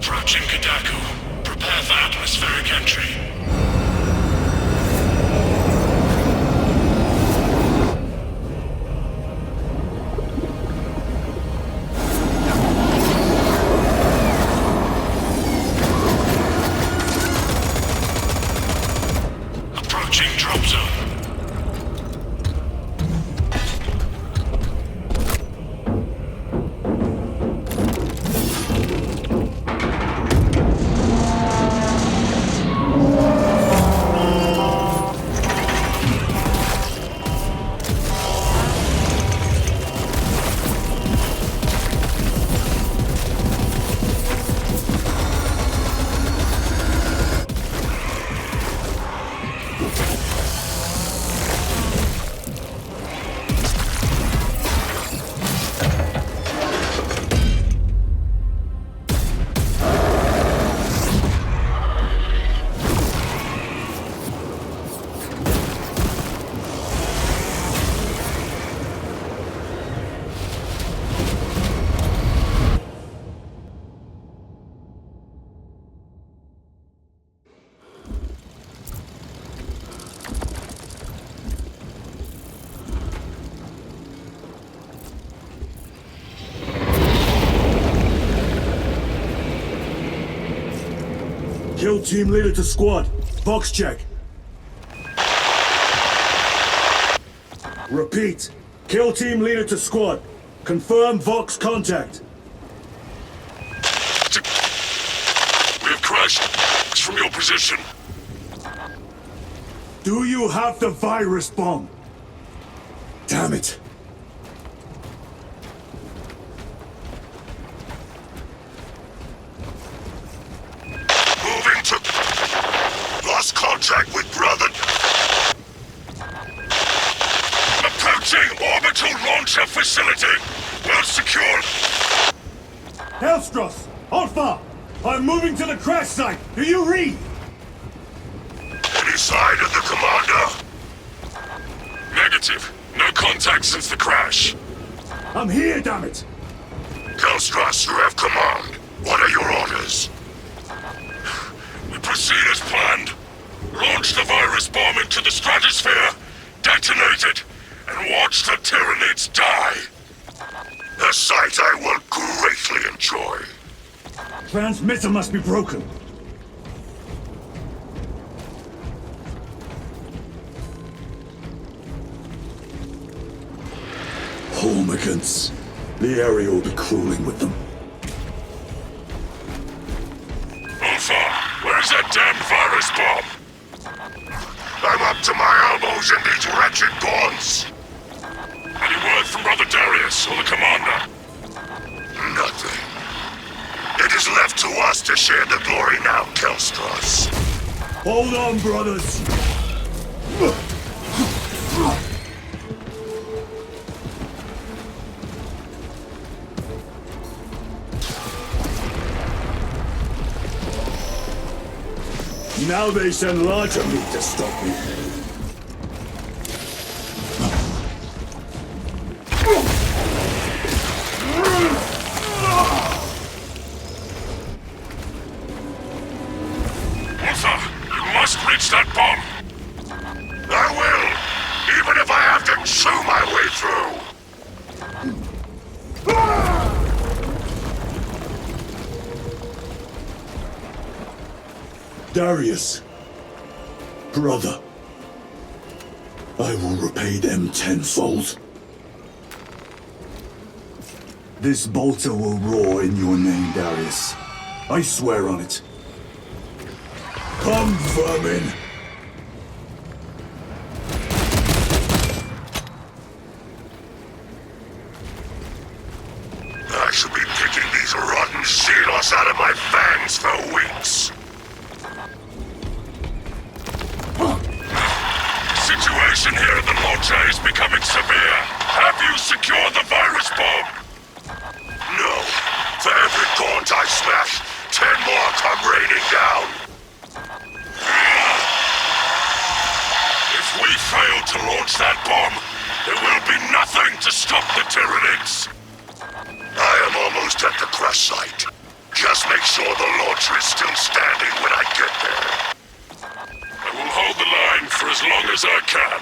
Approaching Kadaku. Prepare for atmospheric entry. Approaching drop zone. Kill team leader to squad. Box check. Repeat. Kill team leader to squad. Confirm Vox contact. We have crashed. It's from your position. Do you have the virus bomb? Damn it. Moving to... Lost contact with brother. Approaching orbital launcher facility. Well secured. Hellstross! Alpha! I'm moving to the crash site! Do you read? Any sign of the commander? Negative. No contact since the crash. I'm here, damn it! Hellstross, you have command. What are your orders? We proceed as planned. Launch the virus bomb into the stratosphere, detonate it, and watch the Tyranids die. A sight I will greatly enjoy. Transmitter must be broken. Homicans. The area will be crawling with them. Alpha, where's that damn virus bomb? I'm up to my elbows in these wretched gaunts. Any word from Brother Darius or the commander? Nothing. It is left to us to share the glory now, Hellstross. Hold on, brothers! Now they send larger meat to stop me. Alpha, you must reach that bomb. I will, even if I have to chew my way through. Darius, brother, I will repay them tenfold. This bolter will roar in your name, Darius. I swear on it. Come, vermin! I should be picking these rotten Xenos out of my fangs for weeks. Situation here at the launcher is becoming severe. Have you secured the virus bomb? No. For every gaunt I smash, 10 more come raining down. If we fail to launch that bomb, there will be nothing to stop the Tyranids. I am almost at the crash site. Just Just make sure the launcher is still standing when I get there. I will hold the line for as long as I can.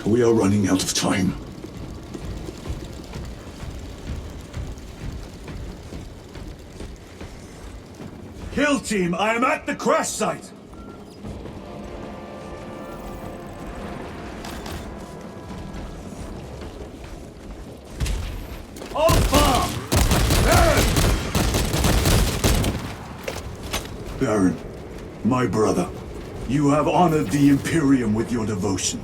We are running out of time. Kill team, I am at the crash site! Alpha! Baron! Baron, my brother, you have honored the Imperium with your devotion.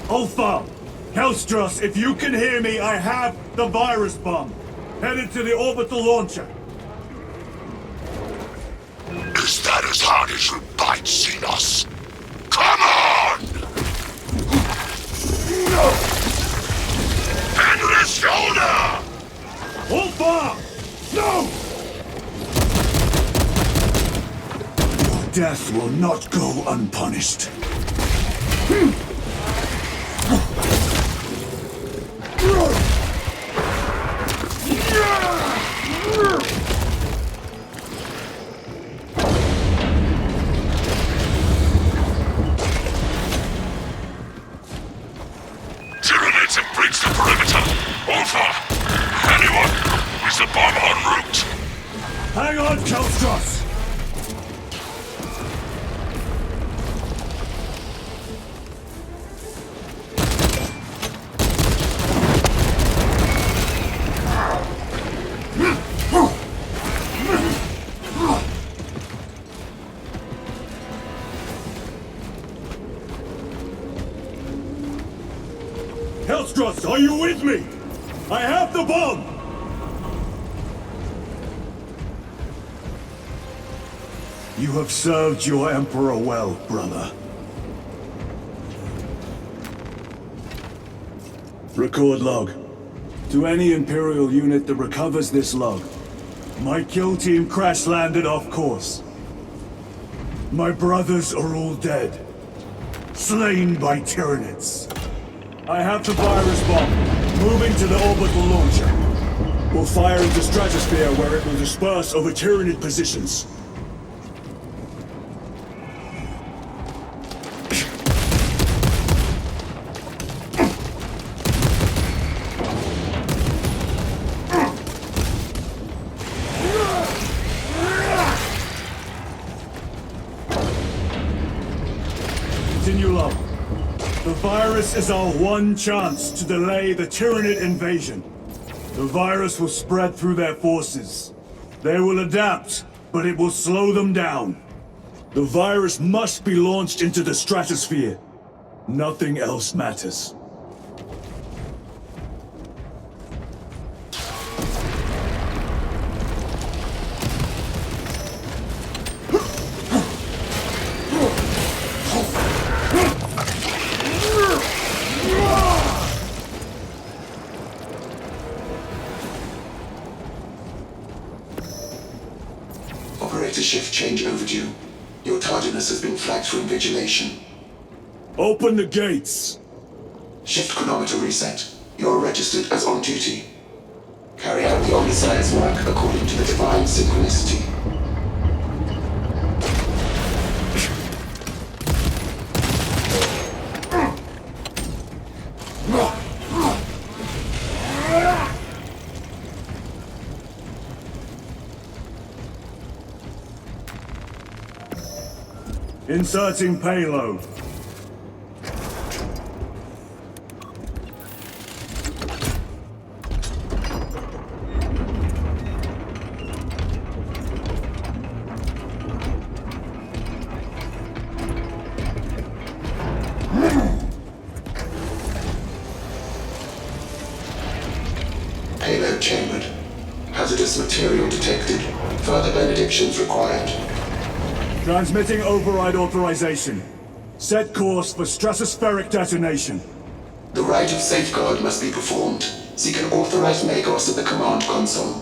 Alpha! Hellstros, if you can hear me, I have the virus bomb. Headed to the orbital launcher. Is that as hard as your bite, Xenos? Come on! Endless shoulder! Alpha! No! Your death will not go unpunished. Tyranids have breached the perimeter. Alpha! Anyone? Is the bomb en route? Hang on, Hellstros! Hellstros, are you with me? I have the bomb! You have served your Emperor well, brother. Record log. To any Imperial unit that recovers this log, my kill team crash-landed off course. My brothers are all dead. Slain by Tyranids. I have the virus bomb. Moving to the orbital launcher. We'll fire into stratosphere where it will disperse over Tyranid positions. Continue low. The virus is our one chance to delay the Tyranid invasion. The virus will spread through their forces. They will adapt, but it will slow them down. The virus must be launched into the stratosphere. Nothing else matters. Shift change overdue. Your tardiness has been flagged for invigilation. Open the gates! Shift chronometer reset. You're registered as on duty. Carry out the Omnissiah's work according to the divine synchronicity. Inserting payload. detected. Further benedictions required. Transmitting override authorization. Set course for stratospheric detonation. The rite of safeguard must be performed. Seek an authorized Magos at the command console.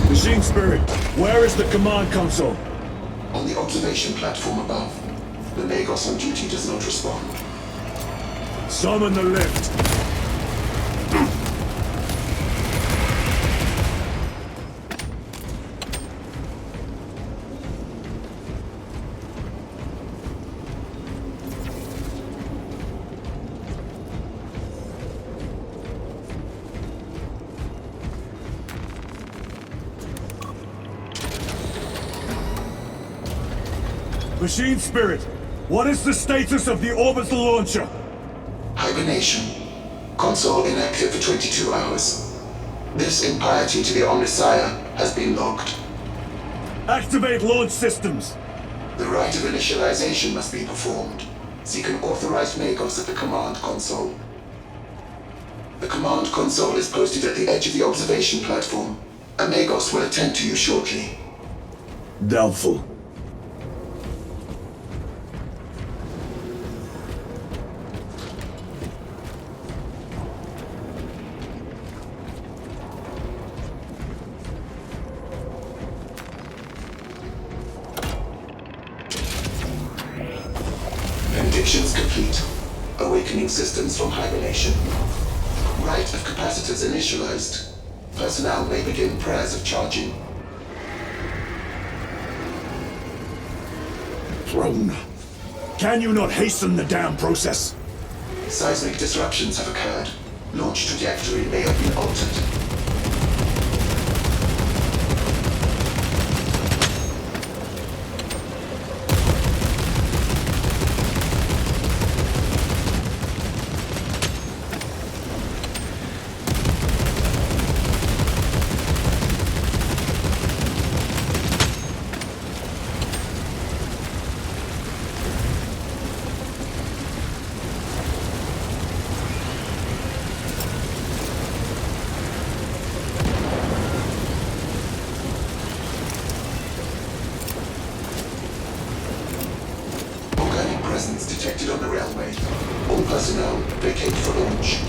Machine Spirit, where is the command console? On the observation platform above. The Magos on duty does not respond. Summon the lift. Machine Spirit, what is the status of the orbital launcher? Hibernation. Console inactive for 22 hours. This impiety to the Omnisire has been logged. Activate launch systems. The rite of initialization must be performed. Seek an authorized Magos at the command console. The command console is posted at the edge of the observation platform. A Magos will attend to you shortly. Doubtful. Benedictions complete. Awakening systems from hibernation. Rite of capacitors initialized. Personnel may begin prayers of charging. Throne. Can you not hasten the damn process? Seismic disruptions have occurred. Launch trajectory may have been altered. Detected on the railway. All personnel vacate for launch.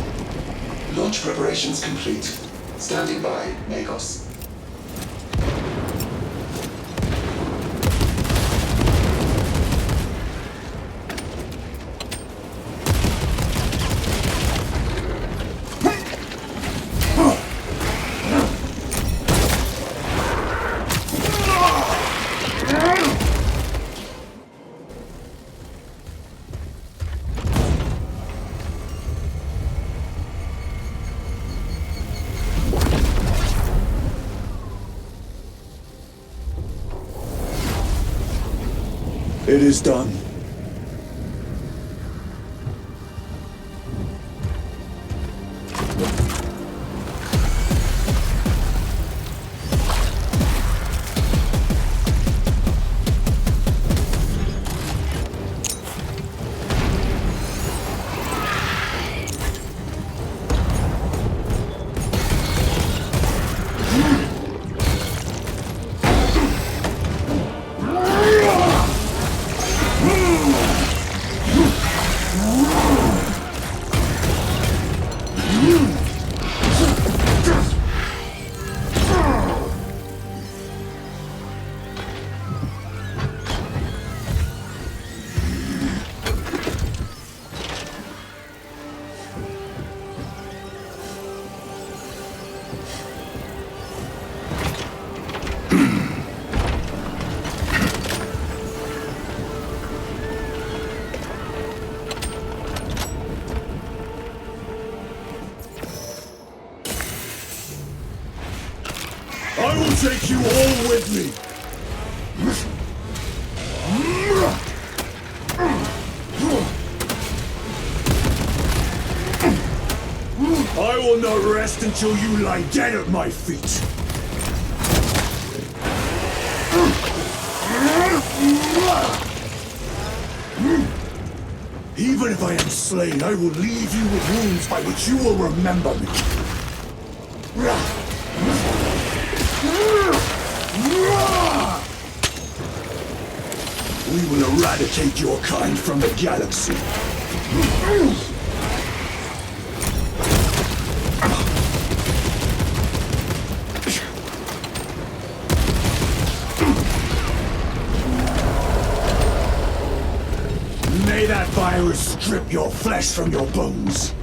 Launch preparations complete. Standing by, Magos. It is done. I will take you all with me! I will not rest until you lie dead at my feet. Even if I am slain, I will leave you with wounds by which you will remember me. We will eradicate your kind from the galaxy. May that virus strip your flesh from your bones.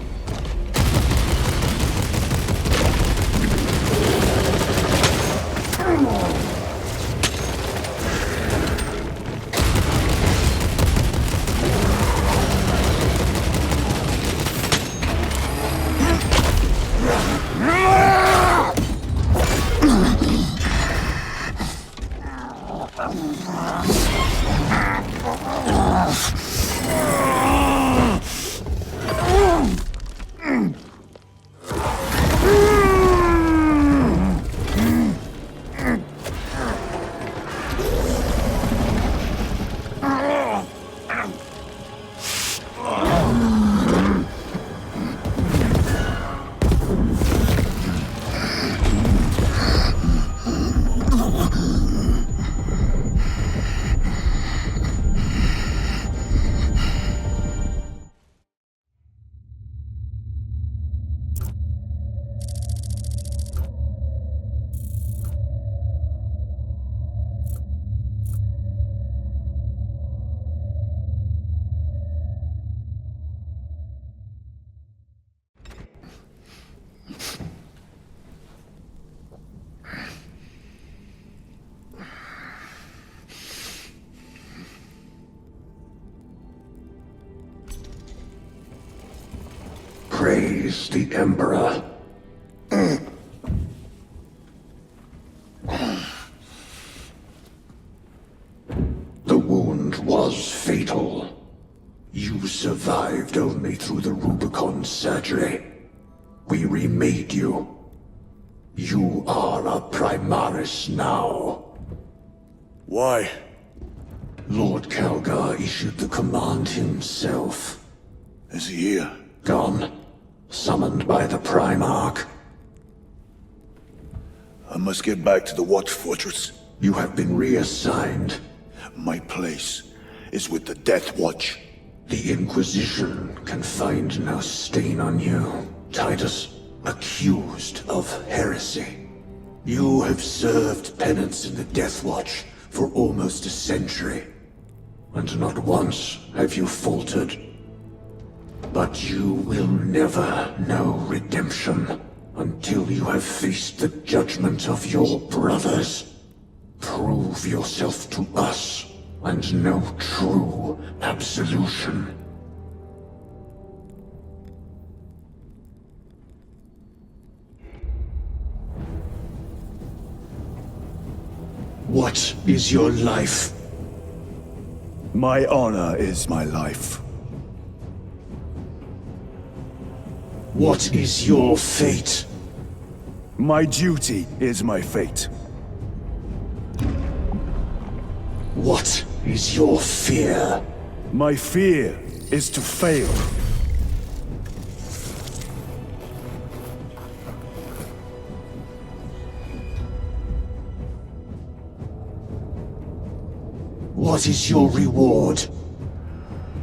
Praise the Emperor. The wound was fatal. You survived only through the Rubicon surgery. We remade you. You are a Primaris now. Why? Lord Calgar issued the command himself. Is he here? Gone. Summoned by the Primarch. I must get back to the Watch Fortress. You have been reassigned. My place is with the Deathwatch. The Inquisition can find no stain on you, Titus, accused of heresy. You have served penance in the Deathwatch for almost a century, and not once have you faltered. But you will never know redemption until you have faced the judgment of your brothers. Prove yourself to us, and know true absolution. What is your life? My honor is my life. What is your fate? My duty is my fate. What is your fear? My fear is to fail. What is your reward?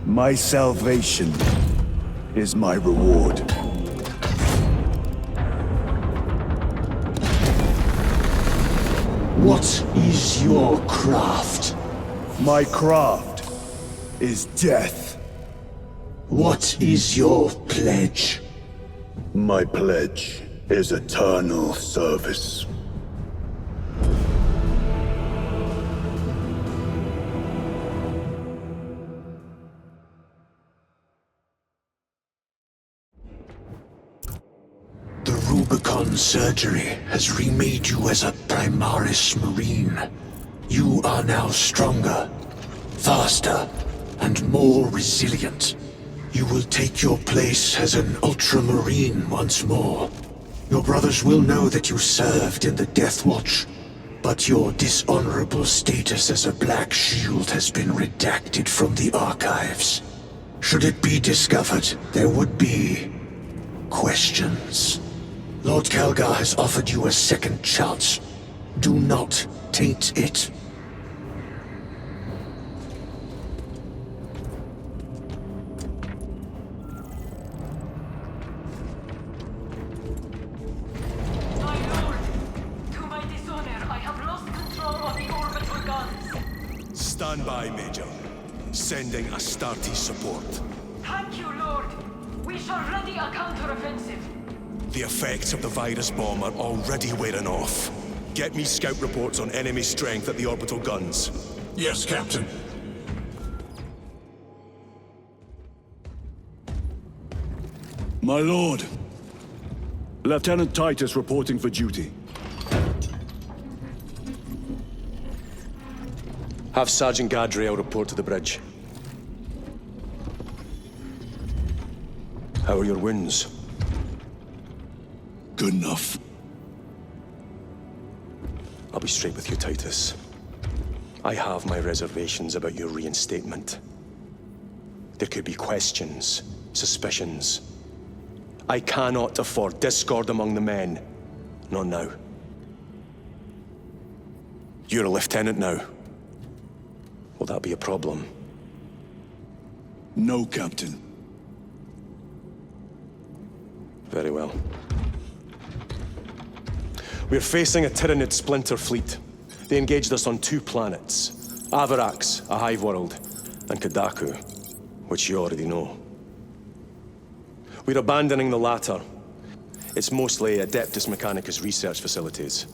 My salvation is my reward. What is your craft? My craft is death. What is your pledge? My pledge is eternal service. The Rubicon surgery has remade you as a Primaris Marine. You are now stronger, faster, and more resilient. You will take your place as an Ultramarine once more. Your brothers will know that you served in the Deathwatch, but your dishonorable status as a Black Shield has been redacted from the archives. Should it be discovered, there would be questions. Lord Calgar has offered you a second chance. Do not taint it. My lord, to my dishonor, I have lost control of the orbital guns. Stand by, Major. Sending Astartes support. Thank you, Lord. We shall ready a counter-offensive. The effects of the virus bomb are already wearing off. Get me scout reports on enemy strength at the orbital guns. Yes, Captain. My lord. Lieutenant Titus reporting for duty. Have Sergeant Gadriel report to the bridge. How are your wounds? Good enough. I'll be straight with you, Titus. I have my reservations about your reinstatement. There could be questions, suspicions. I cannot afford discord among the men. Not now. You're a lieutenant now. Will that be a problem? No, Captain. Very well. We're facing a Tyranid splinter fleet. They engaged us on 2 planets. Avarax, a hive world, and Kadaku, which you already know. We're abandoning the latter. It's mostly Adeptus Mechanicus research facilities.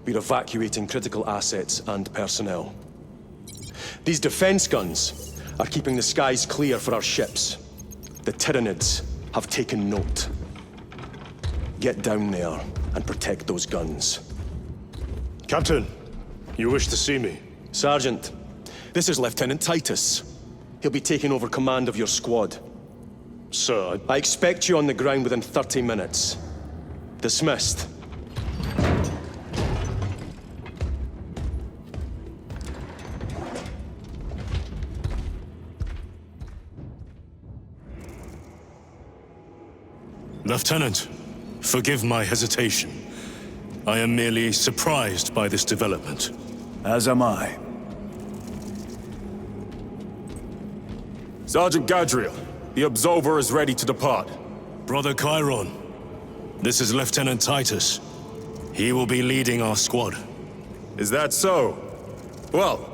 We're evacuating critical assets and personnel. These defense guns are keeping the skies clear for our ships. The Tyranids have taken note. Get down there and protect those guns. Captain, you wish to see me? Sergeant, this is Lieutenant Titus. He'll be taking over command of your squad. Sir, I expect you on the ground within 30 minutes. Dismissed. Lieutenant, forgive my hesitation. I am merely surprised by this development. As am I. Sergeant Gadriel, the Absolver is ready to depart. Brother Chiron, this is Lieutenant Titus. He will be leading our squad. Is that so? Well,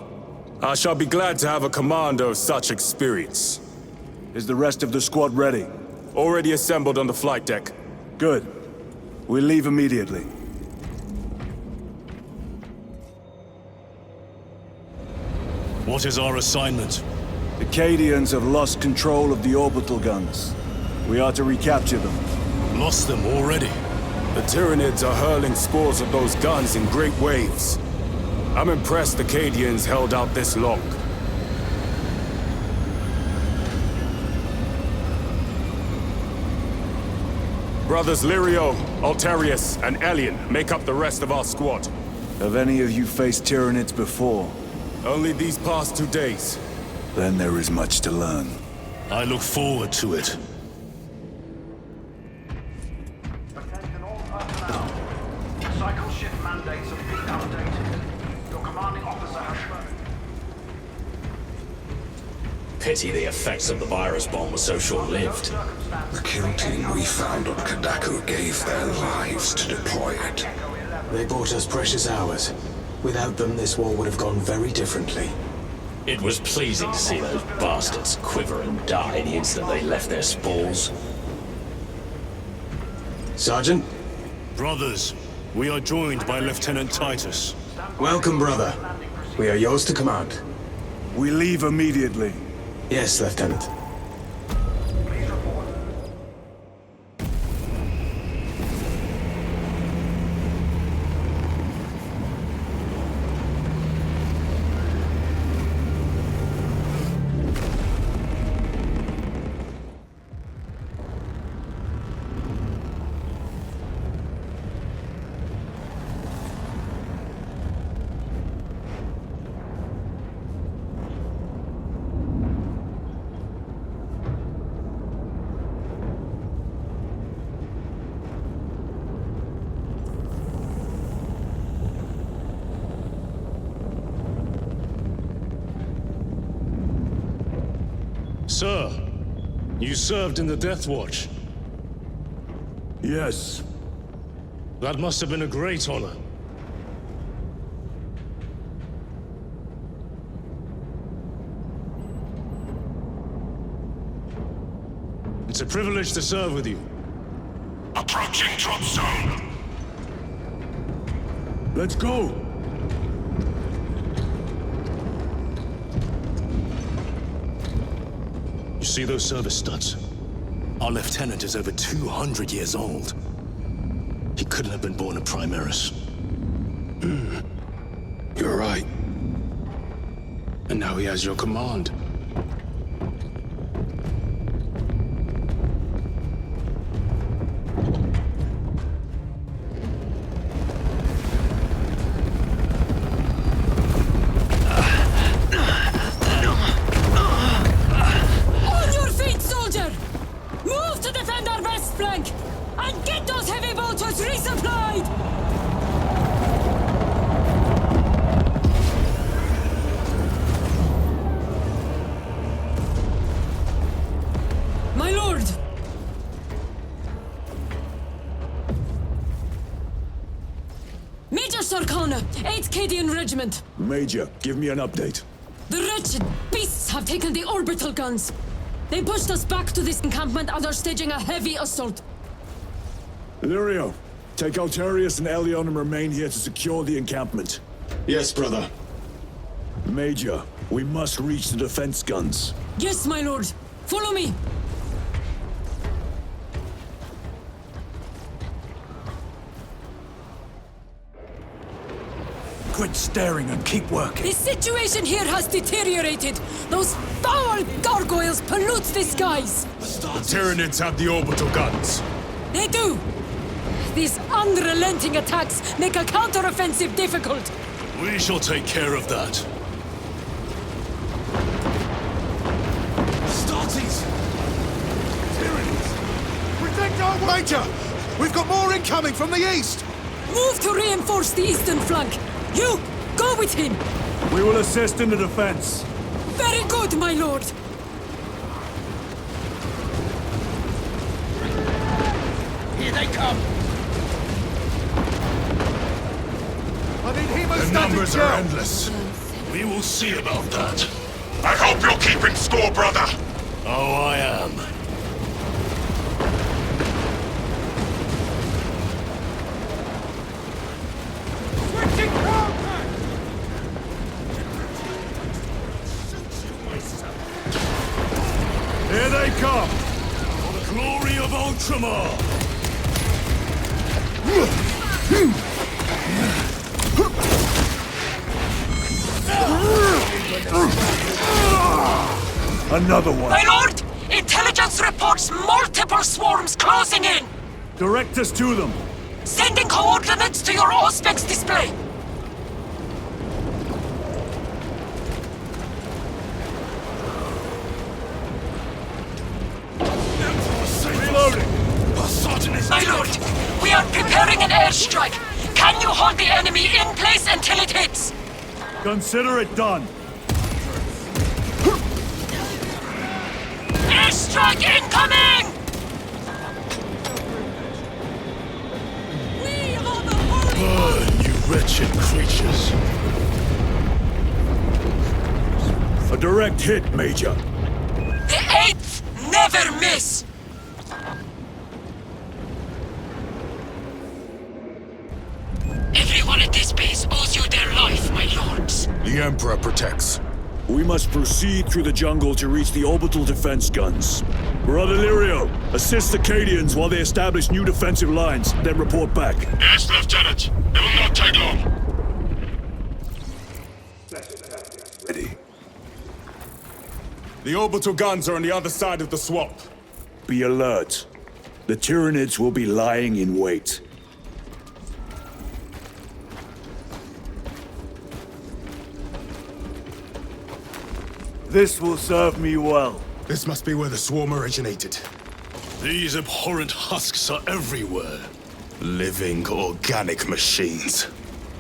I shall be glad to have a commander of such experience. Is the rest of the squad ready? Already assembled on the flight deck. Good. We'll leave immediately. What is our assignment? The Cadians have lost control of the orbital guns. We are to recapture them. Lost them already. The Tyranids are hurling spores of those guns in great waves. I'm impressed the Cadians held out this long. Brothers Lirio, Altarius, and Elian make up the rest of our squad. Have any of you faced Tyranids before? Only these past 2 days. Then there is much to learn. I look forward to it. Attention all personnel. Cycle shift mandates have been updated. Your commanding officer has spoken. Pity the effects of the virus bomb were so short-lived. The kill team we found on Kadaku gave their lives to deploy it. They bought us precious hours. Without them, this war would have gone very differently. It was pleasing to see those bastards quiver and die the instant they left their spalls. Sergeant? Brothers, we are joined by Lieutenant Titus. Welcome, brother. We are yours to command. We leave immediately. Yes, Lieutenant. Please report. Sir, you served in the Deathwatch. Yes. That must have been a great honor. It's a privilege to serve with you. Approaching drop zone. Let's go! You see those service studs? Our lieutenant is over 200 years old. He couldn't have been born a Primaris. You're right. And now he has your command. On your feet, soldier! Move to defend our west flank! And get those heavy bolters resupplied! My lord! Major Sarkana, 8th Cadian Regiment. Major, give me an update. The wretched beasts have taken the orbital guns. They pushed us back to this encampment and are staging a heavy assault. Illyrio, take Altarius and Elion and remain here to secure the encampment. Yes, brother. Major, we must reach the defense guns. Yes, my lord. Follow me. Quit staring and keep working. The situation here has deteriorated. Those foul gargoyles pollute the skies. The Tyranids have the orbital guns. They do. These unrelenting attacks make a counteroffensive difficult. We shall take care of that. Starties! Tyranids! Protect our Major! We've got more incoming from the east! Move to reinforce the eastern flank. You, go with him. We will assist in the defense. Very good, my lord. Here they come! I need hemostatic. The numbers are endless. We will see about that. I hope you're keeping score, brother! Oh, I am. Switching contact! Here they come! For the glory of Ultramar! Another one! My lord! Intelligence reports multiple swarms closing in! Direct us to them! Sending coordinates to your Auspex display! Reloading! Our sergeant is My lord, we are preparing an airstrike. Can you hold the enemy in place until it hits? Consider it done! Airstrike incoming! We are the holy Burn, you wretched creatures. A direct hit, Major. The 8th never miss! Everyone at this base owes you their life, my lords. The Emperor protects. We must proceed through the jungle to reach the orbital defense guns. Brother Illyrio, assist the Cadians while they establish new defensive lines, then report back. Yes, Lieutenant. It will not take long. Ready. The orbital guns are on the other side of the swamp. Be alert. The Tyranids will be lying in wait. This will serve me well. This must be where the swarm originated. These abhorrent husks are everywhere. Living organic machines.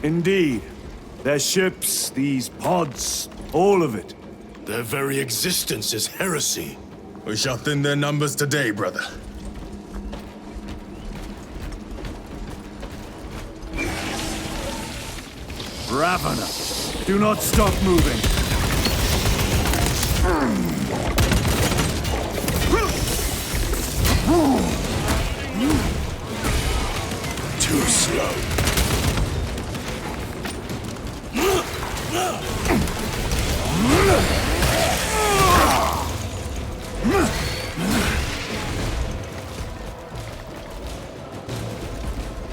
Indeed. Their ships, these pods, all of it. Their very existence is heresy. We shall thin their numbers today, brother. Ravener, do not stop moving. Too slow.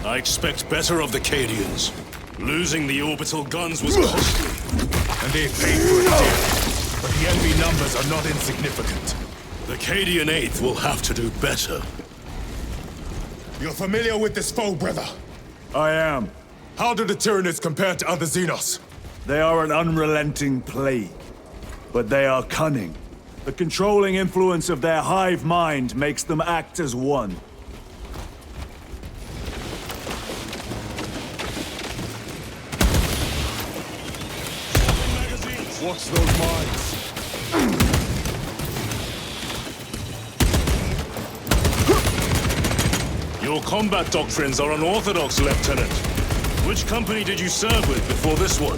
I expect better of the Cadians. Losing the orbital guns was costly. And they paid for it dear. But the enemy numbers are not insignificant. The Cadian 8th will have to do better. You're familiar with this foe, brother? I am. How do the Tyranids compare to other Xenos? They are an unrelenting plague. But they are cunning. The controlling influence of their hive mind makes them act as one. Watch those mines. Your combat doctrines are unorthodox, Lieutenant. Which company did you serve with before this one?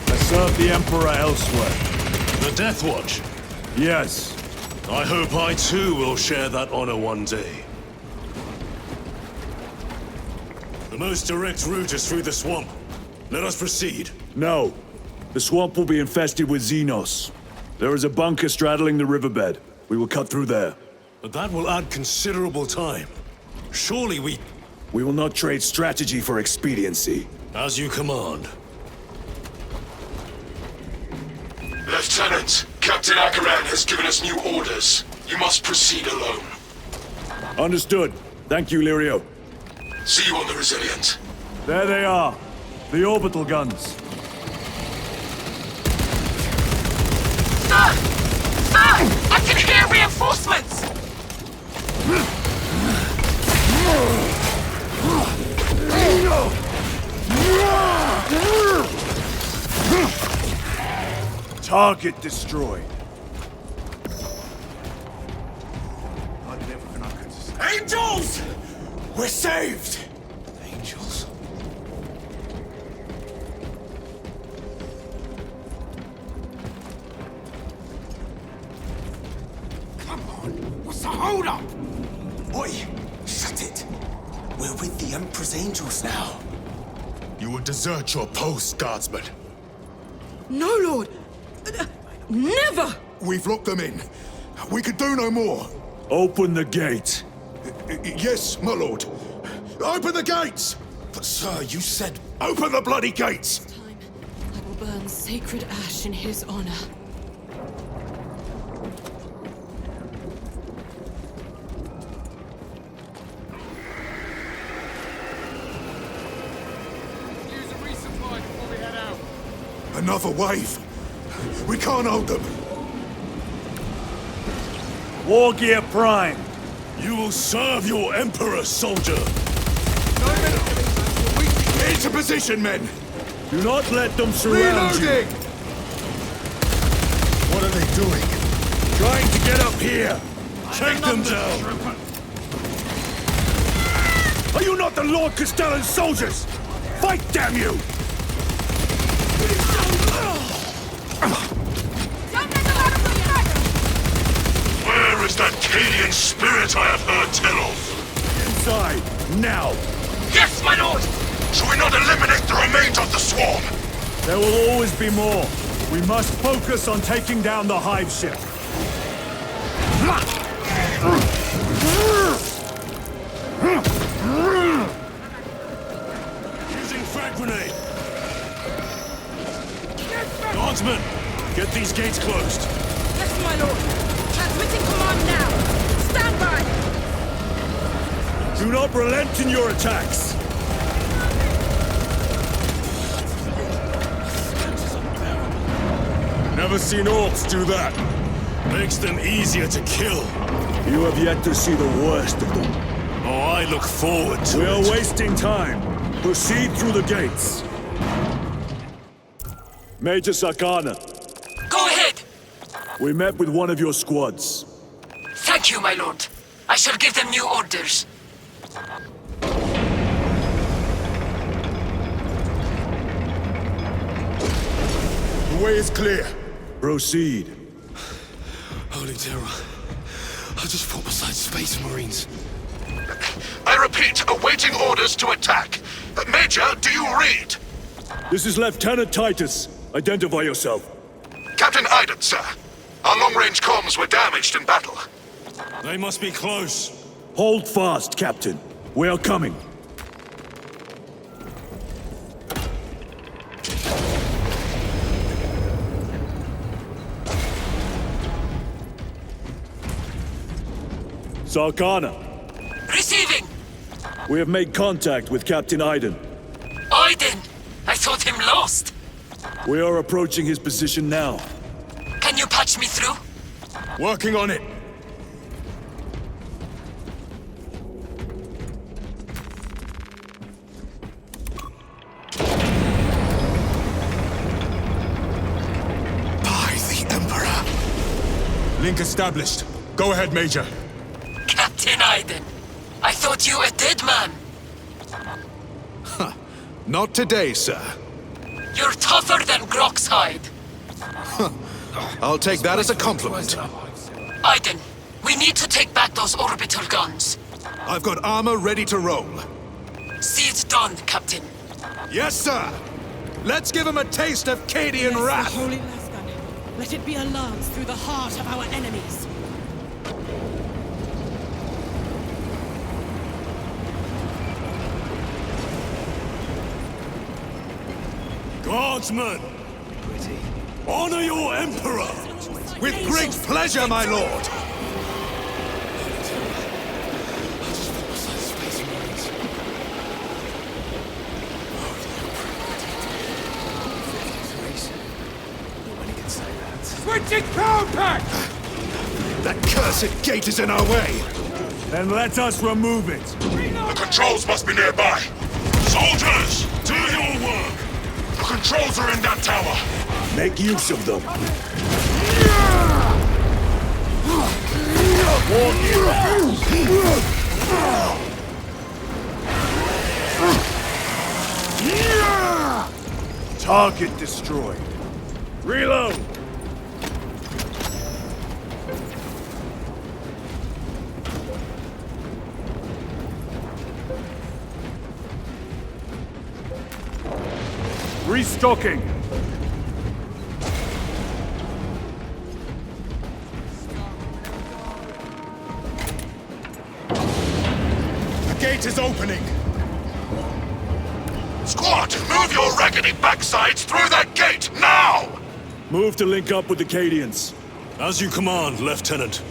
I served the Emperor elsewhere. The Deathwatch? Yes. I hope I too will share that honor one day. The most direct route is through the swamp. Let us proceed. No. The swamp will be infested with Xenos. There is a bunker straddling the riverbed. We will cut through there. But that will add considerable time. Surely we... We will not trade strategy for expediency. As you command. Lieutenant, Captain Akaran has given us new orders. You must proceed alone. Understood. Thank you, Lirio. See you on the Resilient. There they are. The orbital guns. Sir! Sir! I can hear reinforcements! Target destroyed. Angels! We're saved! Angels? Come on, what's the hold-up? Oi! Shut it! We're with the Emperor's Angels now. You will desert your post, Guardsman. No, Lord! Never! We've locked them in. We could do no more. Open the gate. Yes, my lord. Open the gates! But sir, you said... Open the bloody gates! Time, I will burn sacred ash in his honor. Use a resupply before we head out. Another wave. We can't hold them. War gear prime. You will serve your Emperor, soldier! Into position, men! Do not let them surround Reloading! you. What are they doing? Trying to get up here. Take them down! Are you not the Lord Castellan soldiers? Fight, damn you! Where is that Cadian spirit I have heard tell of? Inside, now! Yes, my lord! Shall we not eliminate the remains of the swarm? There will always be more. We must focus on taking down the hive ship. Using frag grenade! Guardsmen, get these gates closed. Yes, my lord! Transmitting command now! Stand by! Do not relent in your attacks. Never seen orcs do that. Makes them easier to kill. You have yet to see the worst of them. Oh, I look forward to We it. are wasting time. Proceed through the gates. Major Sakana, Go ahead! we met with one of your squads. Thank you, my lord. I shall give them new orders. The way is clear. Proceed. Holy terror. I just fought beside Space Marines. I repeat, awaiting orders to attack. Major, do you read? This is Lieutenant Titus. Identify yourself. Captain Iden, sir. Our long-range comms were damaged in battle. They must be close. Hold fast, Captain. We are coming. Sarkana. Receiving! We have made contact with Captain Iden. Iden! I thought him lost. We are approaching his position now. Can you patch me through? Working on it. By the Emperor. Link established. Go ahead, Major. Captain Iden, I thought you a dead man. Not today, sir. You're tougher than Grok's hide. I'll take that as a compliment. Iden, we need to take back those orbital guns. I've got armor ready to roll. See it done, Captain. Yes, sir! Let's give him a taste of Cadian wrath! The holy Lasgun. Let it be a lance through the heart of our enemies. Guardsmen! Honor your Emperor! With great pleasure, my lord! Switching power pack! That cursed gate is in our way! Then let us remove it! The controls must be nearby. Soldiers, do your work! The controls are in that tower. Make use of them. Target destroyed. Reload! Restocking! The gate is opening! Squad, move your raggedy backsides through that gate, now! Move to link up with the Cadians. As you command, Lieutenant.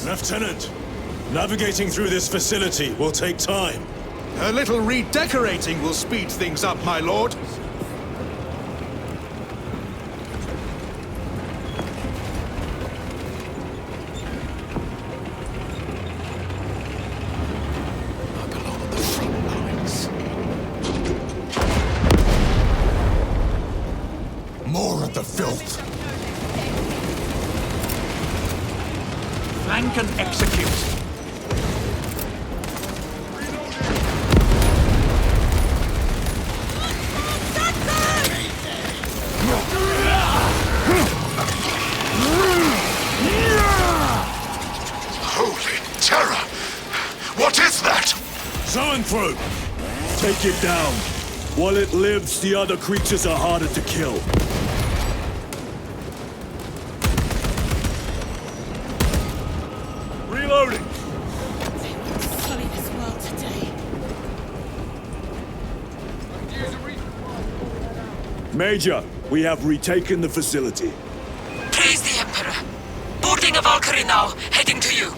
Lieutenant, navigating through this facility will take time. A little redecorating will speed things up, my lord. I belong on the front lines. More of the filth. Flank and execute. Holy terror! What is that? Zoanthrope! Take it down. While it lives, the other creatures are harder to kill. Reloading! They will sully this world today. Major, we have retaken the facility. Praise the Emperor. Boarding a Valkyrie now, heading to you.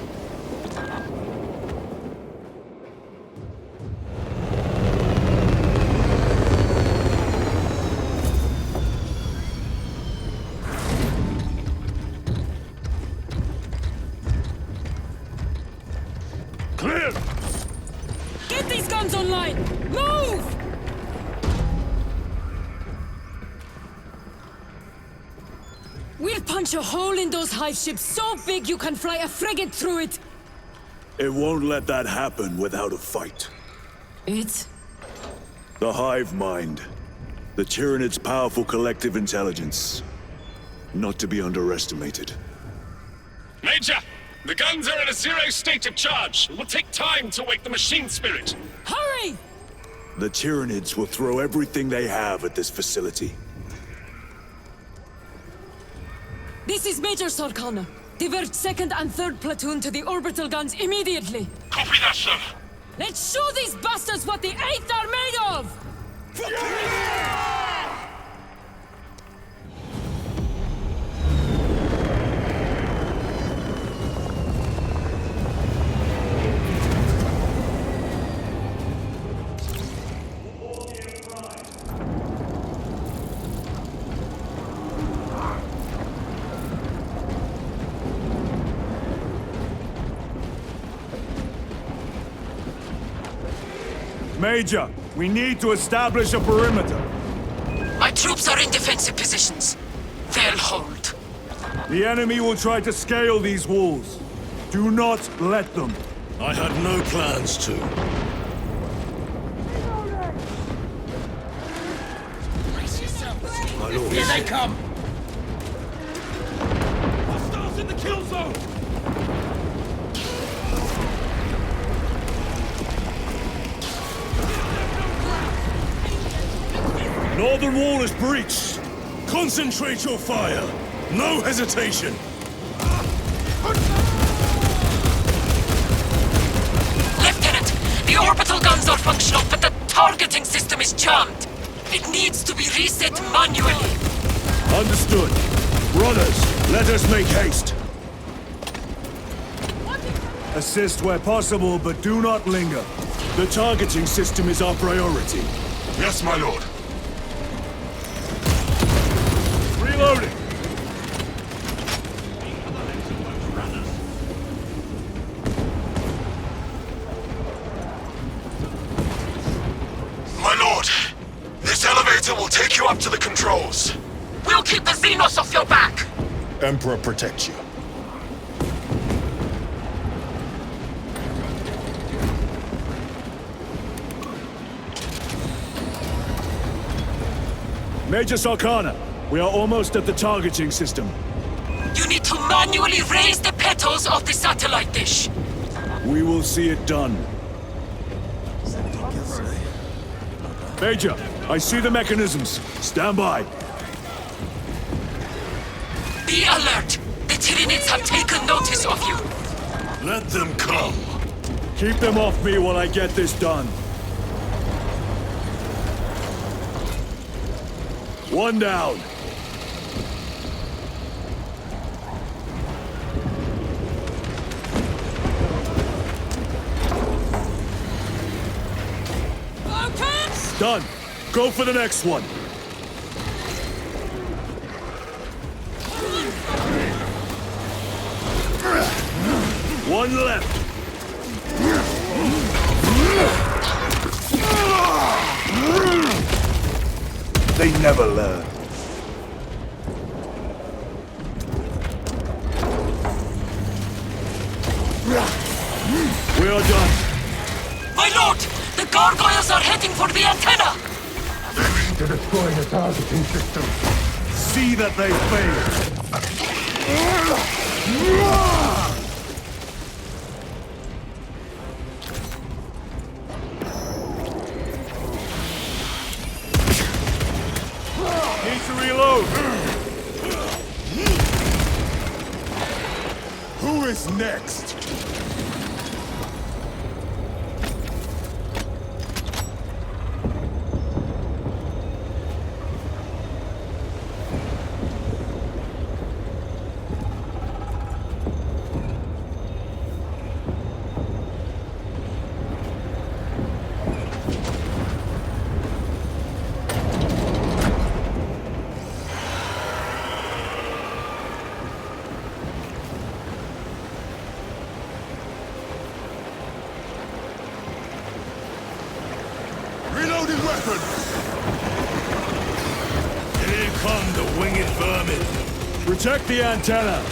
punch a hole in those hive ships so big you can fly a frigate through it! It won't let that happen without a fight. It? The hive mind. The Tyranid's powerful collective intelligence. Not to be underestimated. Major! The guns are in a zero state of charge. It will take time to wake the machine spirit. Hurry! The Tyranids will throw everything they have at this facility. This is Major Sarkana. Divert 2nd and 3rd platoon to the orbital guns immediately. Copy that, sir. Let's show these bastards what the 8th are made of! Major, we need to establish a perimeter. My troops are in defensive positions. They'll hold. The enemy will try to scale these walls. Do not let them. I had no plans to. My lord. Here they come! Hostiles in the kill zone! Northern wall is breached. Concentrate your fire. No hesitation. Lieutenant, the orbital guns are functional, but the targeting system is jammed. It needs to be reset manually. Understood. Runners, let us make haste. Assist where possible, but do not linger. The targeting system is our priority. Yes, my lord. Reloading! My lord, this elevator will take you up to the controls. We'll keep the Xenos off your back! Emperor protect you. Major Sarkana, we are almost at the targeting system. You need to manually raise the petals of the satellite dish. We will see it done. Major, I see the mechanisms. Stand by. Be alert. The Tyranids have taken notice of you. Let them come. Keep them off me while I get this done. One down. Open! Done. Go for the next one. One left. They never learn. We are done. My lord! The gargoyles are heading for the antenna! To destroy the targeting system. See that they fail. Need to reload. Who is next? Reloading weapon! Here come the winged vermin. Protect the antenna!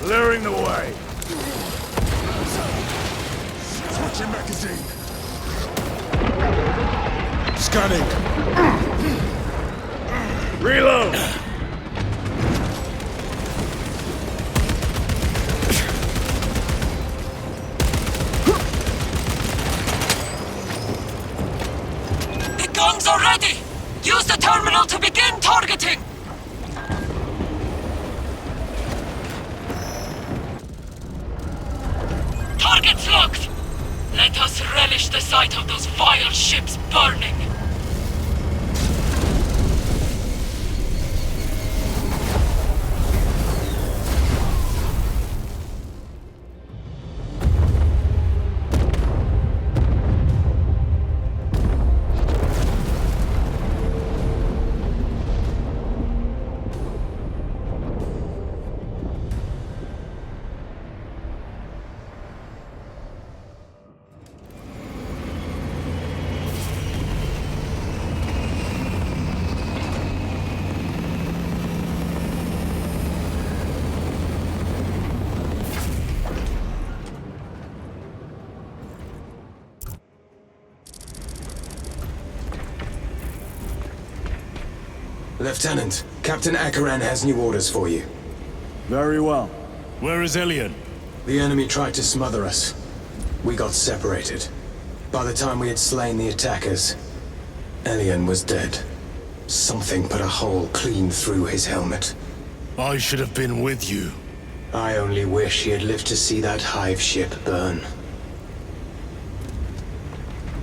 Clearing the way. Switching magazine. Scanning. Reload. The guns are ready! Use the terminal to begin targeting! Targets locked! Let us relish the sight of those vile ships burning! Lieutenant, Captain Akaran has new orders for you. Very well. Where is Elian? The enemy tried to smother us. We got separated. By the time we had slain the attackers, Elian was dead. Something put a hole clean through his helmet. I should have been with you. I only wish he had lived to see that hive ship burn.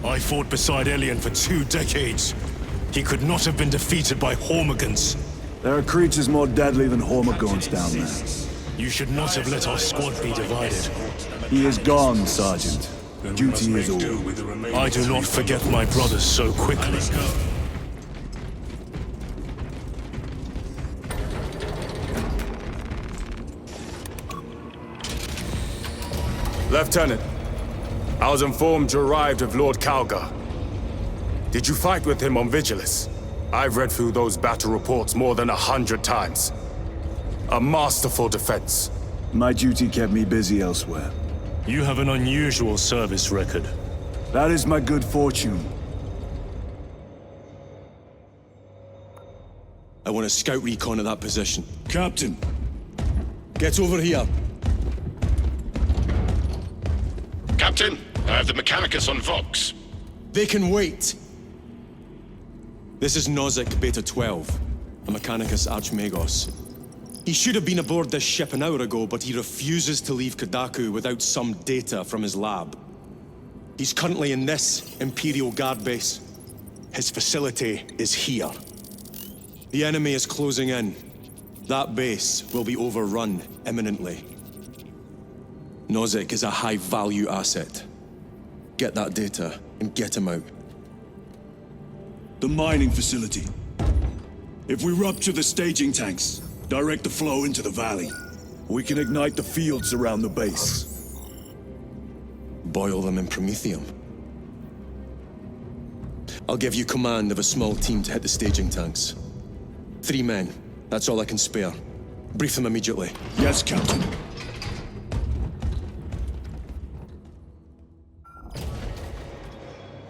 I fought beside Elian for 2 decades. He could not have been defeated by Hormigons. There are creatures more deadly than Hormigons down there. You should not have let our squad be divided. He is gone, Sergeant. Duty is all. I do not forget my brothers so quickly. Lieutenant, I was informed you arrived with Lord Kalgar. Did you fight with him on Vigilus? I've read through those battle reports more than 100 times. A masterful defense. My duty kept me busy elsewhere. You have an unusual service record. That is my good fortune. I want a scout recon at that position. Captain! Get over here! Captain, I have the Mechanicus on Vox. They can wait! This is Nozick Beta 12, a Mechanicus Archmagos. He should have been aboard this ship an hour ago, but he refuses to leave Kadaku without some data from his lab. He's currently in this Imperial Guard base. His facility is here. The enemy is closing in. That base will be overrun imminently. Nozick is a high-value asset. Get that data and get him out. The mining facility. If we rupture the staging tanks, direct the flow into the valley, we can ignite the fields around the base. Boil them in promethium. I'll give you command of a small team to hit the staging tanks. 3 men. That's all I can spare. Brief them immediately. Yes, Captain.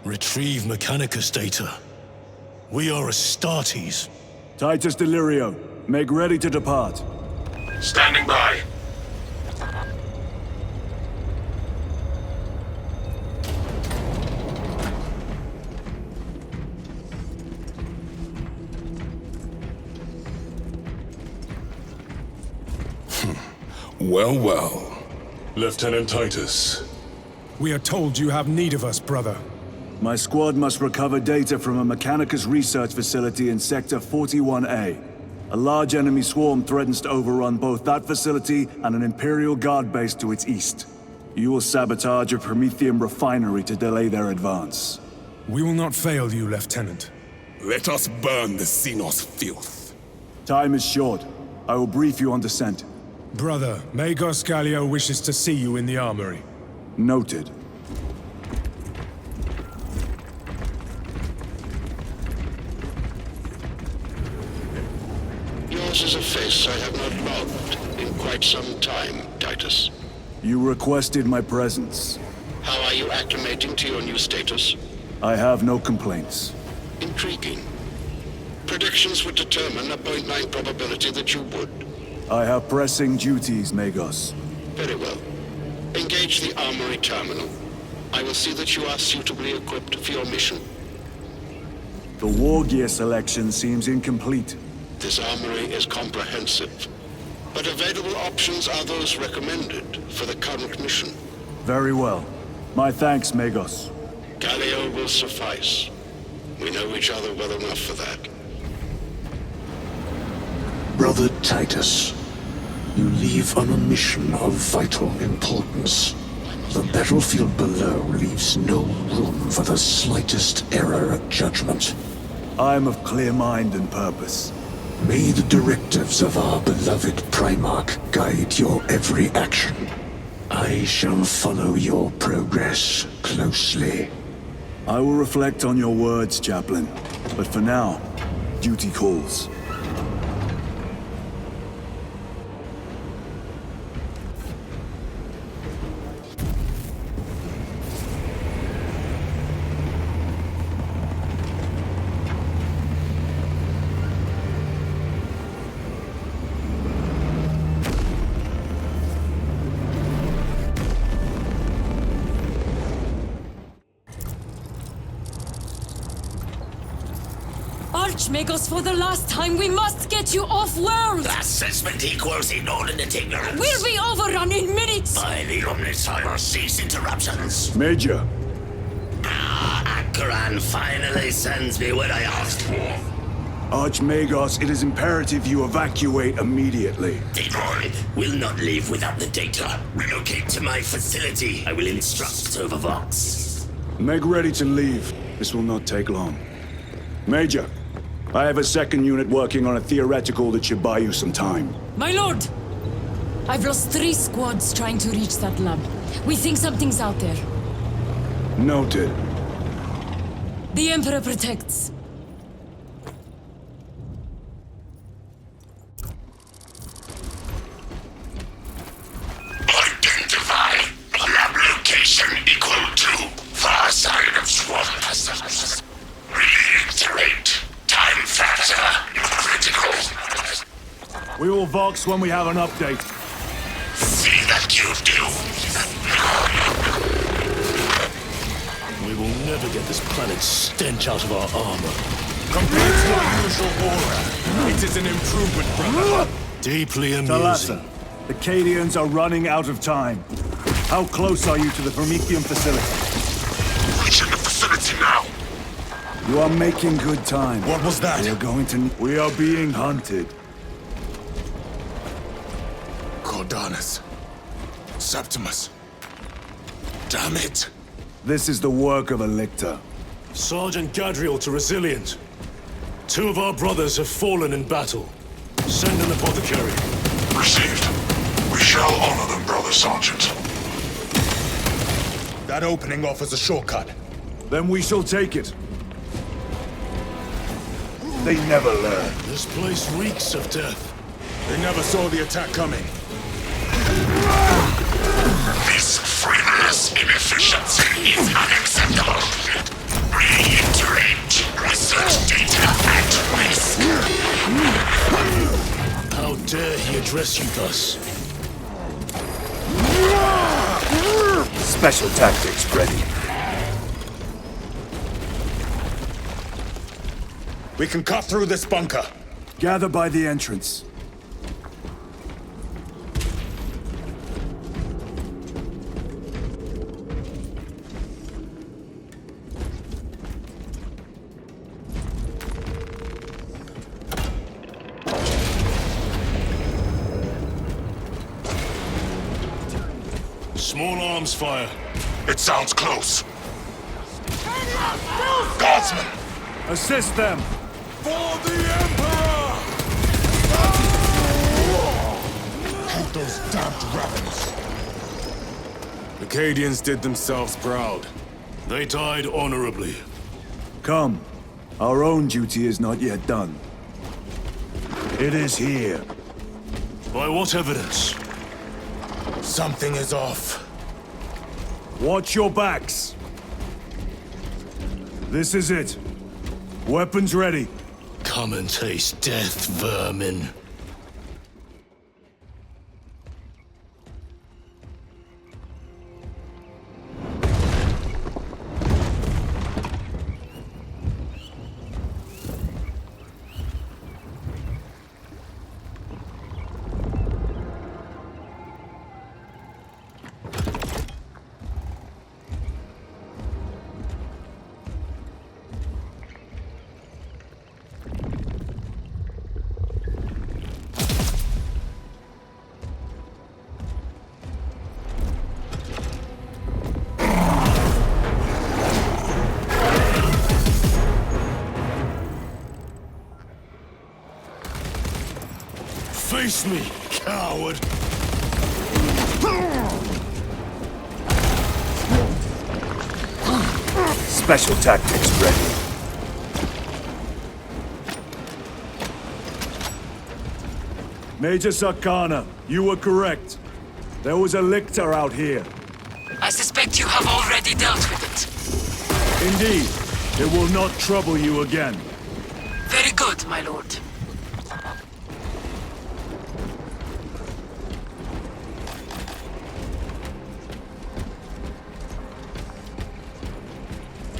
Retrieve Mechanicus data. We are Astartes. Titus Delirio, make ready to depart. Standing by. Well, well. Lieutenant Titus. We are told you have need of us, brother. My squad must recover data from a Mechanicus research facility in Sector 41A. A large enemy swarm threatens to overrun both that facility and an Imperial Guard base to its east. You will sabotage a Promethium refinery to delay their advance. We will not fail you, Lieutenant. Let us burn the Xenos filth. Time is short. I will brief you on descent. Brother, Magos Gallio wishes to see you in the armory. Noted. place I have not logged in quite some time, Titus. You requested my presence. How are you acclimating to your new status? I have no complaints. Intriguing. Predictions would determine a 0.9 probability that you would. I have pressing duties, Magos. Very well. Engage the armory terminal. I will see that you are suitably equipped for your mission. The war gear selection seems incomplete. This armory is comprehensive, but available options are those recommended for the current mission. Very well. My thanks, Magos. Galileo will suffice. We know each other well enough for that. Brother Titus, you leave on a mission of vital importance. The battlefield below leaves no room for the slightest error of judgment. I'm of clear mind and purpose. May the directives of our beloved Primarch guide your every action. I shall follow your progress closely. I will reflect on your words, Chaplain. But for now, duty calls. Archmagos, for the last time, we must get you off-world! Assessment equals inordinate ignorance. We'll be overrun in minutes! By the Omnissiah, cease interruptions. Major! Akaran finally sends me what I asked for. Archmagos, it is imperative you evacuate immediately. Detroit will not leave without the data. Relocate to my facility. I will instruct over Vox. Make ready to leave. This will not take long. Major, I have a second unit working on a theoretical that should buy you some time. My lord! I've lost 3 squads trying to reach that lab. We think something's out there. Noted. The Emperor protects. Identify lab location equal to far side of swamp. Reiterate, time factor critical. We will Vox when we have an update. See that you do. We will never get this planet's stench out of our armor. Compared to our usual aura, it is an improvement, brother. Deeply amusing. Talassa, the Cadians are running out of time. How close are you to the Promethean facility? Reaching the facility now. You are making good time. What was that? We are being hunted. Cordanus. Septimus. Damn it. This is the work of a lictor. Sergeant Gadriel to Resilient. 2 of our brothers have fallen in battle. Send an apothecary. Received. We shall honor them, Brother Sergeant. That opening offers a shortcut. Then we shall take it. They never learn. This place reeks of death. They never saw the attack coming. This frivolous inefficiency is unacceptable. Reiterate, research data at risk. How dare he address you thus? Special tactics ready. We can cut through this bunker. Gather by the entrance. Small arms fire. It sounds close. Guardsmen! Assist them! For the Emperor! Hate those damned ravens. The Cadians did themselves proud. They died honorably. Come. Our own duty is not yet done. It is here. By what evidence? Something is off. Watch your backs. This is it. Weapons ready. Come and taste death, vermin. Face me, coward! Special tactics ready. Major Sakana, you were correct. There was a lictor out here. I suspect you have already dealt with it. Indeed. It will not trouble you again. Very good, my lord.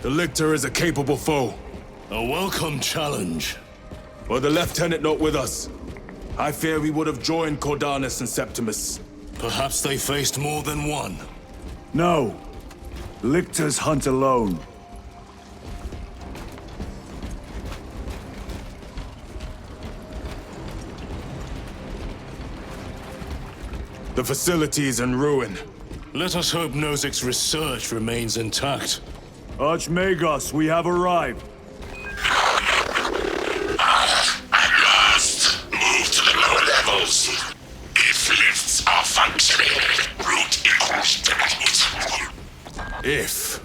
The Lictor is a capable foe. A welcome challenge. Were the Lieutenant not with us, I fear we would have joined Cordanus and Septimus. Perhaps they faced more than one. No. Lictors hunt alone. The facility is in ruin. Let us hope Nozik's research remains intact. Archmagos, we have arrived. At last! Move to the lower levels. If lifts are functioning, route equals development. If.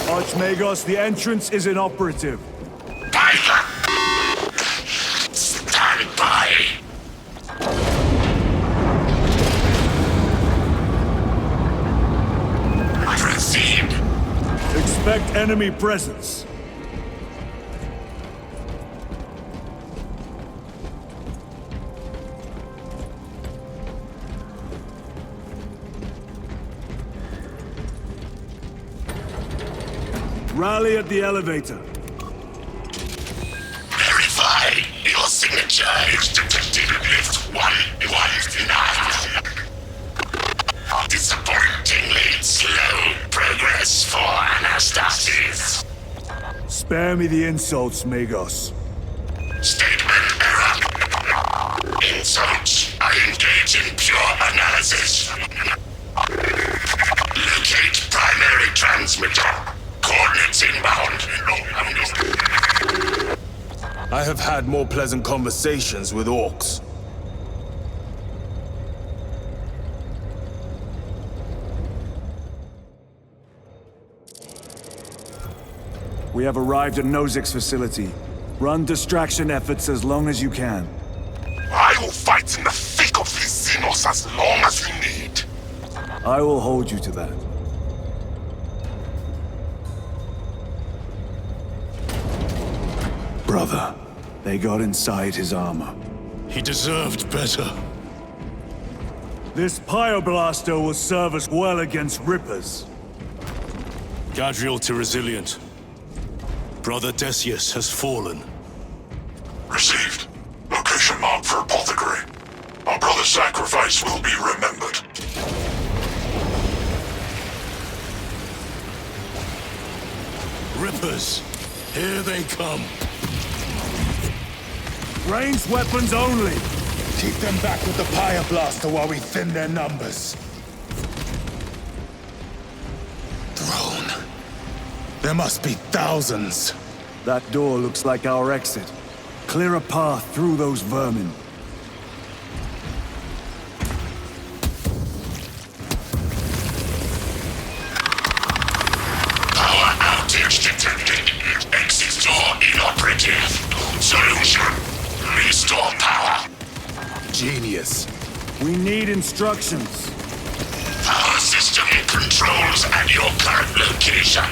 Archmagos, the entrance is inoperative. Stand by! Proceed! Expect enemy presence. Rally at the elevator. Verify your signature is detected in lift 119. Disappointingly slow progress for Anastasis. Spare me the insults, Magos. Statement error. Insults are engaged in pure analysis. Locate primary transmitter. Coordinates inbound. I have had more pleasant conversations with orcs. We have arrived at Nozik's facility. Run distraction efforts as long as you can. I will fight in the thick of these Xenos as long as you need. I will hold you to that. Brother, they got inside his armor. He deserved better. This Pyreblaster will serve us well against Rippers. Gadriel to Resilient. Brother Decius has fallen. Received. Location marked for apothecary. Our brother's sacrifice will be remembered. Rippers, here they come. Ranged weapons only! Keep them back with the Pyreblaster while we thin their numbers. Throne. There must be thousands. That door looks like our exit. Clear a path through those vermin. genius. We need instructions. Power system controls at your current location.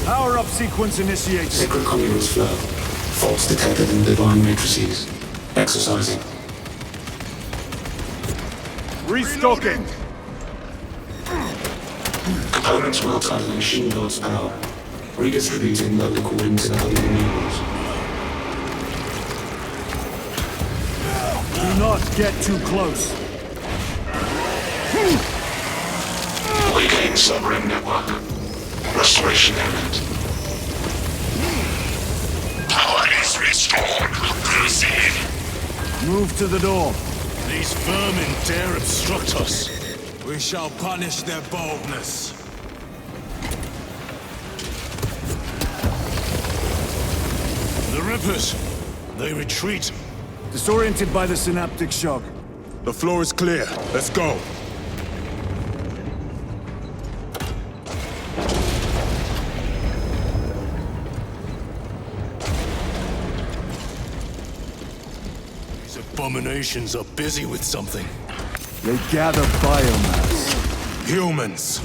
Power-up sequence initiated. Sacred conduits flow. Faults detected in divine matrices. Exercising. Restocking. Components will outside of the machine lord's power. Redistributing load according to the holy renewals. Do not get too close. Regain submarine network. Restoration element. Power is restored. Proceed. Move to the door. These vermin dare obstruct us. We shall punish their boldness. The Rippers! They retreat. Disoriented by the synaptic shock. The floor is clear. Let's go. These abominations are busy with something. They gather biomass. Humans.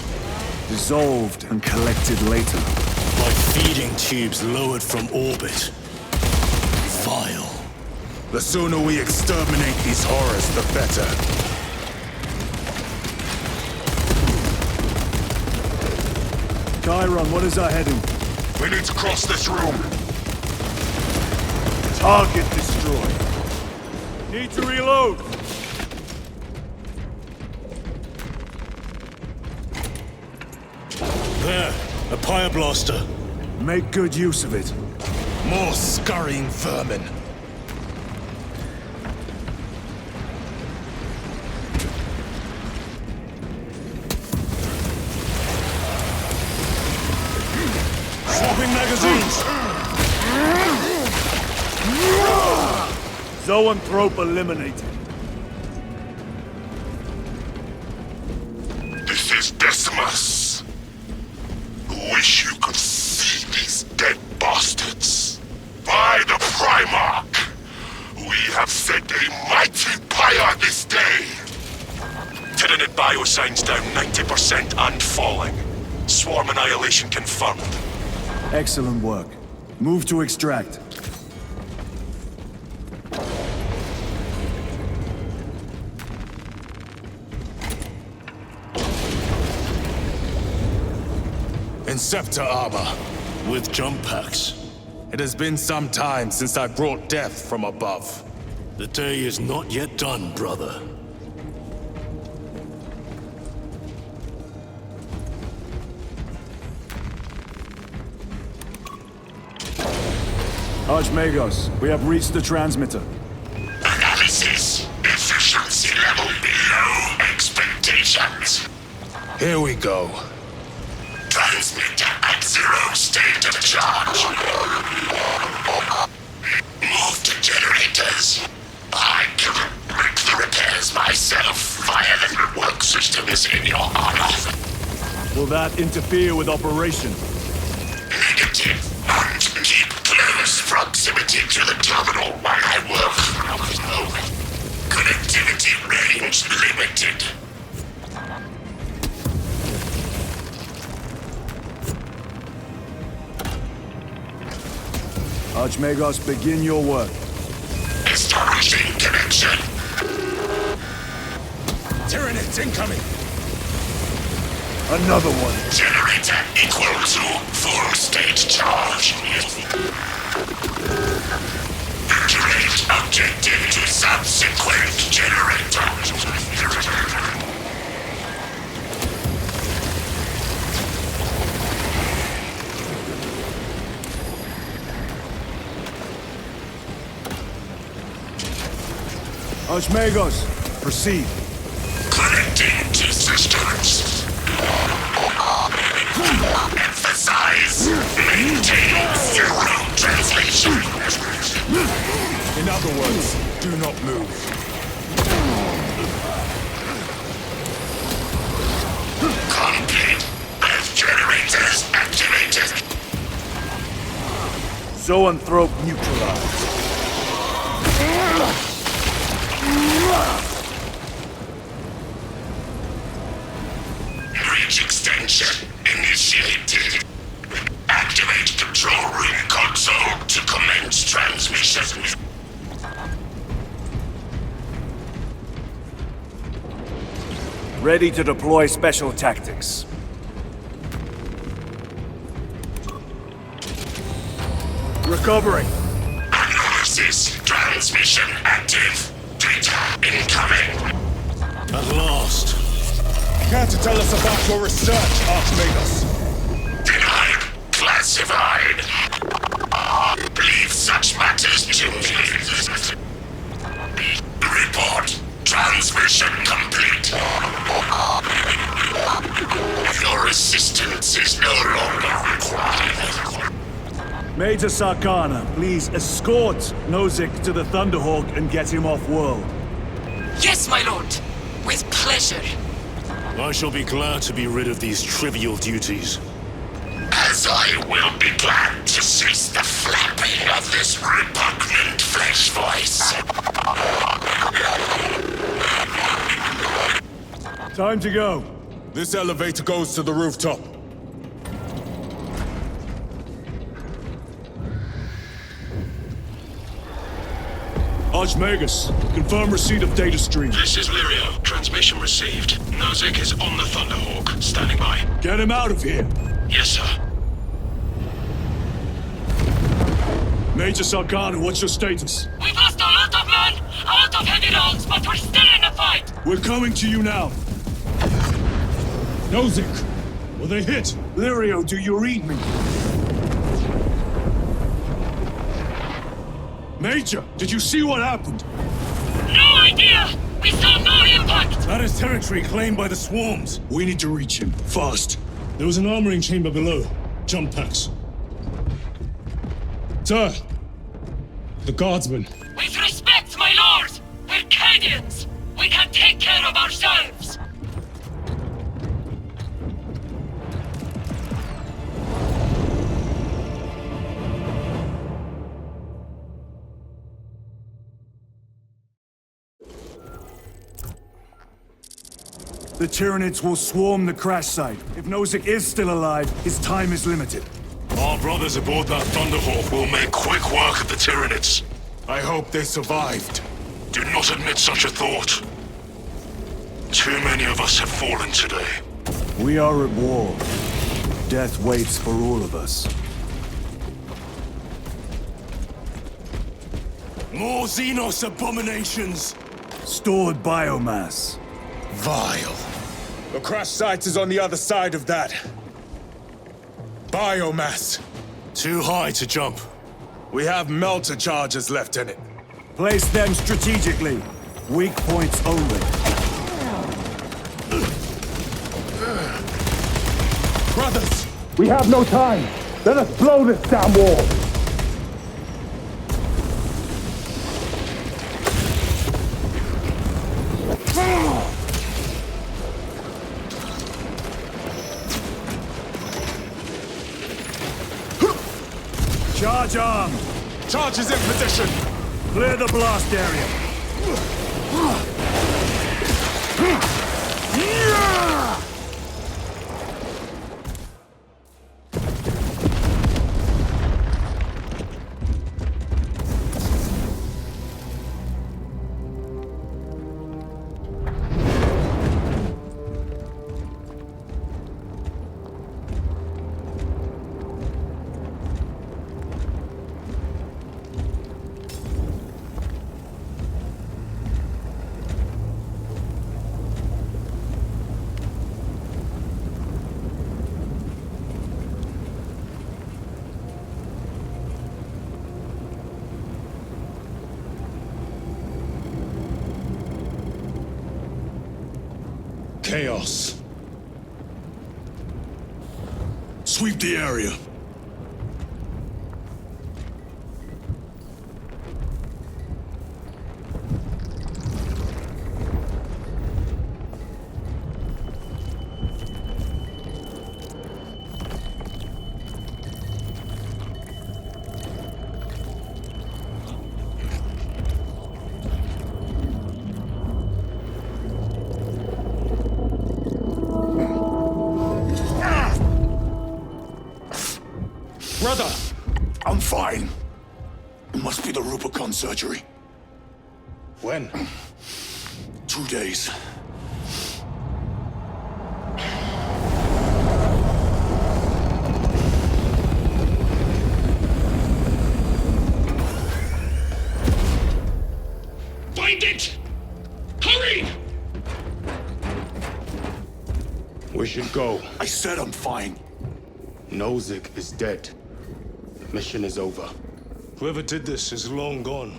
Dissolved and collected later. Like feeding tubes lowered from orbit. Vile. The sooner we exterminate these horrors, the better. Chiron, what is our heading? We need to cross this room. Target destroyed. Need to reload. There, a pyreblaster. Make good use of it. More scurrying vermin. Swapping magazines! Zoanthrope eliminated. This is Decimus. Wish you could see these dead bastards. By the Primarch, we have set a mighty pyre this day. Tyranid biosigns down 90% and falling. Swarm annihilation confirmed. Excellent work. Move to extract. Inceptor armor. With jump packs. It has been some time since I brought death from above. The day is not yet done, brother. Archmagos, we have reached the transmitter. Analysis. Efficiency level below expectations. Here we go. Transmitter at 0 state of charge. Move to generators. I can make the repairs myself via the network systems in your honor. Will that interfere with operation? Negative. And keep close proximity to the terminal while I work. Connectivity range limited. Archmagos, begin your work. Establishing connection. Tyranids incoming! Another one. Generator equal to full state charge. Activate objective to subsequent generator. Archmagos, proceed. Connecting to systems. Emphasize. Maintain zero translation. In other words, do not move. Zoanthrope neutralized. Reach extension initiated. Activate control room console to commence transmission. Ready to deploy special tactics. Recovering. Analysis. Transmission active. Data incoming. At last. Care to tell us about your research, Archmagus? Denied. Classified. Leave such matters to me. Report. Transmission complete. Your assistance is no longer required. Major Sarkana, please escort Nozick to the Thunderhawk and get him off-world. Yes, my lord. With pleasure. I shall be glad to be rid of these trivial duties. As I will be glad to cease the flapping of this repugnant flesh voice. Time to go. This elevator goes to the rooftop. Archmagus, confirm receipt of data stream. This is Lirio. Transmission received. Nozick is on the Thunderhawk. Standing by. Get him out of here. Yes, sir. Major Sarkana, what's your status? We've lost a lot of men, a lot of heavy rounds, but we're still in the fight! We're coming to you now. Nozick, were they hit? Lirio, do you read me? Major, did you see what happened? No idea! We saw no impact! That is territory claimed by the swarms. We need to reach him, fast. There was an armoring chamber below. Jump packs. Sir! The guardsmen. With respect, my lord! We're Cadians! We can take care of ourselves! The Tyranids will swarm the crash site. If Nozick is still alive, his time is limited. Our brothers aboard that Thunderhawk will make quick work of the Tyranids. I hope they survived. Do not admit such a thought. Too many of us have fallen today. We are at war. Death waits for all of us. More Xenos abominations! Stored biomass. Vile. The crash site is on the other side of that. Biomass. Too high to jump. We have melter charges left in it. Place them strategically. Weak points only. Brothers! We have no time! Let us blow this damn wall! Charge armed! Charge is in position! Clear the blast area! Chaos. Sweep the area. Brother! I'm fine. It must be the Rubicon surgery. When? 2 days. Find it! Hurry! We should go. I said I'm fine. Nozick is dead. Mission is over. Whoever did this is long gone.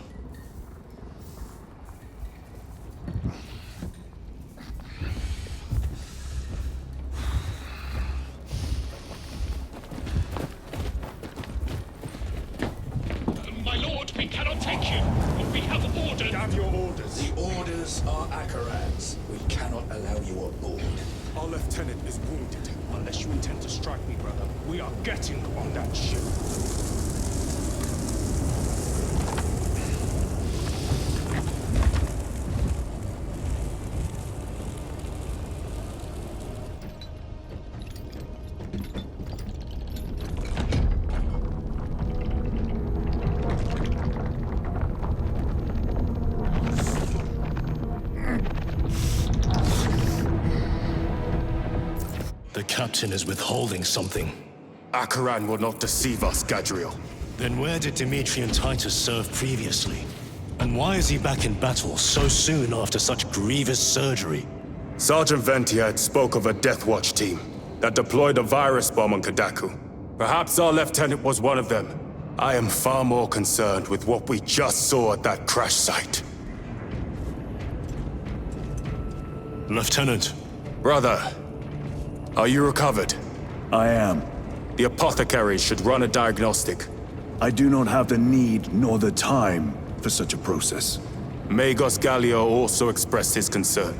My lord, we cannot take you. We have ordered. Have your orders. The orders are Akaran's. We cannot allow you aboard. Our lieutenant is wounded. Unless you intend to strike me, brother, we are getting on that ship. The captain is withholding something. Akaran will not deceive us, Gadriel. Then where did Demetrian Titus serve previously? And why is he back in battle so soon after such grievous surgery? Sergeant Ventiad spoke of a Deathwatch team that deployed a virus bomb on Kadaku. Perhaps our lieutenant was one of them. I am far more concerned with what we just saw at that crash site. Lieutenant. Brother, are you recovered? I am. The apothecary should run a diagnostic. I do not have the need nor the time for such a process. Magos Gallio also expressed his concern.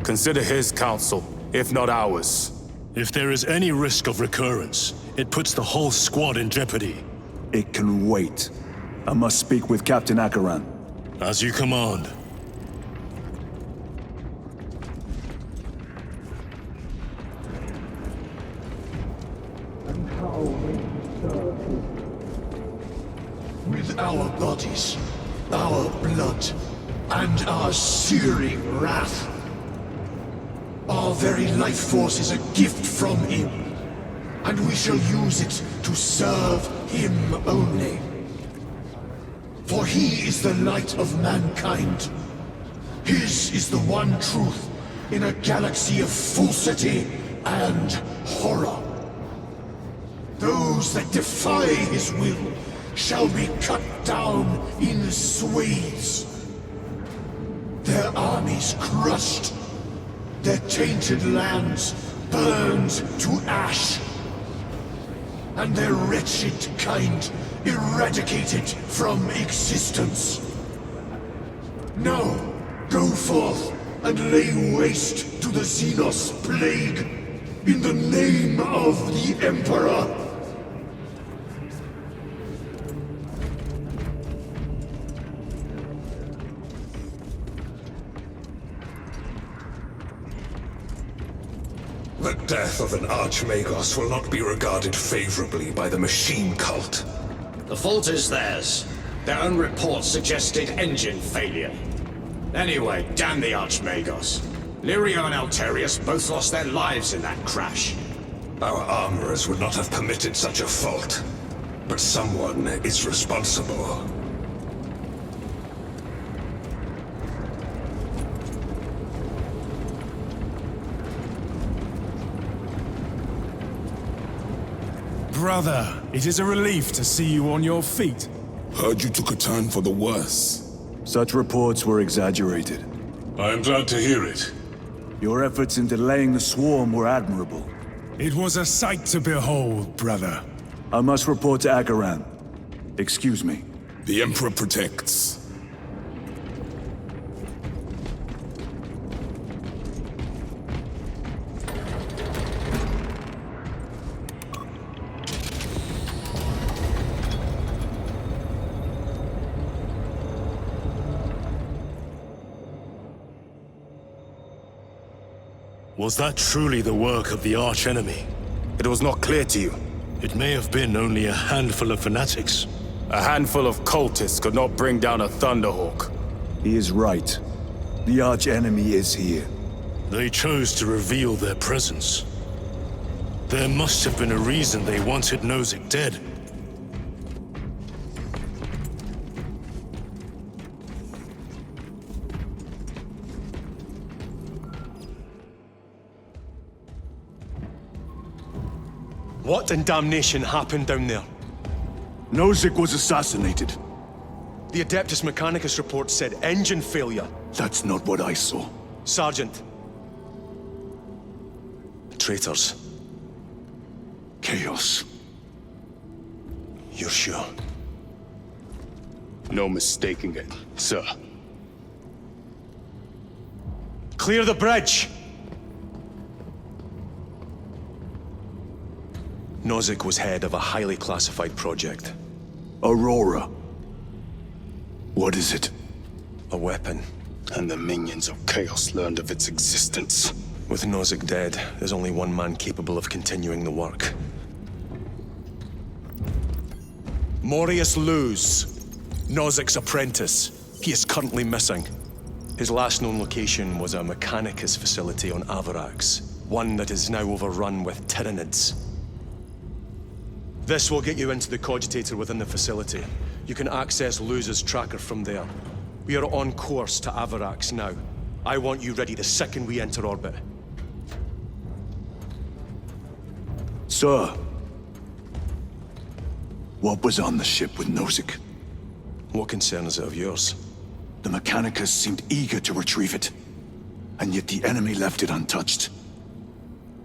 Consider his counsel, if not ours. If there is any risk of recurrence, it puts the whole squad in jeopardy. It can wait. I must speak with Captain Akaran. As you command. With our bodies, our blood, and our searing wrath. Our very life force is a gift from him, and we shall use it to serve him only. For he is the light of mankind. His is the one truth in a galaxy of falsity and horror. Those that defy his will shall be cut down in swathes. Their armies crushed, their tainted lands burned to ash, and their wretched kind eradicated from existence. Now, go forth and lay waste to the Xenos plague in the name of the Emperor. The death of an Archmagos will not be regarded favorably by the machine cult. The fault is theirs. Their own reports suggested engine failure. Anyway, damn the Archmagos. Lirio and Alterius both lost their lives in that crash. Our armorers would not have permitted such a fault. But someone is responsible. Brother, it is a relief to see you on your feet. Heard you took a turn for the worse. Such reports were exaggerated. I am glad to hear it. Your efforts in delaying the swarm were admirable. It was a sight to behold, brother. I must report to Akaran. Excuse me. The Emperor protects. Was that truly the work of the archenemy? It was not clear to you. It may have been only a handful of fanatics. A handful of cultists could not bring down a Thunderhawk. He is right. The arch-enemy is here. They chose to reveal their presence. There must have been a reason they wanted Nozick dead. What in damnation happened down there? Nozick was assassinated. The Adeptus Mechanicus report said engine failure. That's not what I saw. Sergeant. Traitors. Chaos. You're sure? No mistaking it, sir. Clear the bridge! Nozick was head of a highly classified project. Aurora. What is it? A weapon. And the minions of Chaos learned of its existence. With Nozick dead, there's only one man capable of continuing the work. Morius Luz, Nozick's apprentice. He is currently missing. His last known location was a Mechanicus facility on Avarax, one that is now overrun with Tyranids. This will get you into the cogitator within the facility. You can access Luz's tracker from there. We are on course to Avarax now. I want you ready the second we enter orbit. Sir. What was on the ship with Nozick? What concern is it of yours? The Mechanicus seemed eager to retrieve it. And yet the enemy left it untouched.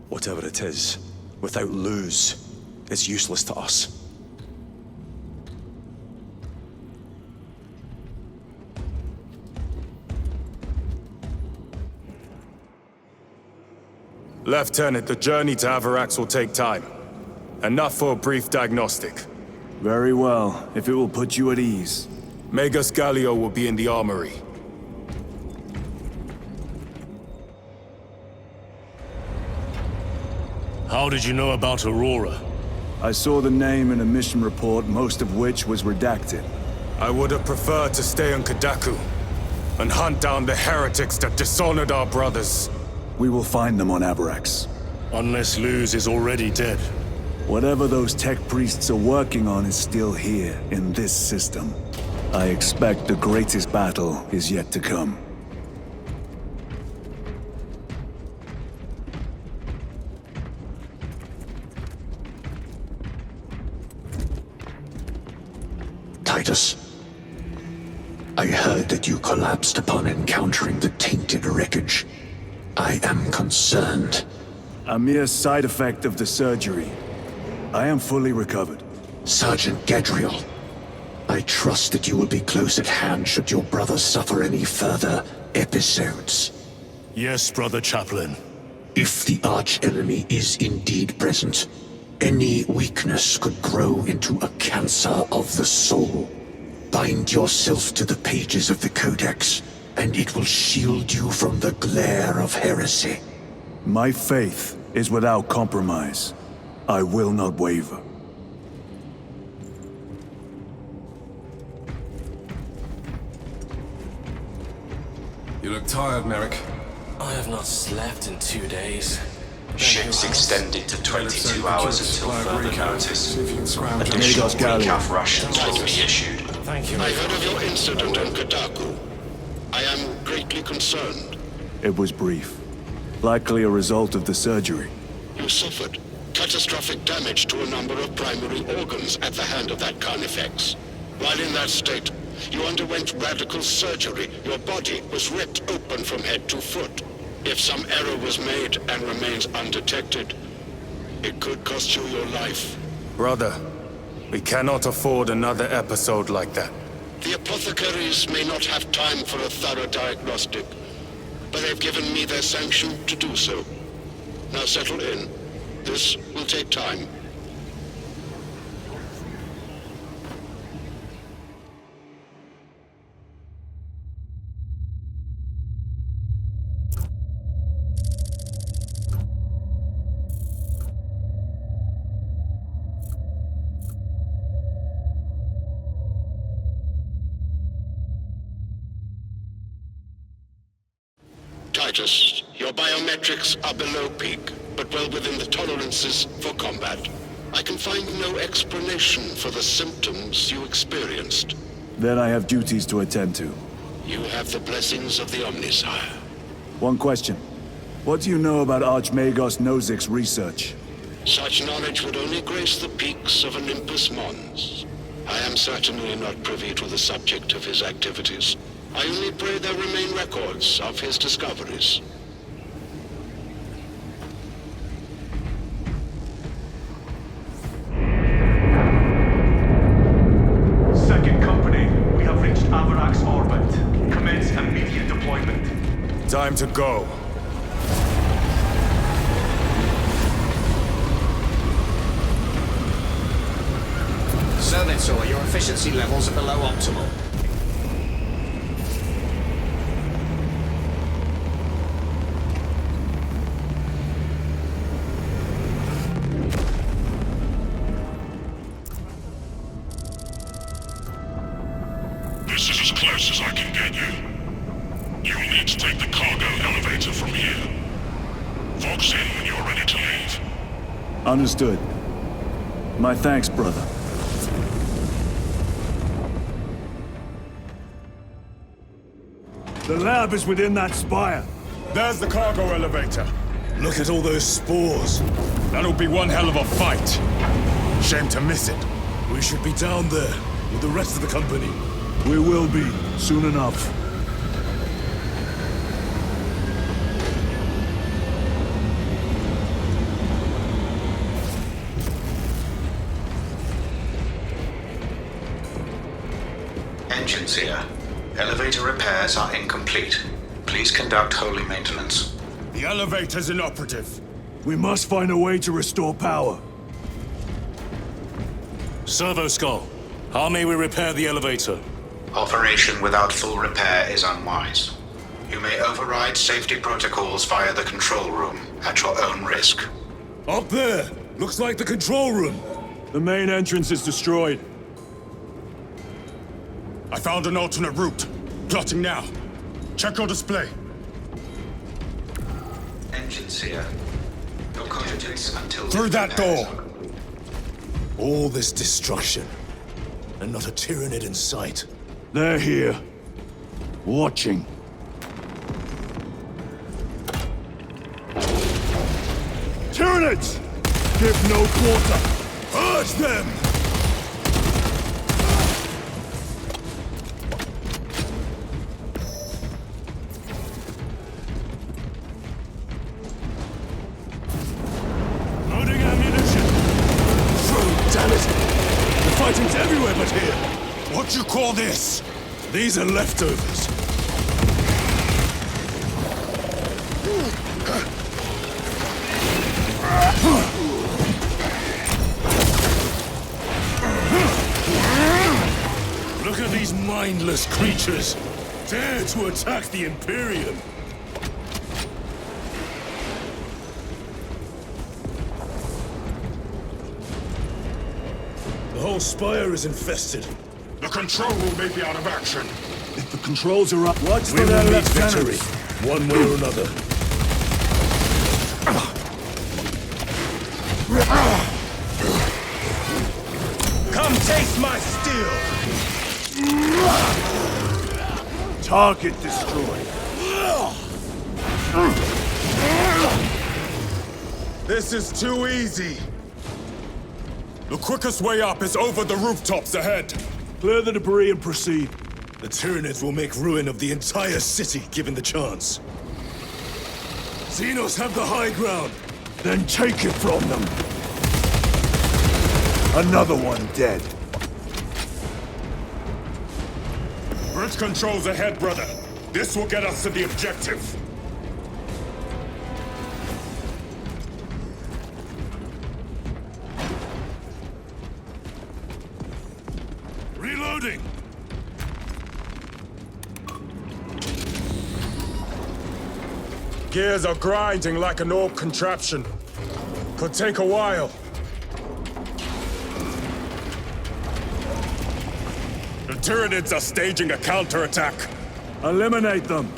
Whatever it is, without Luz, it's useless to us. Lieutenant, the journey to Avarax will take time. Enough for a brief diagnostic. Very well, if it will put you at ease. Magus Galio will be in the armory. How did you know about Aurora? I saw the name in a mission report, most of which was redacted. I would have preferred to stay on Kadaku and hunt down the heretics that dishonored our brothers. We will find them on Avarax. Unless Luz is already dead. Whatever those tech priests are working on is still here, in this system. I expect the greatest battle is yet to come. Titus, I heard that you collapsed upon encountering the tainted wreckage. I am concerned. A mere side effect of the surgery. I am fully recovered. Sergeant Gadriel, I trust that you will be close at hand should your brother suffer any further episodes. Yes, Brother Chaplain. If the arch-enemy is indeed present, any weakness could grow into a cancer of the soul. Bind yourself to the pages of the Codex, and it will shield you from the glare of heresy. My faith is without compromise. I will not waver. You look tired, Merrick. I have not slept in 2 days. Ships extended to 22 hours until further notice. Additional recaf rations will be issued. Thank you. I heard of your incident on Kadaku. I am greatly concerned. It was brief. Likely a result of the surgery. You suffered catastrophic damage to a number of primary organs at the hand of that Carnifex. While in that state, you underwent radical surgery. Your body was ripped open from head to foot. If some error was made and remains undetected, it could cost you your life. Brother, we cannot afford another episode like that. The apothecaries may not have time for a thorough diagnostic, but they've given me their sanction to do so. Now settle in. This will take time. Titus, your biometrics are below peak, but well within the tolerances for combat. I can find no explanation for the symptoms you experienced. Then I have duties to attend to. You have the blessings of the Omnisire. One question. What do you know about Archmagos Nozik's research? Such knowledge would only grace the peaks of Olympus Mons. I am certainly not privy to the subject of his activities. I only pray there remain records of his discoveries. Second company, we have reached Avarak's orbit. Commence immediate deployment. Time to go. Servitor, your efficiency levels are below optimal. This is as close as I can get you. You'll need to take the cargo elevator from here. Vox in when you're ready to leave. Understood. My thanks, brother. The lab is within that spire. There's the cargo elevator. Look at all those spores. That'll be one hell of a fight. Shame to miss it. We should be down there with the rest of the company. We will be, soon enough. Engines here. Elevator repairs are incomplete. Please conduct holy maintenance. The elevator's inoperative. We must find a way to restore power. Servo Skull, how may we repair the elevator? Operation without full repair is unwise. You may override safety protocols via the control room at your own risk. Up there! Looks like the control room. The main entrance is destroyed. I found an alternate route. Plotting now. Check your display. Engines here. Your contents until... Through that door! All this destruction, and not a Tyranid in sight. They're here. Watching. Tyranids! Give no quarter! Purge them! Loading ammunition! Damn it! The fighting's everywhere but here! What you call this? These are leftovers. Look at these mindless creatures! Dare to attack the Imperium! The whole spire is infested. The control room may be out of action. If the controls are up, watch We for their will meet victory, lieutenants. one way or another. Come taste my steel! Target destroyed. This is too easy. The quickest way up is over the rooftops ahead. Clear the debris and proceed. The Tyranids will make ruin of the entire city, given the chance. Xenos have the high ground. Then take it from them. Another one dead. Bridge controls ahead, brother. This will get us to the objective. Reloading. Gears are grinding like an orb contraption. Could take a while. The Tyranids are staging a counterattack. Eliminate them.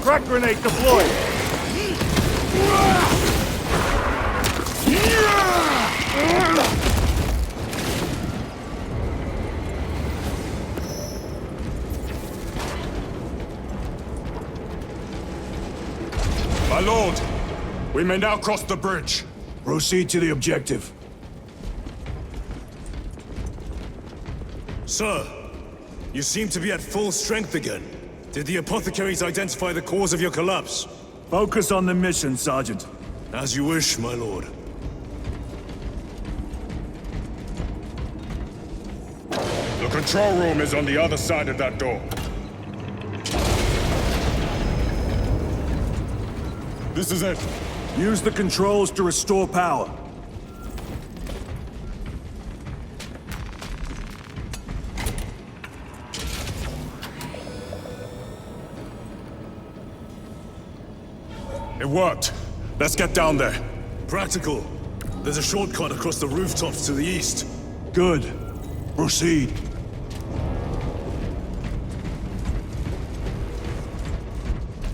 Frag grenade deployed! My lord, we may now cross the bridge. Proceed to the objective. Sir, you seem to be at full strength again. Did the apothecaries identify the cause of your collapse? Focus on the mission, Sergeant. As you wish, my lord. The control room is on the other side of that door. This is it. Use the controls to restore power. It worked. Let's get down there. Practical. There's a shortcut across the rooftops to the east. Good. Proceed.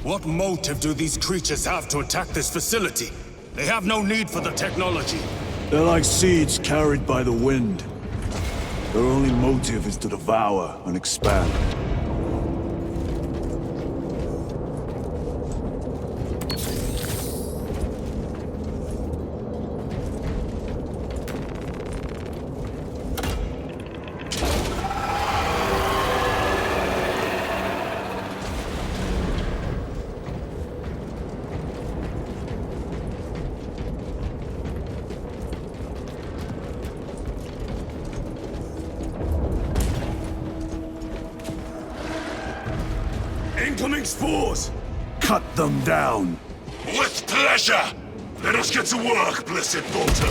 What motive do these creatures have to attack this facility? They have no need for the technology. They're like seeds carried by the wind. Their only motive is to devour and expand. Incoming spores! Cut them down! With pleasure! Let us get to work, blessed Volta!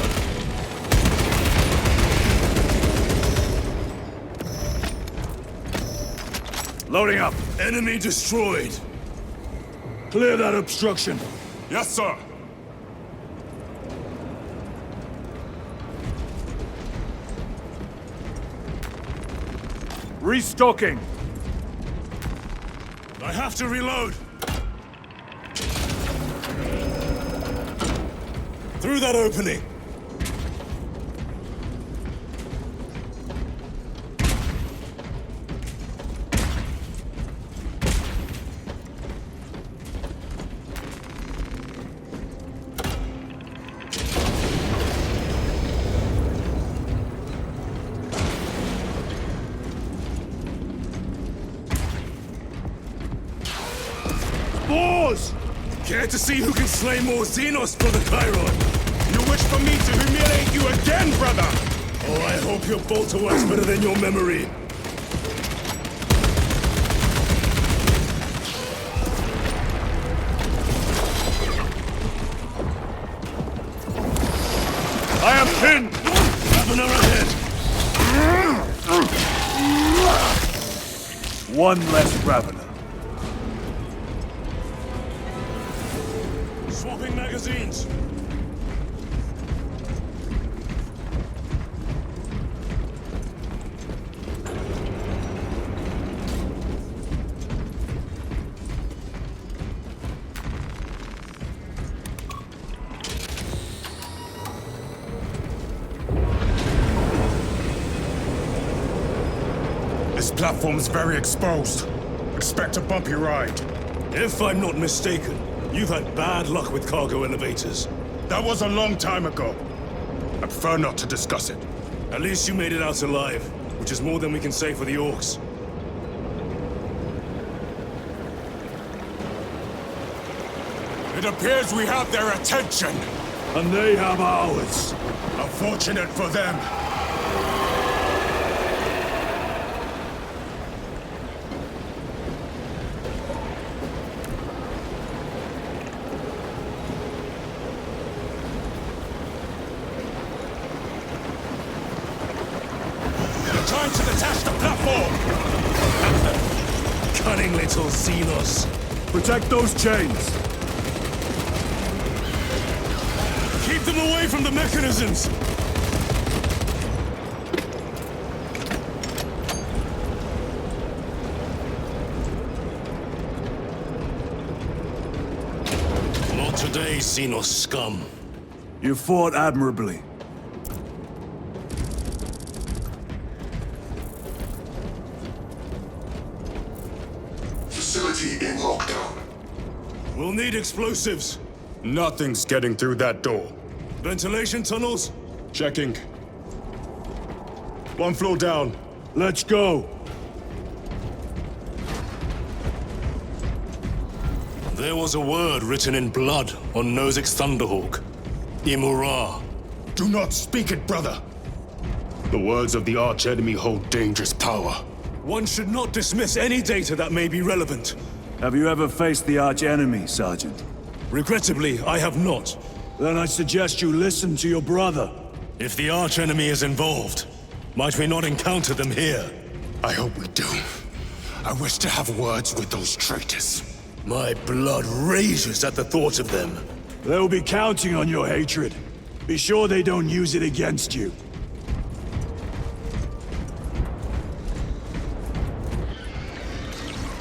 Loading up! Enemy destroyed! Clear that obstruction! Yes, sir! Restocking! I have to reload! Through that opening! Spores! Care to see who can slay more Xenos, Brother Chiron? You wish for me to humiliate you again, brother? Oh, I hope your bolter works better than your memory. I am pinned! Ravener ahead! One less Ravener. Swapping magazines. This platform's very exposed. Expect a bumpy ride. If I'm not mistaken, you've had bad luck with cargo elevators. That was a long time ago. I prefer not to discuss it. At least you made it out alive, which is more than we can say for the orcs. It appears we have their attention. And they have ours. Unfortunate for them. Time to detach the platform! Cunning little Xenos. Protect those chains. Keep them away from the mechanisms! day, Xenos scum. You fought admirably. Facility in lockdown. We'll need explosives. Nothing's getting through that door. Ventilation tunnels? Checking. One floor down. Let's go. There was a word written in blood on Nozick's Thunderhawk. Imura. Do not speak it, brother. The words of the archenemy hold dangerous power. One should not dismiss any data that may be relevant. Have you ever faced the archenemy, Sergeant? Regrettably, I have not. Then I suggest you listen to your brother. If the archenemy is involved, might we not encounter them here? I hope we do. I wish to have words with those traitors. My blood rages at the thought of them. They'll be counting on your hatred. Be sure they don't use it against you.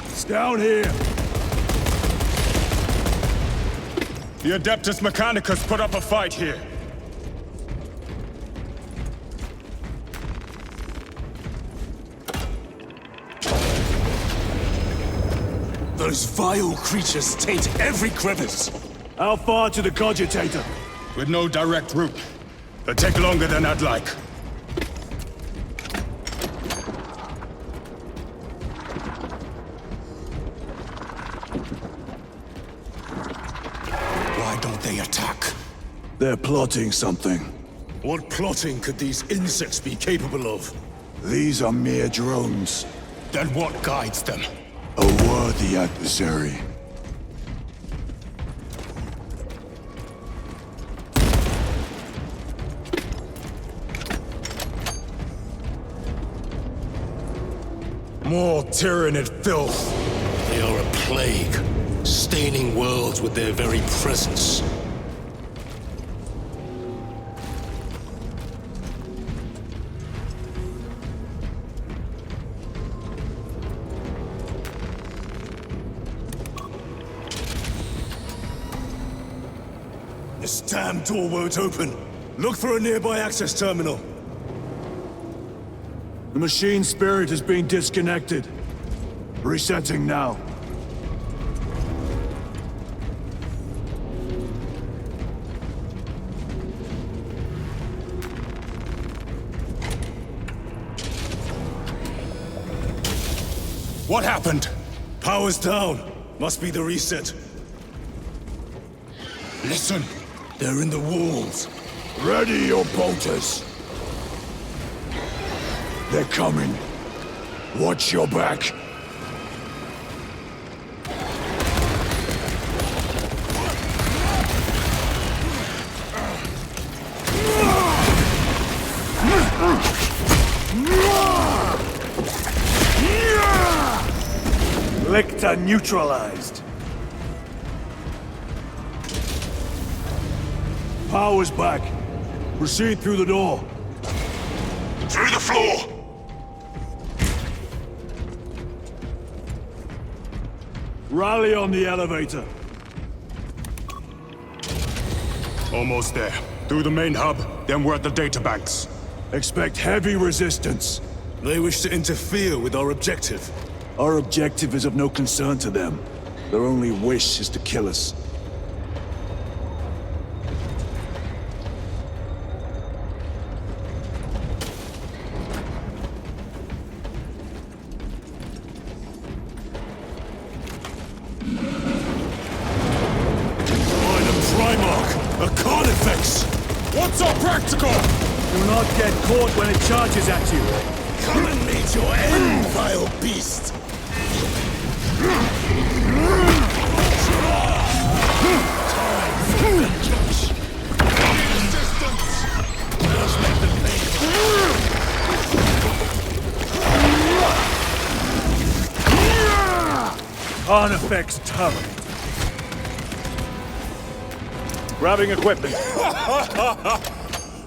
It's down here. The Adeptus Mechanicus put up a fight here. Those vile creatures taint every crevice. How far to the cogitator? With no direct route. It'll take longer than I'd like. Why don't they attack? They're plotting something. What plotting could these insects be capable of? These are mere drones. Then what guides them? A worthy adversary. More tyrannid filth. They are a plague, staining worlds with their very presence. This damn door won't open. Look for a nearby access terminal. The machine spirit has been disconnected. Resetting now. What happened? Power's down. Must be the reset. Listen. They're in the walls. Ready your bolters. They're coming. Watch your back. Lictor neutralized. Power's back. Proceed through the door. Through the floor! Rally on the elevator. Almost there. Through the main hub, then we're at the databanks. Expect heavy resistance. They wish to interfere with our objective. Our objective is of no concern to them. Their only wish is to kill us. What's our practical? Do not get caught when it charges at you. Come and meet your end, vile beast! Time for vengeance! Resistance! Let's let them pay. Carnifex turret. Grabbing equipment.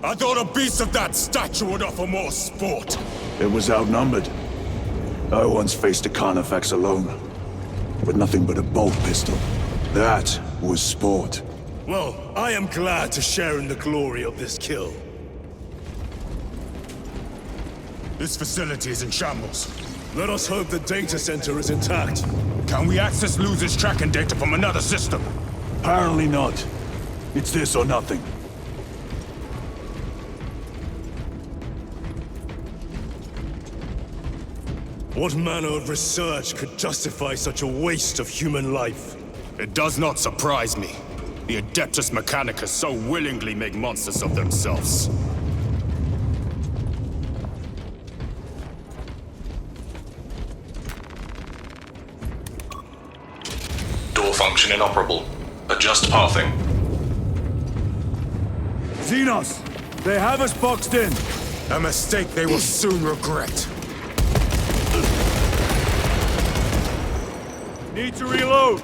I thought a beast of that stature would offer more sport. It was outnumbered. I once faced a Carnifex alone, with nothing but a bolt pistol. That was sport. Well, I am glad to share in the glory of this kill. This facility is in shambles. Let us hope the data center is intact. Can we access Luz's tracking data from another system? Apparently not. It's this or nothing. What manner of research could justify such a waste of human life? It does not surprise me. The Adeptus Mechanicus so willingly make monsters of themselves. Door function inoperable. Adjust pathing. Xenos! They have us boxed in! A mistake they will soon regret. Need to reload!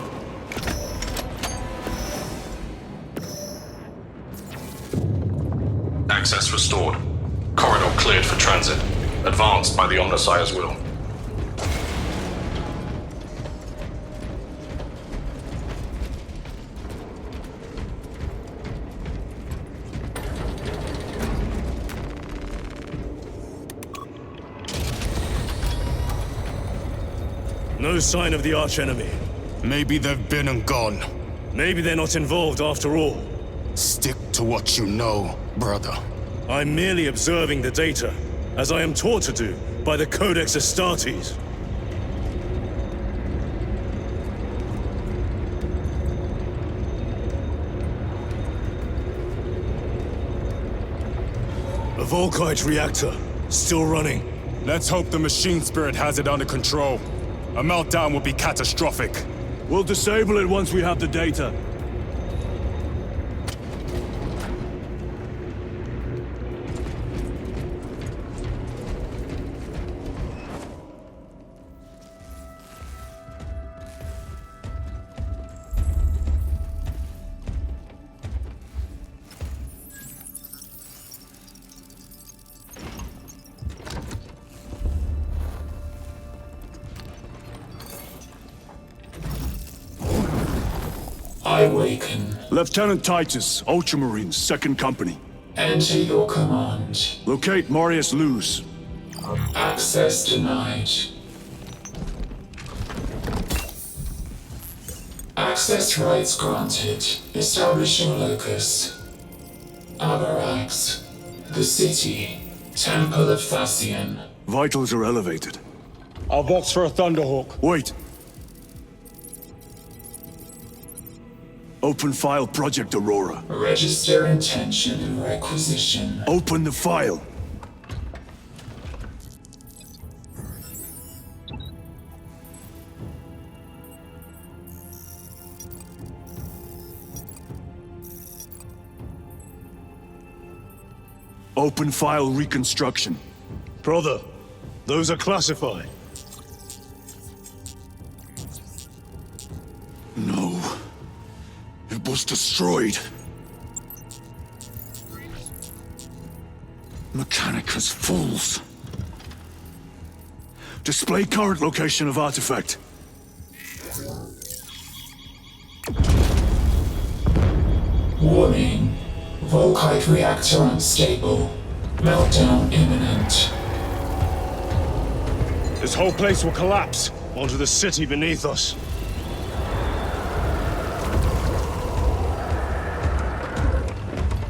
Access restored. Corridor cleared for transit. Advanced by the Omnissiah's will. No sign of the archenemy. Maybe they've been and gone. Maybe they're not involved after all. Stick to what you know, brother. I'm merely observing the data, as I am taught to do by the Codex Astartes. A Volkite reactor, still running. Let's hope the machine spirit has it under control. A meltdown will be catastrophic. We'll disable it once we have the data. I awaken. Lieutenant Titus, Ultramarines, 2nd Company. Enter your command. Locate Marius Luz. Access denied. Access rights granted. Establishing locus. Avarax. The city. Temple of Thasian. Vitals are elevated. I'll box for a Thunderhawk. Wait. Open file Project Aurora. Register intention of requisition. Open the file. Open file reconstruction. Brother, those are classified. No. It was destroyed. Mechanicus fools. Display current location of artifact. Warning. Volkite reactor unstable. Meltdown imminent. This whole place will collapse onto the city beneath us.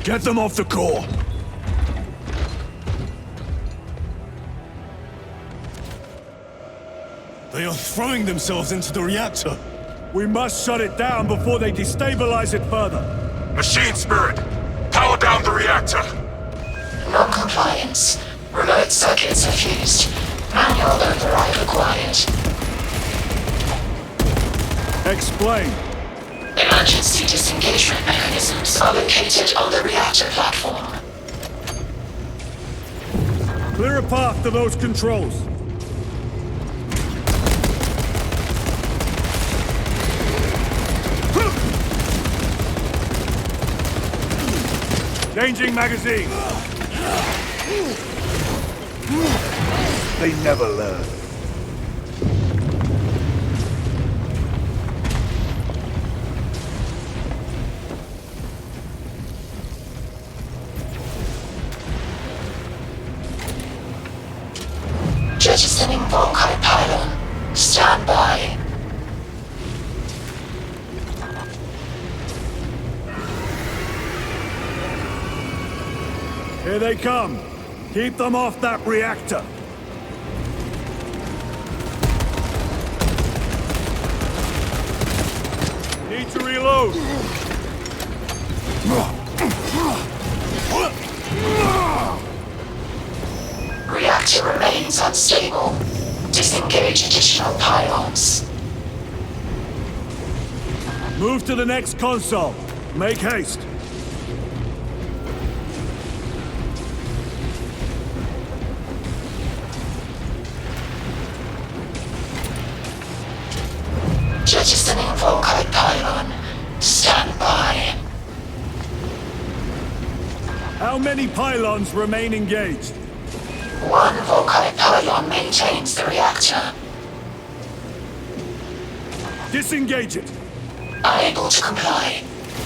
Get them off the core! They are throwing themselves into the reactor. We must shut it down before they destabilize it further. Machine Spirit, power down the reactor. Non-compliance. Remote circuits are fused. Manual override required. Explain. Emergency disengagement mechanisms are located on the reactor platform. Clear a path to those controls. Changing magazine. They never learn. Jettisoning Volkite pylon. Stand by. Here they come. Keep them off that reactor. Need to reload. Reactor remains unstable. Disengage additional pylons. Move to the next console. Make haste. Jettisoning Volkite pylon. Stand by. How many pylons remain engaged? One Volkite pylon maintains the reactor. Disengage it. Unable to comply.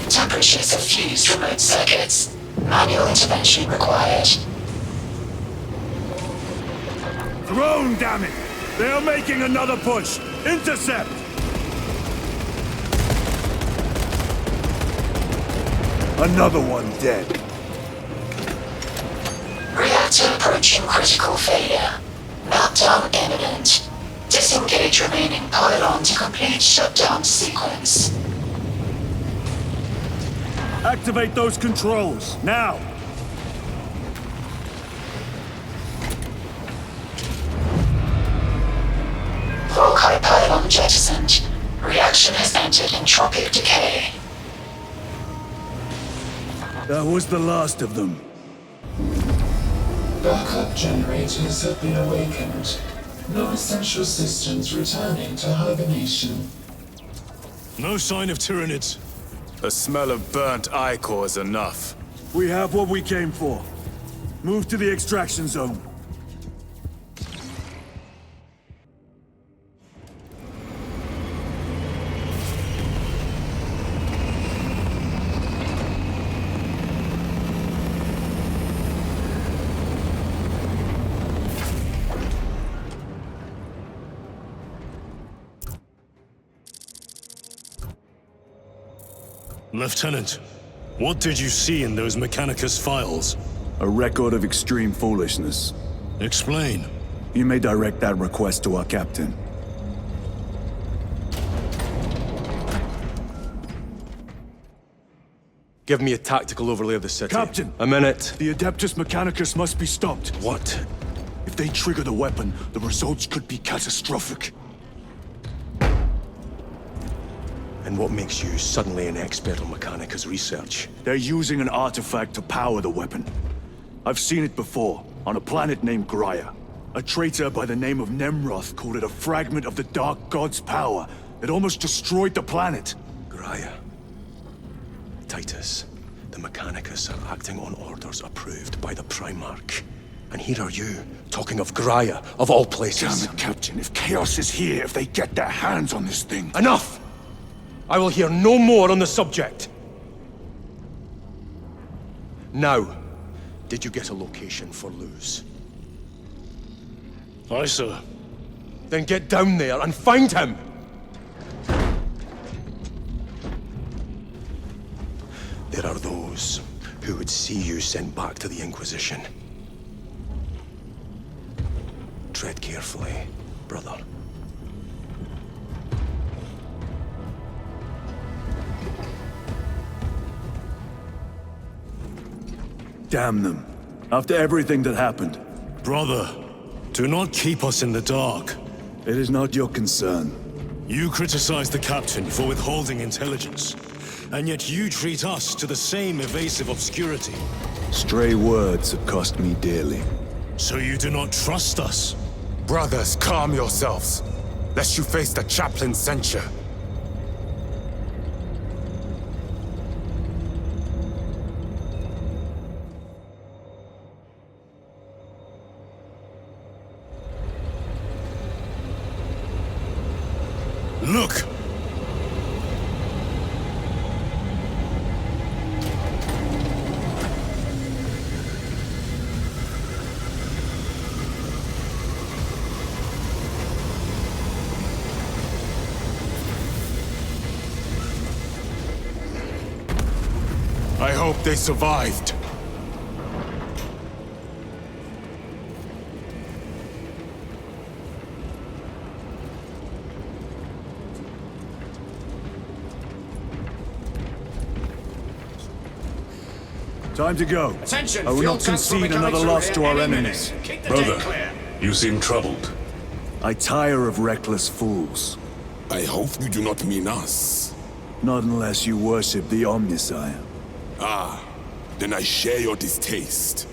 Temperatures have fused remote circuits. Manual intervention required. Drone, damn it! They are making another push. Intercept! Another one dead. Reactor approaching critical failure. Meltdown imminent. Disengage remaining pylon to complete shutdown sequence. Activate those controls, now! Volkite pylon jettisoned. Reaction has entered entropic decay. That was the last of them. Backup generators have been awakened. Non-essential systems returning to hibernation. No sign of Tyranids. The smell of burnt ichor is enough. We have what we came for. Move to the extraction zone. Lieutenant, what did you see in those Mechanicus files? A record of extreme foolishness. Explain. You may direct that request to our captain. Give me a tactical overlay of the city. Captain! A minute. The Adeptus Mechanicus must be stopped. What? If they trigger the weapon, the results could be catastrophic. And what makes you suddenly an expert on Mechanicus research? They're using an artifact to power the weapon. I've seen it before, on a planet named Graia. A traitor by the name of Nemroth called it a fragment of the Dark God's power that almost destroyed the planet. Graia. Titus, the Mechanicus are acting on orders approved by the Primarch. And here are you, talking of Graia, of all places. Damn it, Captain. If Chaos is here, if they get their hands on this thing... Enough! I will hear no more on the subject. Now, did you get a location for Luz? Aye, sir. Then get down there and find him! There are those who would see you sent back to the Inquisition. Tread carefully, brother. Damn them. After everything that happened. Brother, do not keep us in the dark. It is not your concern. You criticize the captain for withholding intelligence, and yet you treat us to the same evasive obscurity. Stray words have cost me dearly. So you do not trust us? Brothers, calm yourselves, lest you face the chaplain's censure. Look! they survived. Time to go. Attention, I will fuel not transfer concede becoming another through loss here to our any enemies. minute. Keep the Brother, deck clear. you seem troubled. I tire of reckless fools. I hope you do not mean us. Not unless you worship the Omniscient. Ah, then I share your distaste.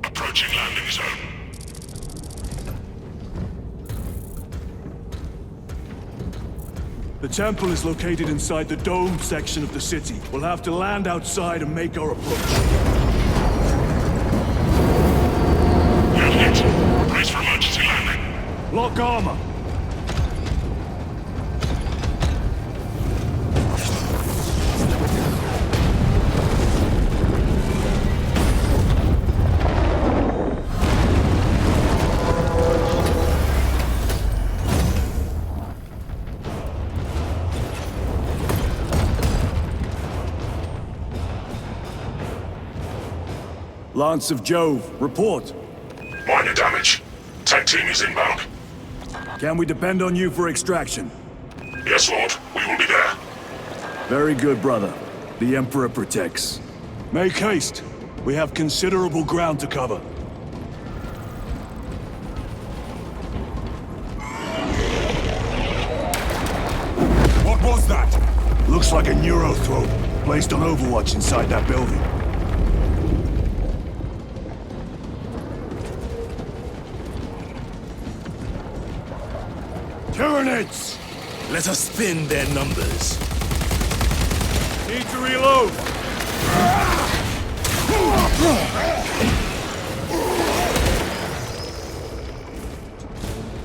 Approaching landing zone. The temple is located inside the dome section of the city. We'll have to land outside and make our approach. Unit, brace for emergency landing. Lock armor. Lance of Jove, report. Minor damage. Tech team is inbound. Can we depend on you for extraction? Yes, Lord. We will be there. Very good, brother. The Emperor protects. Make haste. We have considerable ground to cover. What was that? Looks like a neurothrope placed on Overwatch inside that building. Tyranids! Let us thin their numbers. Need to reload!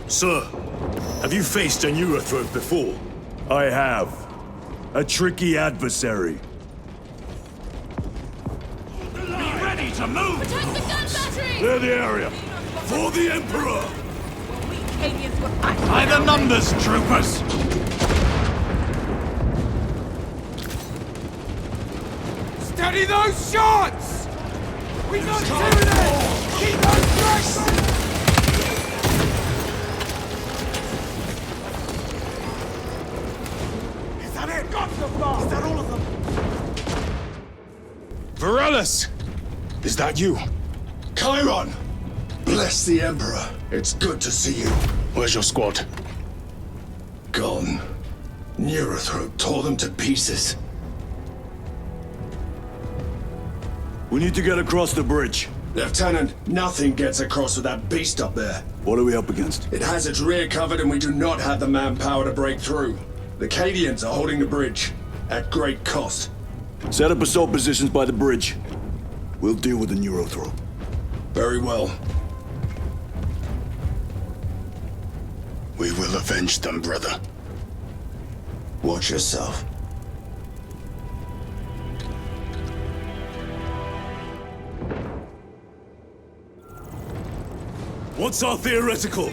Sir, have you faced a neurothrope before? I have. A tricky adversary. Be ready to move! Protect the gun battery! Clear the area! For the Emperor! By the numbers, troopers! Steady those shots! We got Tyranids! Keep those tracks! Is that it? Got so far! Is that all of them? Varellus! Is that you? Chiron! Bless the Emperor. It's good to see you. Where's your squad? Gone. Neurothrope tore them to pieces. We need to get across the bridge. Lieutenant, nothing gets across with that beast up there. What are we up against? It has its rear covered and we do not have the manpower to break through. The Cadians are holding the bridge, at great cost. Set up assault positions by the bridge. We'll deal with the neurothrope. Very well. We will avenge them, brother. Watch yourself. What's our theoretical?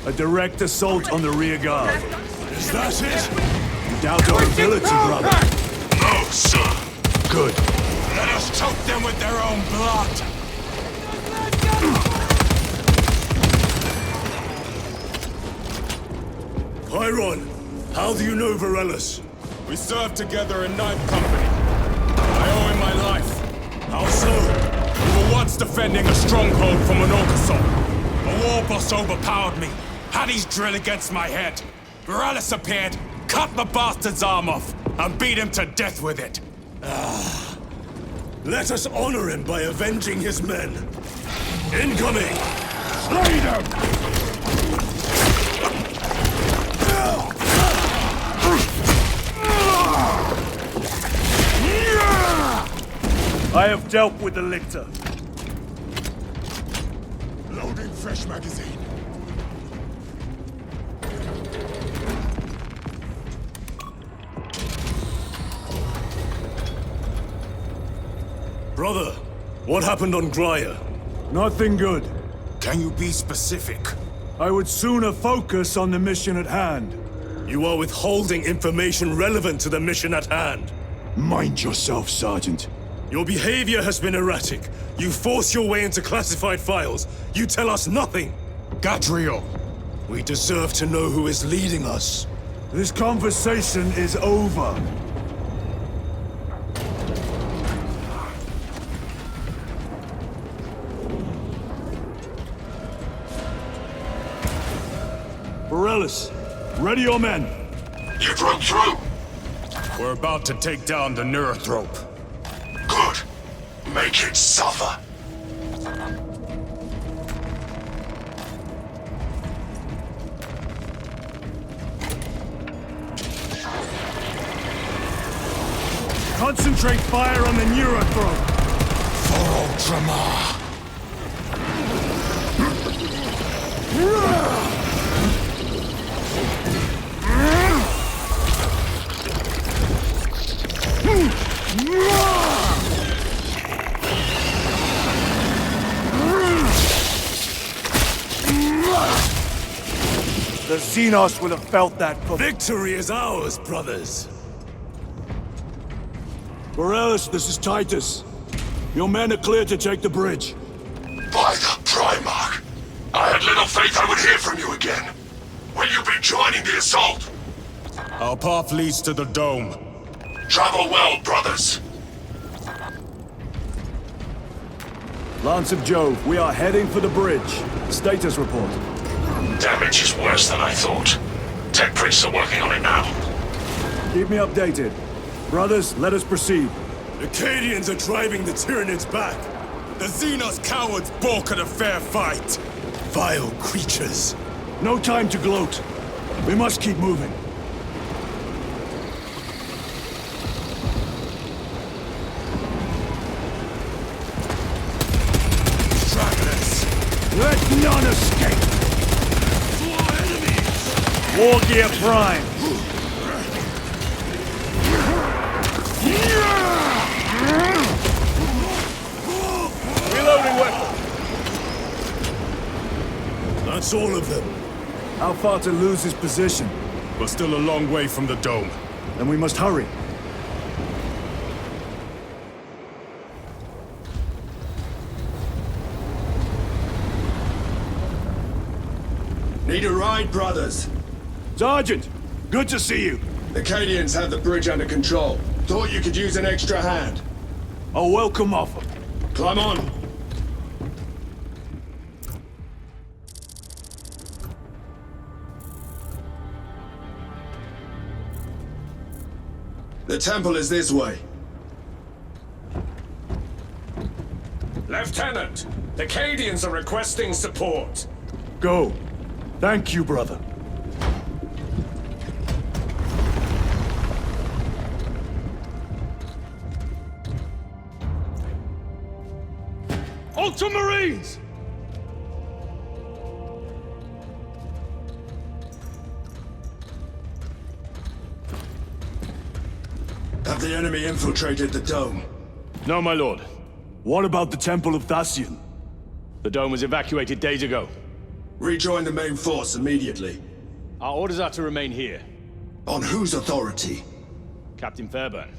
A direct assault on the rear guard. Is that it? You doubt our ability, brother. No, sir. Good. Let us choke them with their own blood! Chiron, how do you know Varellus? We served together in 9th Company. I owe him my life. How so? We were once defending a stronghold from an Orcasaur. A war boss overpowered me, had his drill against my head. Varellus appeared, cut the bastard's arm off, and beat him to death with it. Let us honor him by avenging his men. Incoming! Slay them! I have dealt with the lictor. Loading fresh magazine. Brother, what happened on Grya? Nothing good. Can you be specific? I would sooner focus on the mission at hand. You are withholding information relevant to the mission at hand. Mind yourself, Sergeant. Your behavior has been erratic. You force your way into classified files. You tell us nothing. Gadriel! We deserve to know who is leading us. This conversation is over. Borellis, ready your men. You broke through. We're about to take down the Neurothrope. Good. Make it suffer. Concentrate fire on the Neurothrope. For Ultramar. The Xenos will have felt that. Victory is ours, brothers. Borellis, this is Titus. Your men are clear to take the bridge. By the Primarch! I had little faith I would hear from you again. Will you be joining the assault? Our path leads to the dome. Travel well, brothers. Lance of Jove, we are heading for the bridge. Status report. Damage is worse than I thought. Tech priests are working on it now. Keep me updated. Brothers, let us proceed. The Cadians are driving the Tyranids back. The Xenos cowards balk at a fair fight. Vile creatures. No time to gloat. We must keep moving. Stragglers! Let none escape! War Gear Prime! Reloading weapon! That's all of them. How far to lose his position? We're still a long way from the dome. Then we must hurry. Need a ride, brothers? Sergeant, good to see you. The Cadians have the bridge under control. Thought you could use an extra hand. A welcome offer. Climb on. The temple is this way. Lieutenant, the Cadians are requesting support. Go. Thank you, brother. Ultramarines! Have the enemy infiltrated the dome? No, my lord. What about the Temple of Thasian? The dome was evacuated days ago. Rejoin the main force immediately. Our orders are to remain here. On whose authority? Captain Fairburn.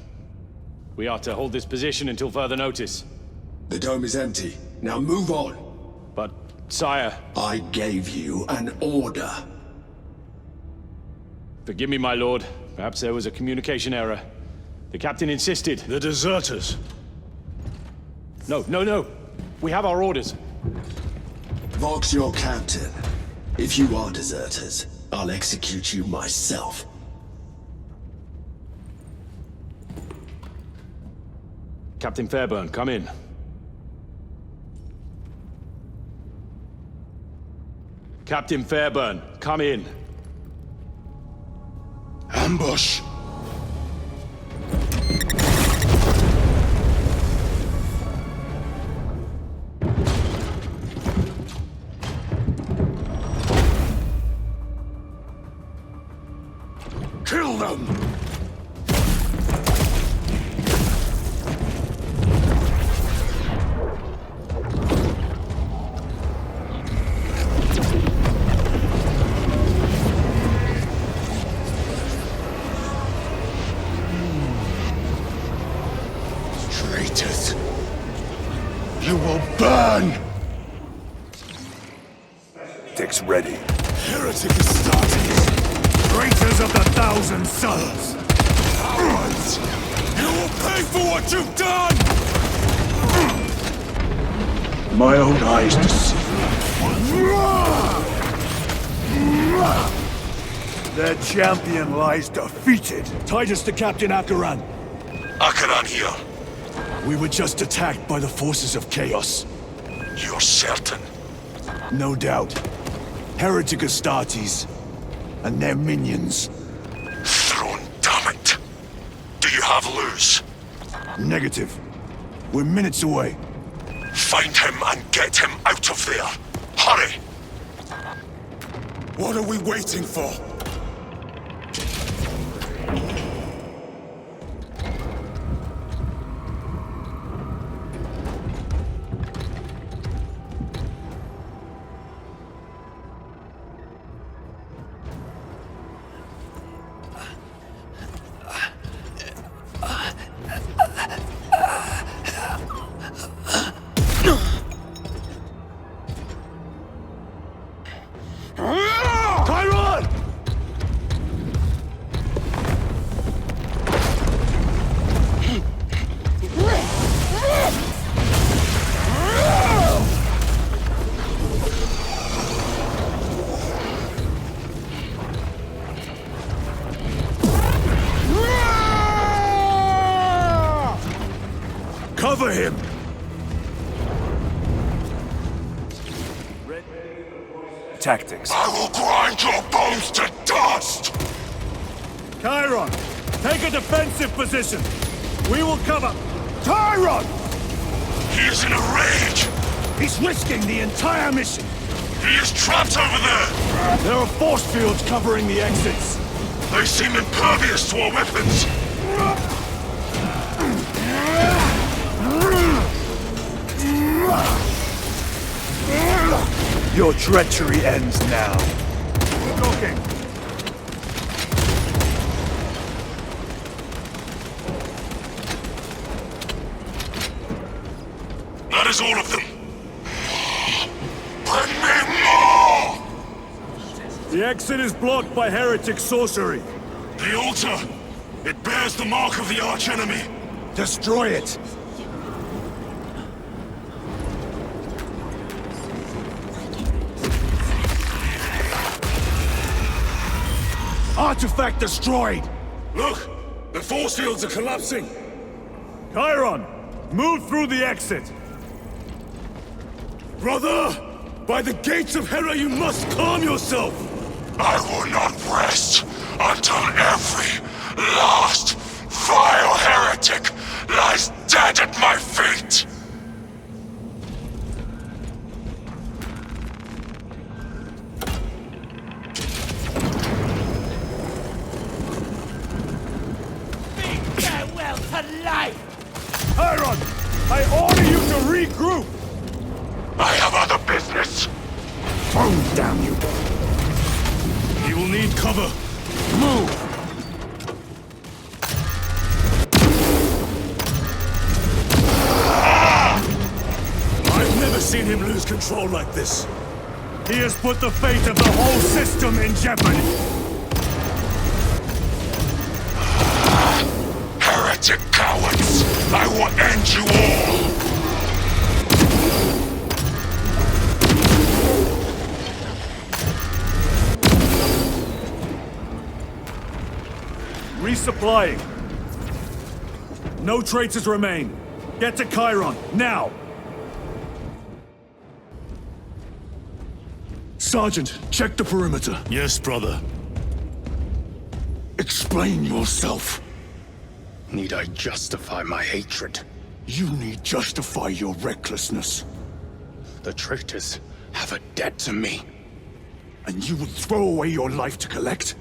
We are to hold this position until further notice. The dome is empty. Now move on. But, sire... I gave you an order. Forgive me, my lord. Perhaps there was a communication error. The captain insisted. The deserters. No. We have our orders. Vox your captain. If you are deserters, I'll execute you myself. Captain Fairburn, come in. Captain Fairburn, come in. Ambush! Kill them! Agaran! Dick's ready. Heretic Astartes! Traitors of the Thousand Suns! Cowards! You will pay for what you've done! My own eyes deceive me. Their champion lies defeated. Titus to Captain Agaran. Agaran here. We were just attacked by the forces of chaos. You're certain? No doubt. Heretic Astartes and their minions. Throne, damn it! Do you have Luz? Negative. We're minutes away. Find him and get him out of there. Hurry! What are we waiting for? Cover him! Tactics. I will grind your bones to dust! Chiron, take a defensive position. We will cover. Chiron! He is in a rage! He's risking the entire mission. He is trapped over there! There are force fields covering the exits. They seem impervious to our weapons. Your treachery ends now. Looking. That is all of them. Bring me more! The exit is blocked by heretic sorcery. The altar! It bears the mark of the archenemy. Destroy it! Artifact destroyed! Look! The force fields are collapsing! Chiron! Move through the exit! Brother! By the gates of Hera, you must calm yourself! I will not rest until every last vile heretic lies dead at my feet! Farewell to life! Chiron! I order you to regroup! I have other business! Phone, damn you! He will need cover! Move! I've never seen him lose control like this. He has put the fate of the whole system in jeopardy! Heretic cowards! I will end you all! Resupplying. No traitors remain. Get to Chiron, now! Sergeant, check the perimeter. Yes, brother. Explain yourself. Need I justify my hatred? You need justify your recklessness. The traitors have a debt to me. And you would throw away your life to collect?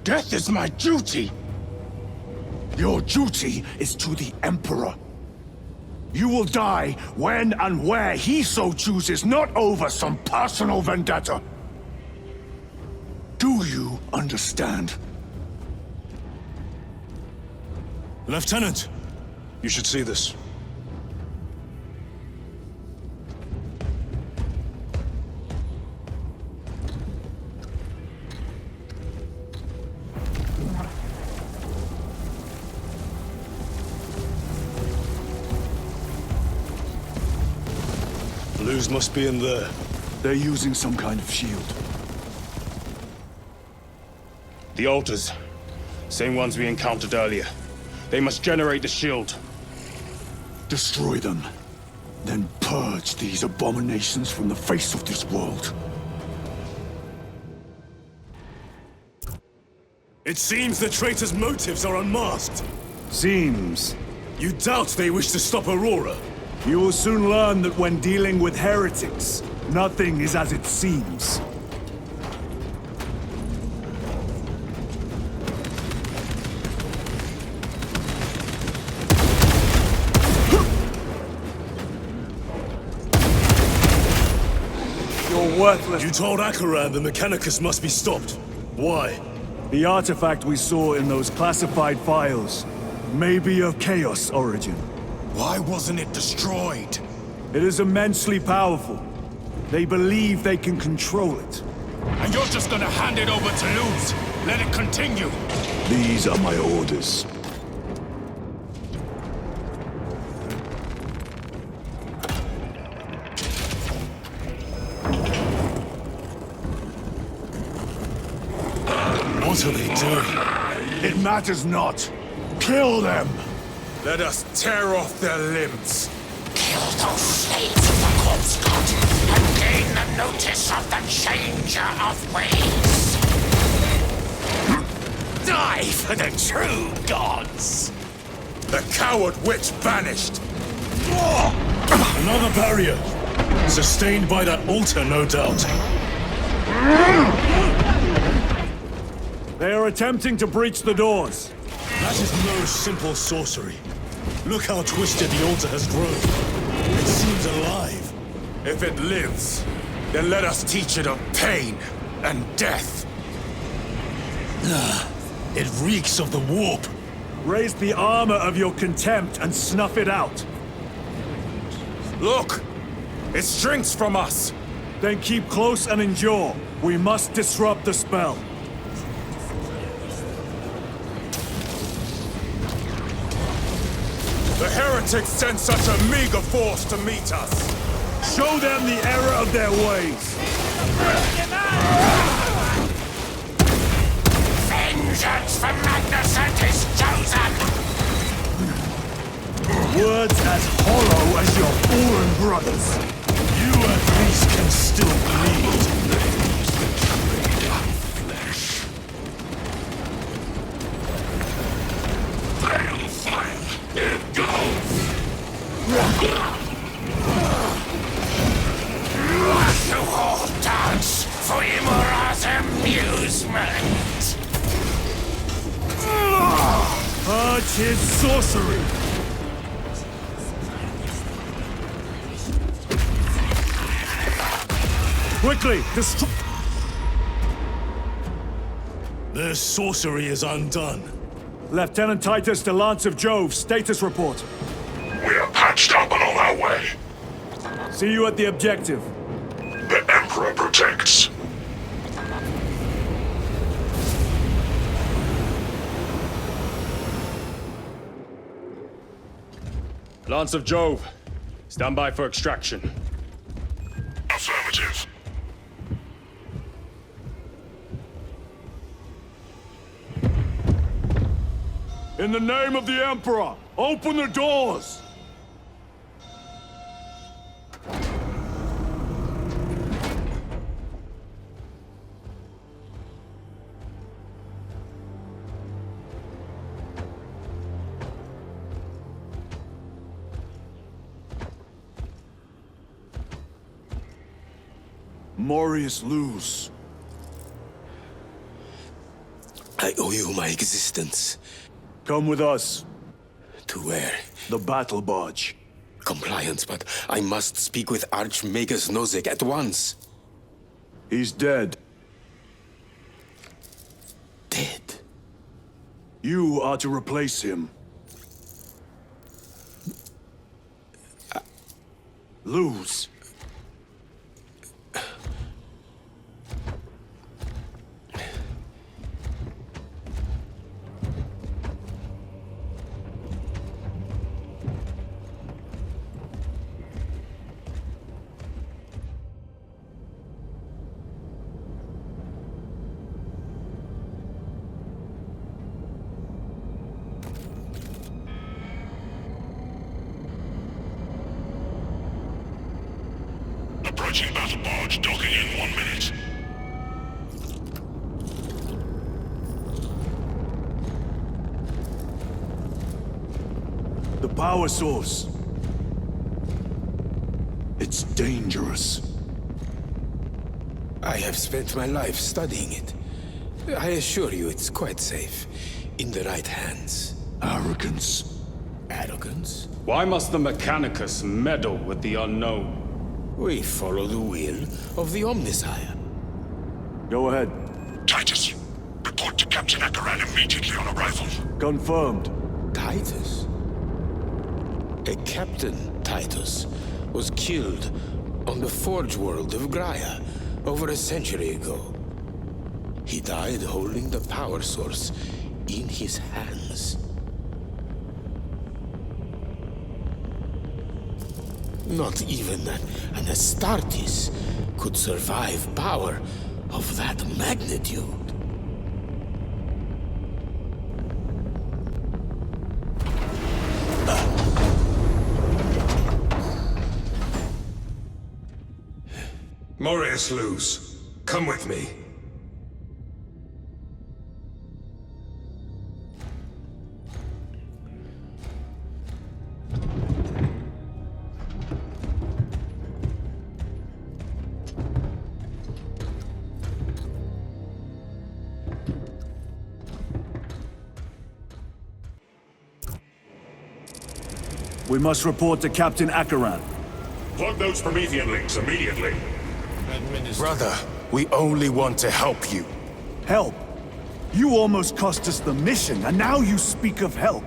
Death is my duty! Your duty is to the Emperor. You will die when and where he so chooses, not over some personal vendetta. Do you understand? Lieutenant! You should see this. Clues must be in there. They're using some kind of shield. The altars. Same ones we encountered earlier. They must generate the shield. Destroy them. Then purge these abominations from the face of this world. It seems the traitors' motives are unmasked. Seems. You doubt they wish to stop Aurora? You will soon learn that when dealing with heretics, nothing is as it seems. You're worthless. You told Akaran the Mechanicus must be stopped. Why? The artifact we saw in those classified files may be of Chaos origin. Why wasn't it destroyed? It is immensely powerful. They believe they can control it. And you're just gonna hand it over to Luz? Let it continue? These are my orders. What are they doing? It matters not. Kill them! Let us tear off their limbs. Kill those slaves of the corpse god and gain the notice of the changer of ways. Die for the true gods! The coward witch vanished. Another barrier. Sustained by that altar, no doubt. They are attempting to breach the doors. That is no simple sorcery. Look how twisted the altar has grown. It seems alive. If it lives, then let us teach it of pain and death. It reeks of the warp. Raise the armor of your contempt and snuff it out. Look! It shrinks from us! Then keep close and endure. We must disrupt the spell. The heretics sent such a meager force to meet us. Show them the error of their ways. Vengeance from Magnus and his chosen! Words as hollow as your fallen brothers. You at least can still bleed. They'll find it goes. To all dance for Imura's amusement. Purge his sorcery. Quickly, destroy. Their sorcery is undone. Lieutenant Titus to Lance of Jove, status report. We are patched up and on our way. See you at the objective. The Emperor protects. Lance of Jove, stand by for extraction. Affirmative. In the name of the Emperor, open the doors! Morius Luz. I owe you my existence. Come with us. To where? The battle barge. Compliance, but I must speak with Archmagus Nozick at once. He's dead. Dead? You are to replace him. Luz. Approaching battle barge, docking in 1 minute. The power source. It's dangerous. I have spent my life studying it. I assure you it's quite safe. In the right hands. Arrogance. Arrogance? Why must the Mechanicus meddle with the unknown? We follow the will of the Omnisire. Go ahead. Titus, report to Captain Akaran immediately on arrival. Confirmed. Titus? A Captain Titus was killed on the Forge world of Graia over a century ago. He died holding the power source in his hands. Not even an Astartes could survive power of that magnitude. Morius Luz, come with me. We must report to Captain Akaran. Plug those Promethean links immediately. Brother, we only want to help you. Help? You almost cost us the mission, and now you speak of help.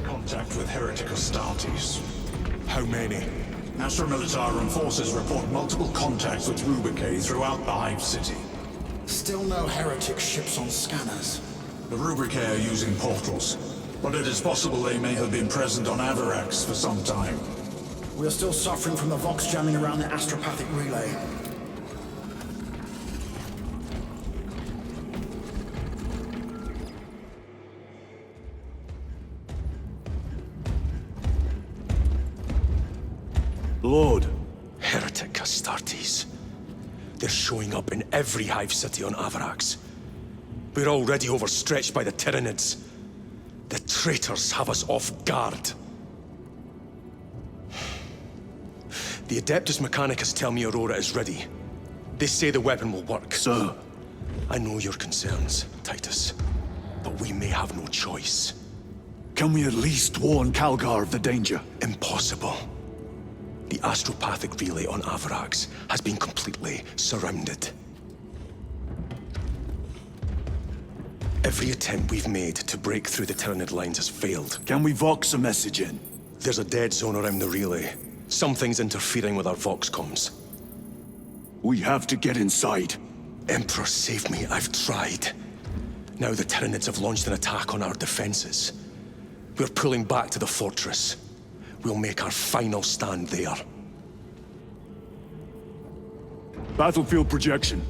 Contact with heretic Astartes. How many? Astra Militarum forces report multiple contacts with Roboute throughout the Hive City. Still no heretic ships on scanners. The Roboute are using portals, but it is possible they may have been present on Avarax for some time. We are still suffering from the Vox jamming around the astropathic relay. Lord. Heretic Astartes. They're showing up in every hive city on Avarax. We're already overstretched by the Tyranids. The traitors have us off guard. The Adeptus Mechanicus tell me Aurora is ready. They say the weapon will work. Sir. I know your concerns, Titus. But we may have no choice. Can we at least warn Calgar of the danger? Impossible. The astropathic relay on Avarax has been completely surrounded. Every attempt we've made to break through the Tyranid lines has failed. Can we Vox a message in? There's a dead zone around the relay. Something's interfering with our Vox comms. We have to get inside. Emperor, save me. I've tried. Now the Tyranids have launched an attack on our defenses. We're pulling back to the fortress. We'll make our final stand there. Battlefield projection.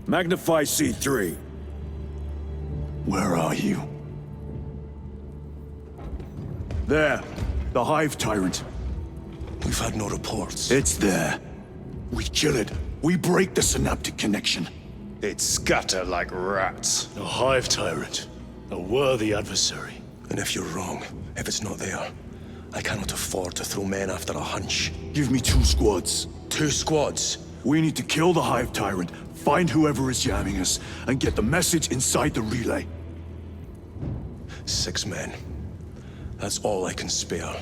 Magnify C3. Where are you? There. The Hive Tyrant. We've had no reports. It's there. We kill it. We break the synaptic connection. They'd scatter like rats. A Hive Tyrant. A worthy adversary. And if you're wrong, if it's not there, I cannot afford to throw men after a hunch. Give me 2 squads. 2 squads? We need to kill the Hive Tyrant, find whoever is jamming us, and get the message inside the relay. 6 men. That's all I can spare.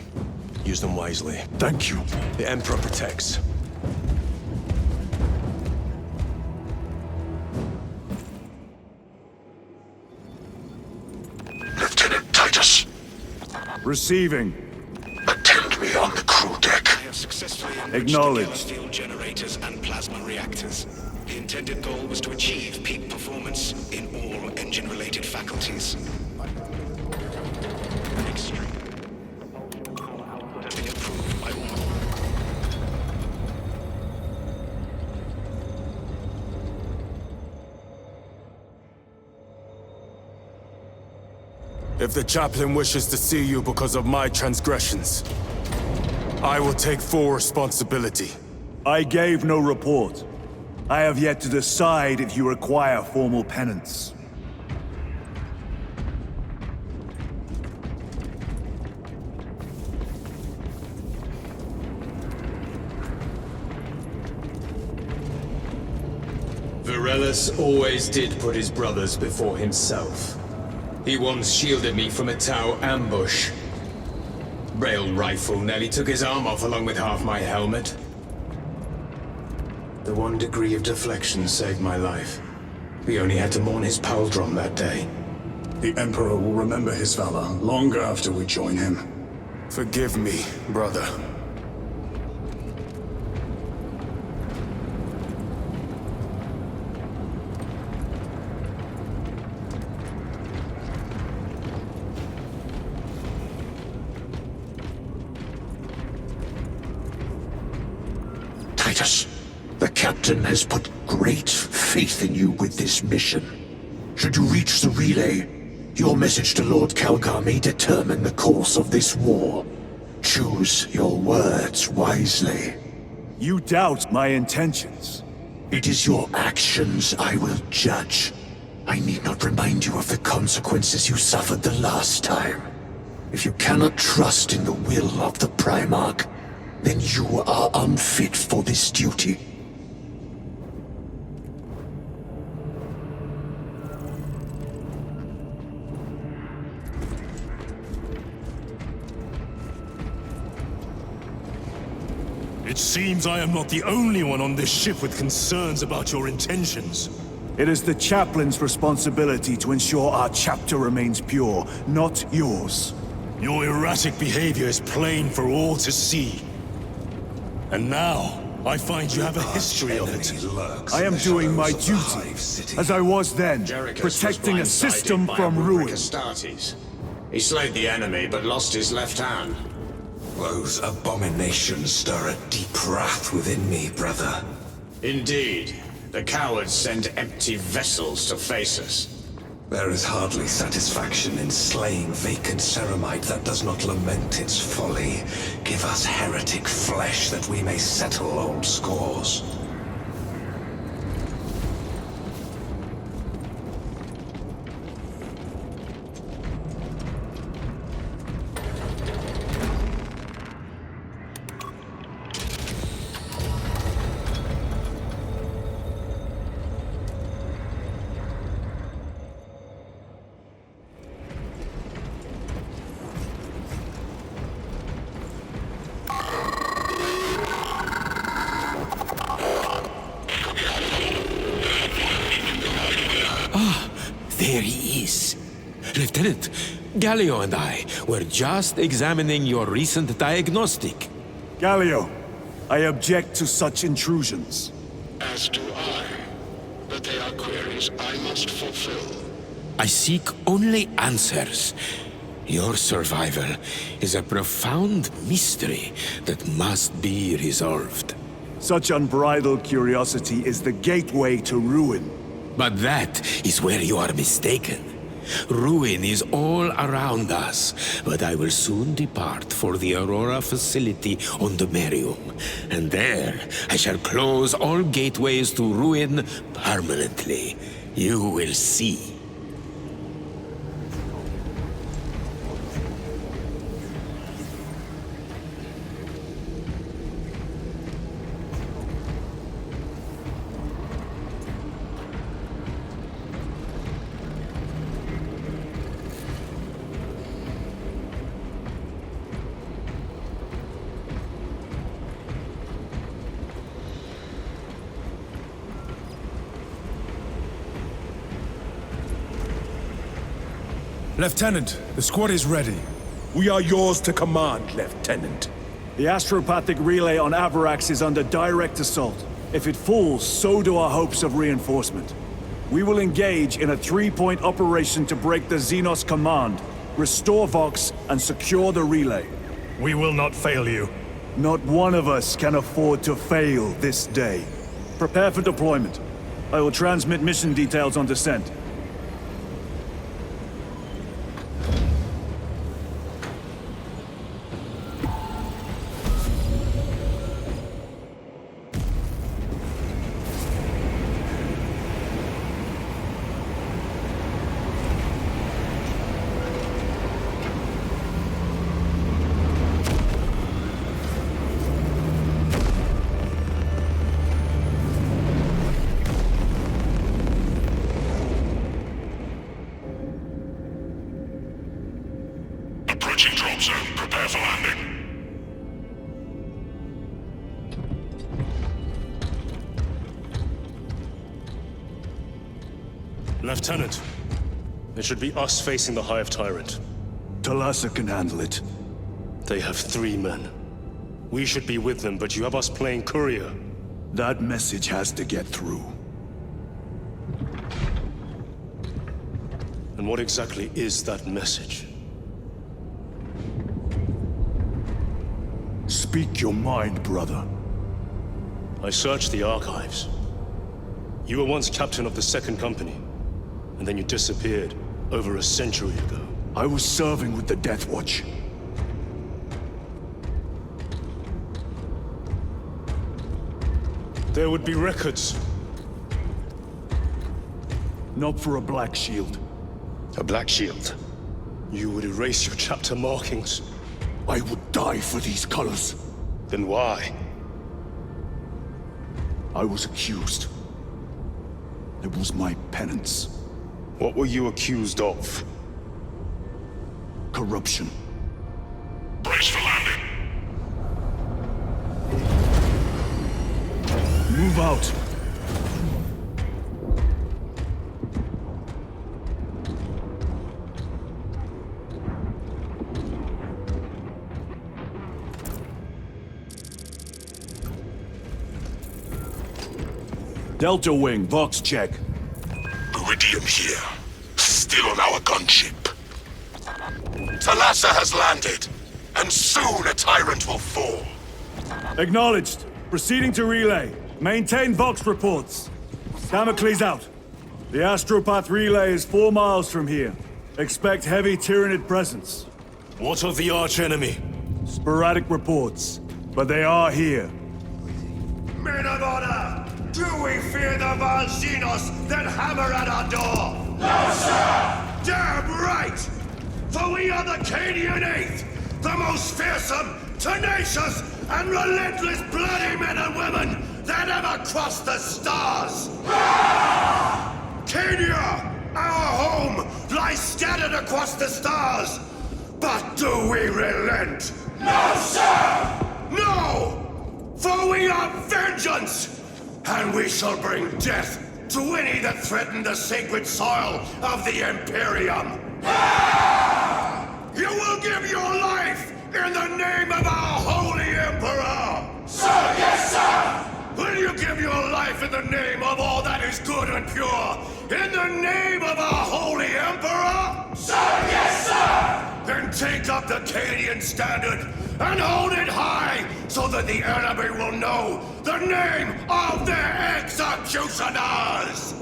Use them wisely. Thank you. The Emperor protects. Lieutenant Titus. Receiving. Attend me on the crew deck. I have successfully Acknowledged. steel generators and plasma reactors. The intended goal was to achieve peak performance in all engine-related faculties. If the chaplain wishes to see you because of my transgressions, I will take full responsibility. I gave no report. I have yet to decide if you require formal penance. Varellus always did put his brothers before himself. He once shielded me from a Tau ambush. Rail rifle nearly took his arm off along with half my helmet. The 1 degree of deflection saved my life. We only had to mourn his pauldron that day. The Emperor will remember his valor long after we join him. Forgive me, brother. Titus, the captain has put great faith in you with this mission. Should you reach the relay, your message to Lord Calgar may determine the course of this war. Choose your words wisely. You doubt my intentions. It is your actions I will judge. I need not remind you of the consequences you suffered the last time. If you cannot trust in the will of the Primarch, then you are unfit for this duty. It seems I am not the only one on this ship with concerns about your intentions. It is the chaplain's responsibility to ensure our chapter remains pure, not yours. Your erratic behavior is plain for all to see. And now, I find you have a history of it. I am doing my duty, as I was then, protecting a system from ruin. He slayed the enemy, but lost his left hand. Those abominations stir a deep wrath within me, brother. Indeed. The cowards send empty vessels to face us. There is hardly satisfaction in slaying vacant ceramite that does not lament its folly. Give us heretic flesh that we may settle old scores. There he is. Lieutenant, Gallio and I were just examining your recent diagnostic. Gallio, I object to such intrusions. As do I. But they are queries I must fulfill. I seek only answers. Your survival is a profound mystery that must be resolved. Such unbridled curiosity is the gateway to ruin. But that is where you are mistaken. Ruin is all around us, but I will soon depart for the Aurora facility on Demetrian, and there I shall close all gateways to ruin permanently. You will see. Lieutenant, the squad is ready. We are yours to command, Lieutenant. The astropathic relay on Avarax is under direct assault. If it falls, so do our hopes of reinforcement. We will engage in a 3-point operation to break the Xenos command, restore Vox, and secure the relay. We will not fail you. Not one of us can afford to fail this day. Prepare for deployment. I will transmit mission details on descent. Approaching drop zone. Prepare for landing. Lieutenant, it should be us facing the Hive Tyrant. Talassa can handle it. They have 3 men. We should be with them, but you have us playing courier. That message has to get through. And what exactly is that message? Speak your mind, brother. I searched the archives. You were once captain of the 2nd Company, and then you disappeared over a century ago. I was serving with the Deathwatch. There would be records. Not for a Black Shield. A Black Shield? You would erase your chapter markings. I would die for these colors. Then why? I was accused. It was my penance. What were you accused of? Corruption. Brace for landing. Move out. Delta Wing, Vox check. Iridium here. Still on our gunship. Talassa has landed, and soon a tyrant will fall. Acknowledged. Proceeding to relay. Maintain Vox reports. Damocles out. The Astropath relay is 4 miles from here. Expect heavy Tyranid presence. What of the arch-enemy? Sporadic reports, but they are here. Men of honor! Do we fear the Valzinos that hammer at our door? No, sir! Damn right! For we are the Cadian 8th, the most fearsome, tenacious, and relentless bloody men and women that ever crossed the stars! Cadia, our home, lies scattered across the stars. But do we relent? No, sir! No! For we are vengeance! And we shall bring death to any that threaten the sacred soil of the Imperium. You will give your life in the name of our holy Emperor! Sir, yes, sir! Will you give your life in the name of all that is good and pure? In the name of our holy Emperor? Sir, yes, sir! Then take up the Cadian standard and hold it high so that the enemy will know the name of their executioners!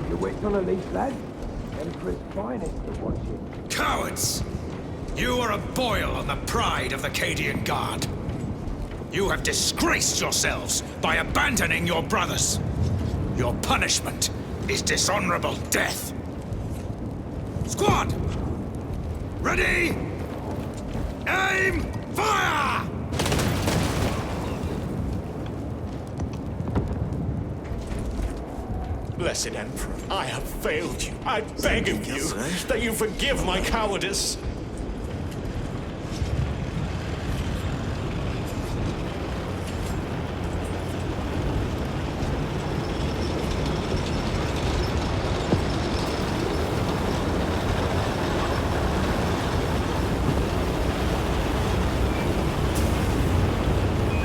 You're waiting on a leash, lad? Emperor's finest to watch you. Cowards! You are a boil on the pride of the Cadian Guard. You have disgraced yourselves by abandoning your brothers. Your punishment is dishonorable death. Squad! Ready! Aim! Fire! Blessed Emperor, I have failed you. I beg of you that you forgive my cowardice.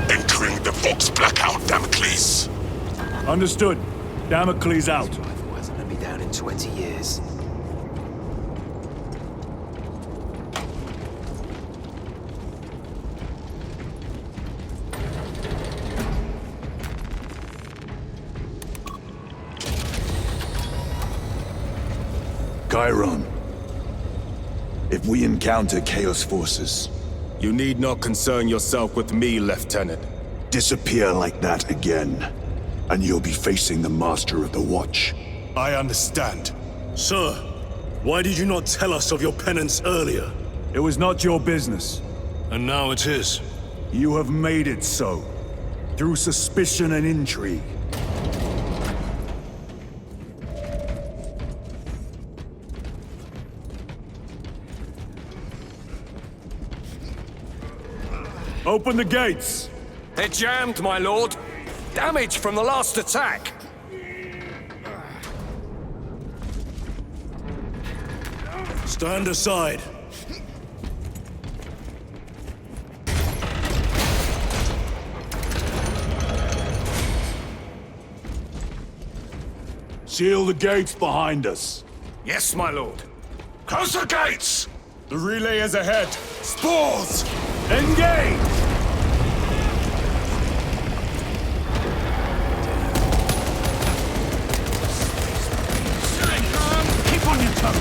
Entering the Vox blackout, Damocles. Understood. Damocles out. Otherwise, I'm gonna be down in 20 years. Chiron. If we encounter Chaos forces... You need not concern yourself with me, Lieutenant. Disappear like that again, and you'll be facing the Master of the Watch. I understand. Sir, why did you not tell us of your penance earlier? It was not your business. And now it is. You have made it so, through suspicion and intrigue. Open the gates! They're jammed, my lord. Damage from the last attack. Stand aside. Seal the gates behind us. Yes, my lord. Close the gates! The relay is ahead. Spores! Engage! Keep on your toes.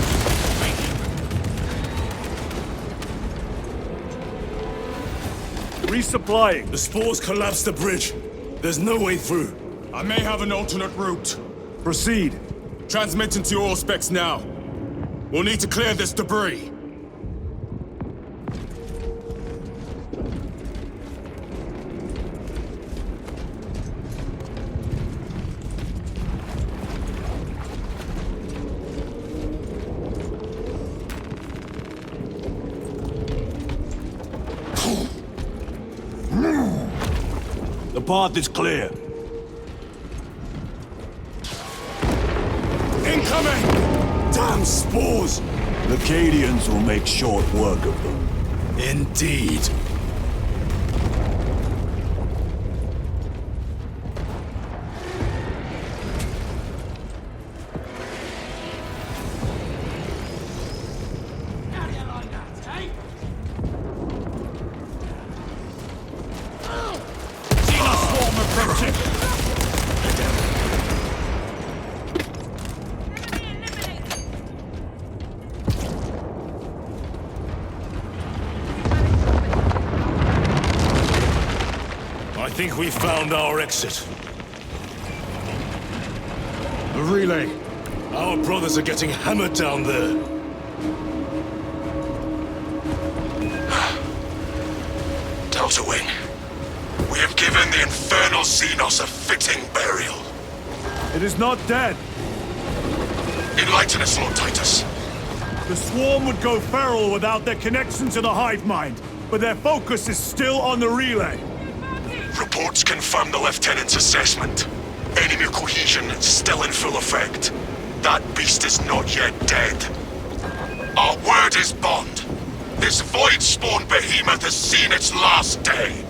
Resupplying. The spores collapsed the bridge. There's no way through. I may have an alternate route. Proceed. Transmitting to your specs now. We'll need to clear this debris. The path is clear. Incoming! Damn spores! The Cadians will make short work of them. Indeed. I think we found our exit. The relay. Our brothers are getting hammered down there. Delta Wing. We have given the infernal Xenos a fitting burial. It is not dead. Enlighten us, Lord Titus. The swarm would go feral without their connection to the hive mind, but their focus is still on the relay. Reports confirm the Lieutenant's assessment. Enemy cohesion still in full effect. That beast is not yet dead. Our word is bond. This void-spawn behemoth has seen its last day.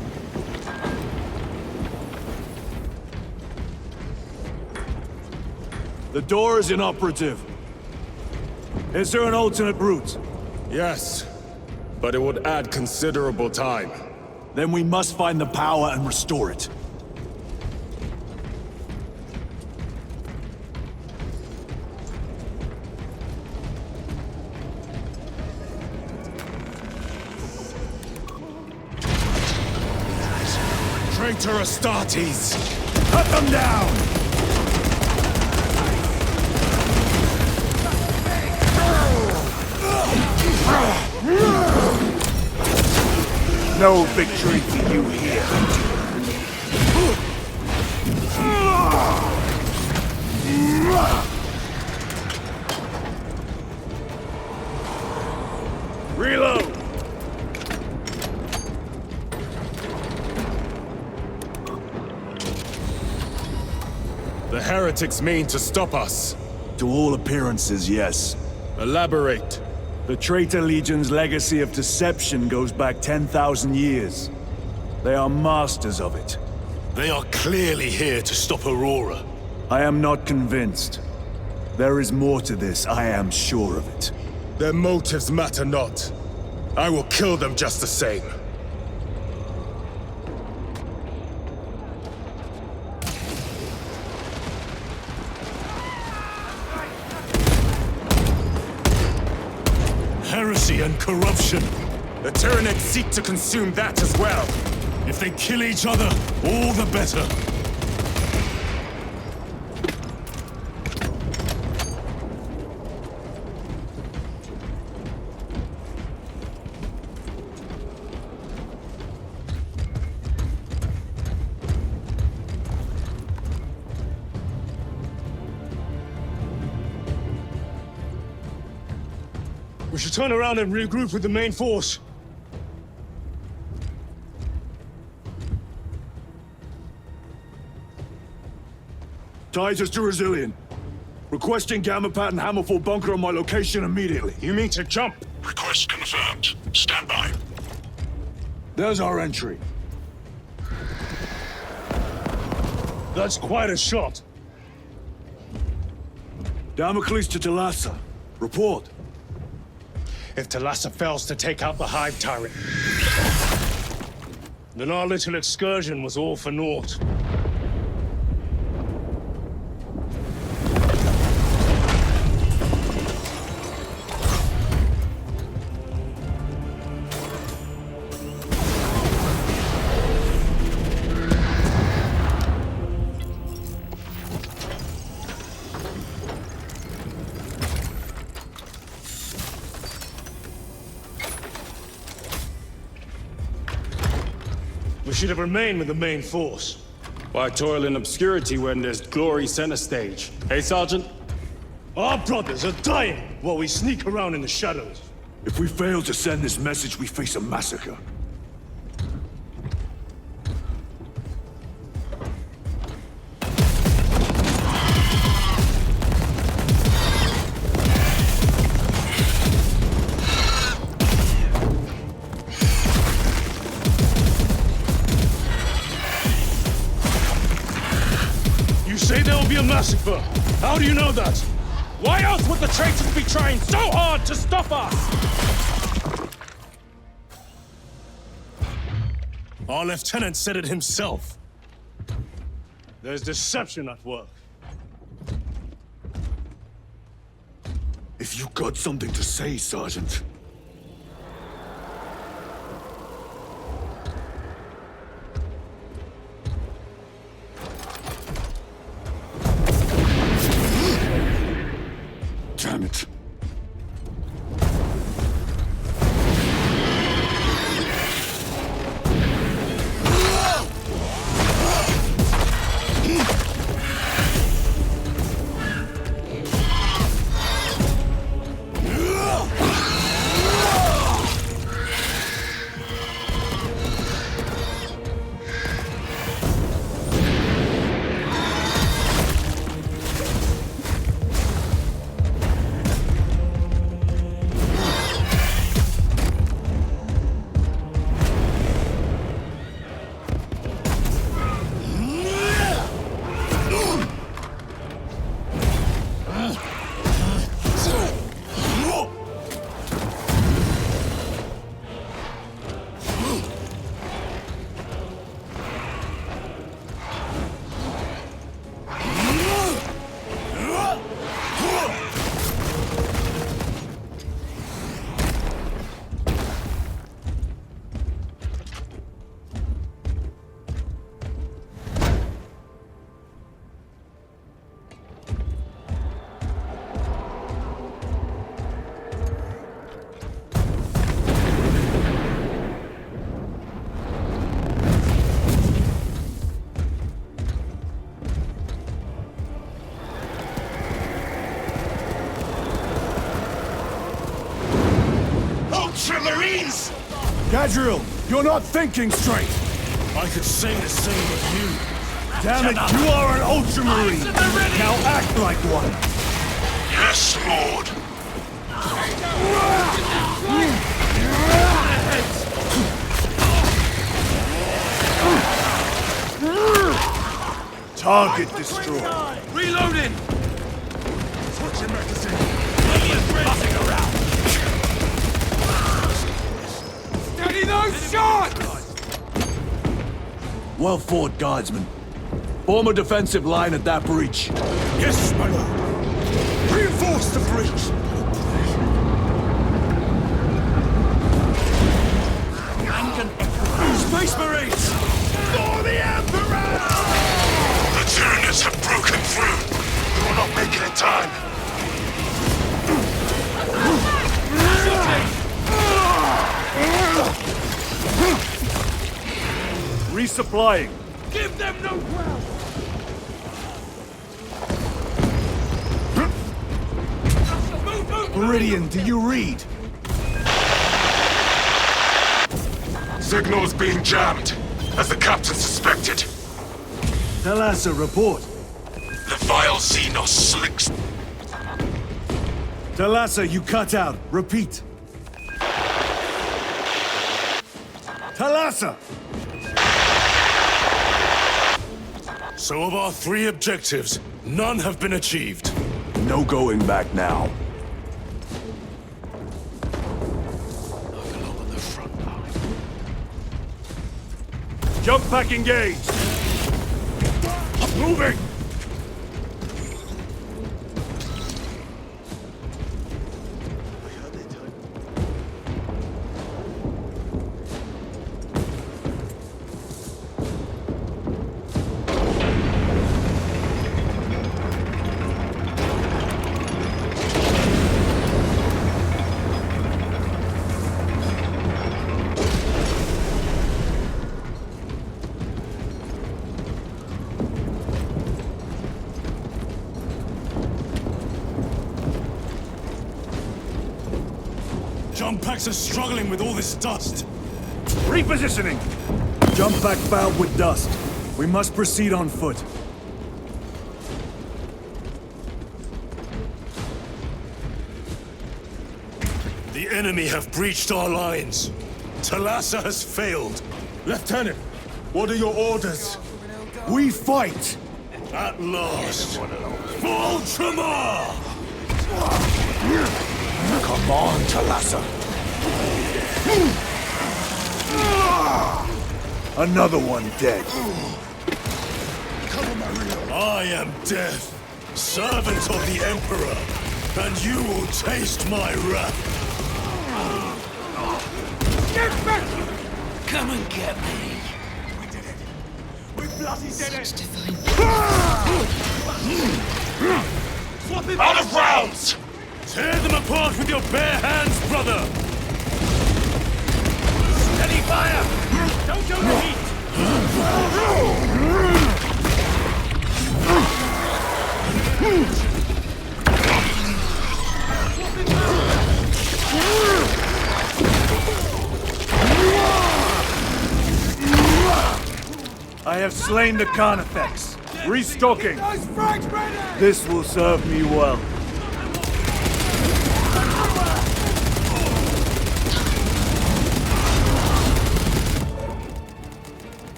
The door is inoperative. Is there an alternate route? Yes, but it would add considerable time. Then we must find the power and restore it. Traitor Astartes! Cut them down! No victory for you here. Reload! The heretics mean to stop us. To all appearances, yes. Elaborate. The Traitor Legion's legacy of deception goes back 10,000 years. They are masters of it. They are clearly here to stop Aurora. I am not convinced. There is more to this, I am sure of it. Their motives matter not. I will kill them just the same. Heresy and corruption. The Tyranids seek to consume that as well. If they kill each other, all the better. We should turn around and regroup with the main force. Titus to Resilient. Requesting Gamma Pat and Hammerfall bunker on my location immediately. You mean to jump? Request confirmed. Stand by. There's our entry. That's quite a shot. Damocles to Talassa. Report. If Talassa fails to take out the Hive Tyrant, then our little excursion was all for naught. We should have remained with the main force. Why toil in obscurity when there's glory center stage? Hey, Sergeant? Our brothers are dying while we sneak around in the shadows. If we fail to send this message, we face a massacre. Massacre. How do you know that? Why else would the traitors be trying so hard to stop us? Our lieutenant said it himself. There's deception at work. If you got something to say, Sergeant. Damn it. Ultramarines! Gadriel, you're not thinking straight! I could say the same of you. Damn it, you are an Ultramarine! Now act like one! Yes, Lord! Target destroyed! Reloading! Switching magazine! Buzzing around! Steady those shots! Well fought, Guardsman. Form a defensive line at that breach. Yes, my lord. Reinforce the breach. Space Marines! For the Emperor! The Tyranids have broken through. We're not making it time. Resupplying. Give them no ground! Meridian, do you read? Signal's being jammed, as the captain suspected. Thalassa, report. The vile Xenos slicks. Thalassa, you cut out. Repeat. Thalassa! So of our 3 objectives, none have been achieved. No going back now. Jump pack engaged! Moving! Jump packs are struggling with all this dust. Repositioning! Jump pack fouled with dust. We must proceed on foot. The enemy have breached our lines. Thalassa has failed. Lieutenant, what are your orders? We fight! At last. For Ultramar! Come on, Thalassa. Another one dead. I am Death, servant of the Emperor, and you will taste my wrath. Get back! Come and get me. We did it. We bloody did it. Out of rounds! Tear them apart with your bare hands, brother! Steady fire! Don't go to heat! I have slain the Carnifex. Restocking. This will serve me well.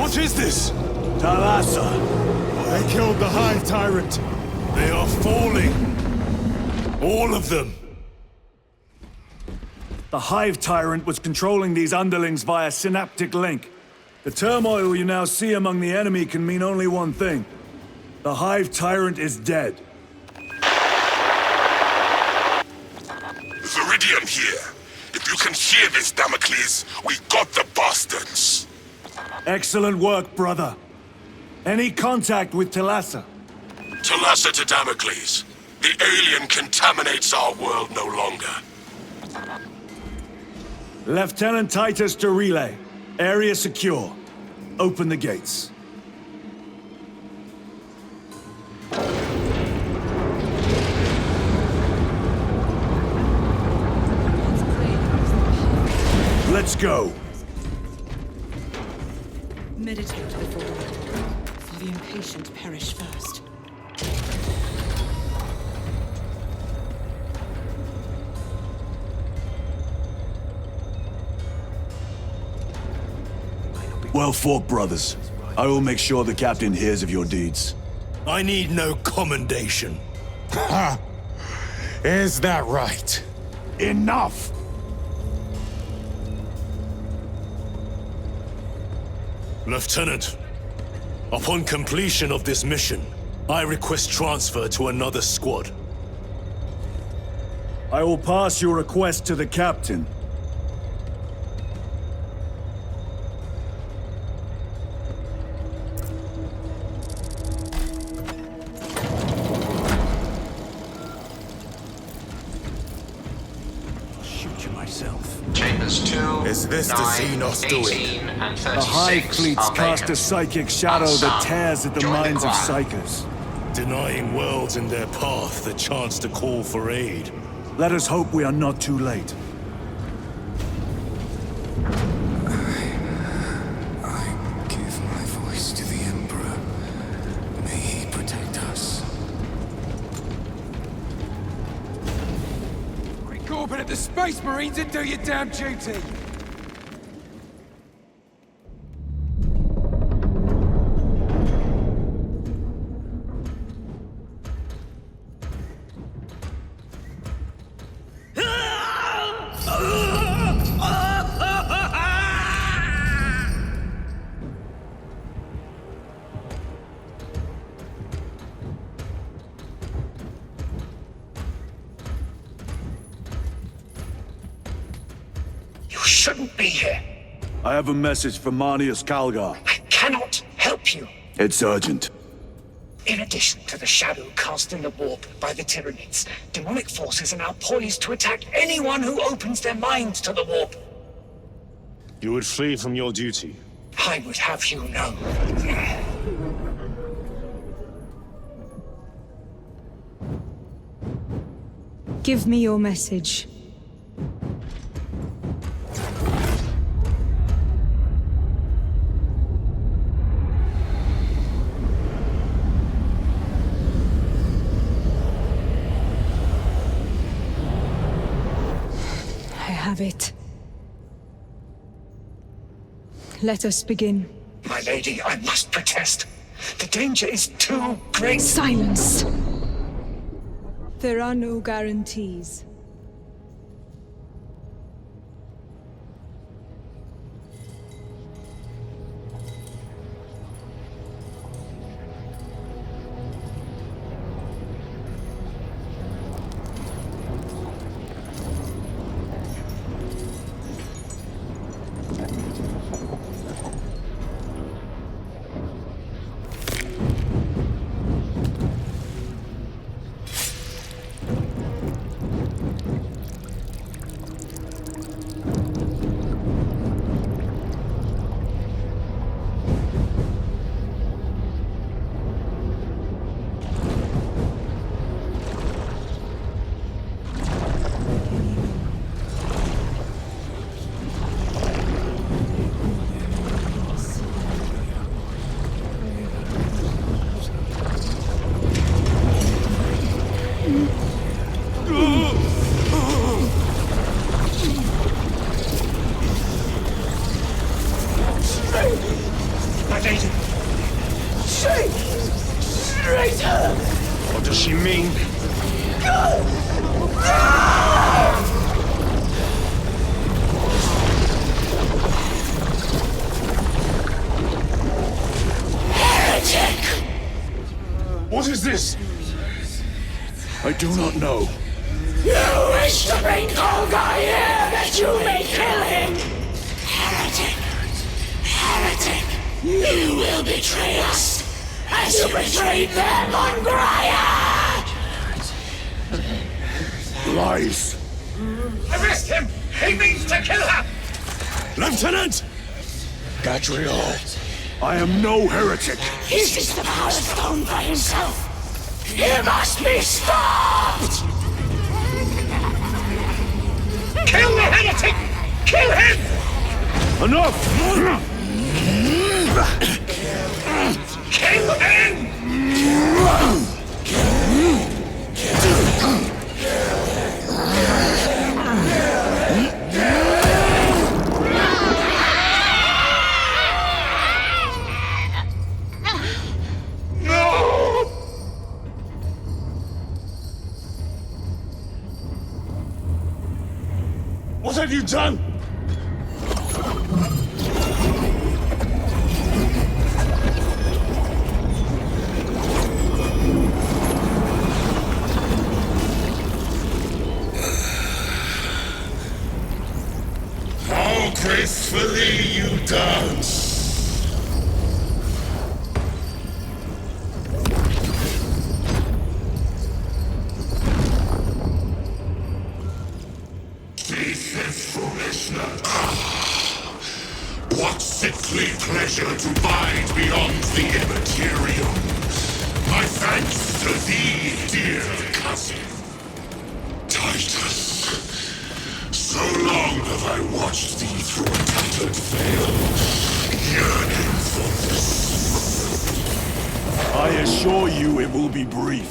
What is this? Thalassa. They killed the Hive Tyrant. They are falling. All of them. The Hive Tyrant was controlling these underlings via synaptic link. The turmoil you now see among the enemy can mean only one thing. The Hive Tyrant is dead. Viridian here. If you can hear this, Damocles, we got the bastards. Excellent work, brother. Any contact with Thalassa? Thalassa to Damocles. The alien contaminates our world no longer. Lieutenant Titus to relay. Area secure. Open the gates. Let's go. Meditate before the battle, for the impatient perish first. Well fought, brothers. I will make sure the captain hears of your deeds. I need no commendation. Ha! Is that right? Enough! Lieutenant, upon completion of this mission, I request transfer to another squad. I will pass your request to the captain. Chambers 2, Is this 9, the Xenos 18, doing? and 36 The Hive fleets are cast a vacant. psychic shadow that tears at the Join the minds of choir. psychers. Denying worlds in their path the chance to call for aid. Let us hope we are not too late. Space Marines and do your damn duty! Shouldn't be here. I have a message from Marnius Calgar. I cannot help you. It's urgent. In addition to the shadow cast in the warp by the Tyranids, demonic forces are now poised to attack anyone who opens their minds to the warp. You would flee from your duty. I would have you know. Give me your message. Have it. Let us begin. My lady, I must protest. The danger is too great. Silence! There are no guarantees. What does she mean? Heretic! What is this? I do not know. You wish to bring Olga here that you may kill him! Heretic! Heretic! You will betray us as you betrayed them on Graia! Lies. Arrest him! He means to kill her! Lieutenant! Gadriel, I am no heretic. He seeks the power stone by himself. He must be stopped! Kill the heretic! Kill him! Enough! Kill him! What have you done? How gracefully you dance! What sickly pleasure to bide beyond the immaterial. My thanks to thee, dear cousin. Titus. So long have I watched thee through a tattered veil, yearning for this. I assure you it will be brief.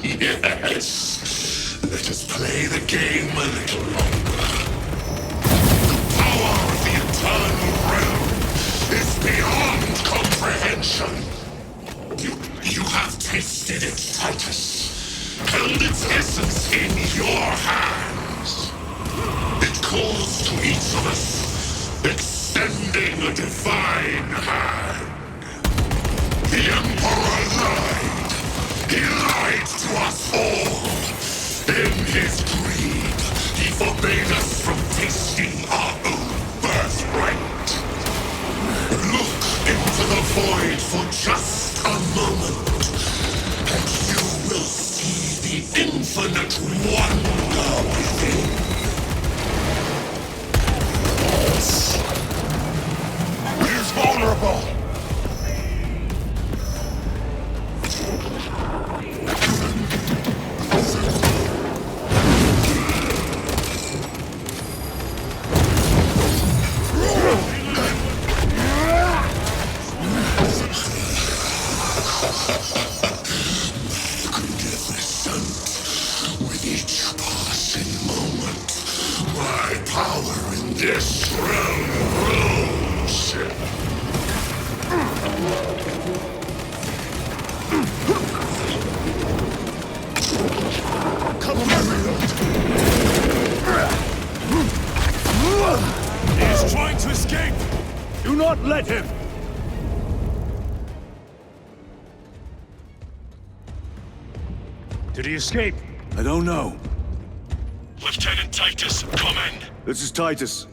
Yes. Let us play the game a little longer. The power of the eternal realm is beyond comprehension. You have tasted it, Titus. Held its essence in your hands. It calls to each of us, extending a divine hand. The Emperor lied. He lied to us all. In his greed, he forbade us from tasting our own birthright. Look into the void for just a moment, and you will see the infinite wonder within. He's vulnerable! With each passing moment, my power in this realm grows. Come He is trying to escape! Do not let him! Did he escape? I don't know. Lieutenant Titus, come in. This is Titus.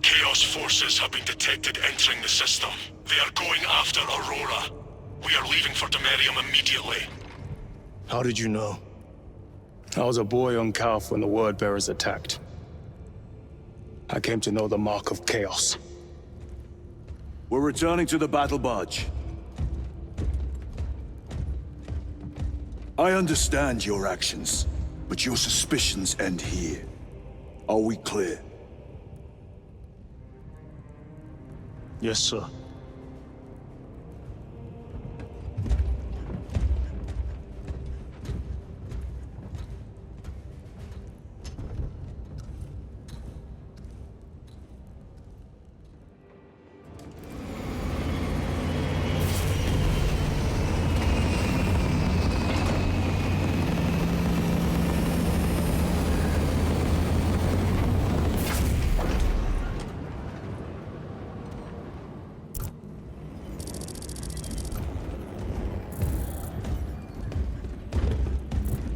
Chaos forces have been detected entering the system. They are going after Aurora. We are leaving for Demetrian immediately. How did you know? I was a boy on Calf when the Word Bearers attacked. I came to know the mark of chaos. We're returning to the battle barge. I understand your actions, but your suspicions end here. Are we clear? Yes, sir.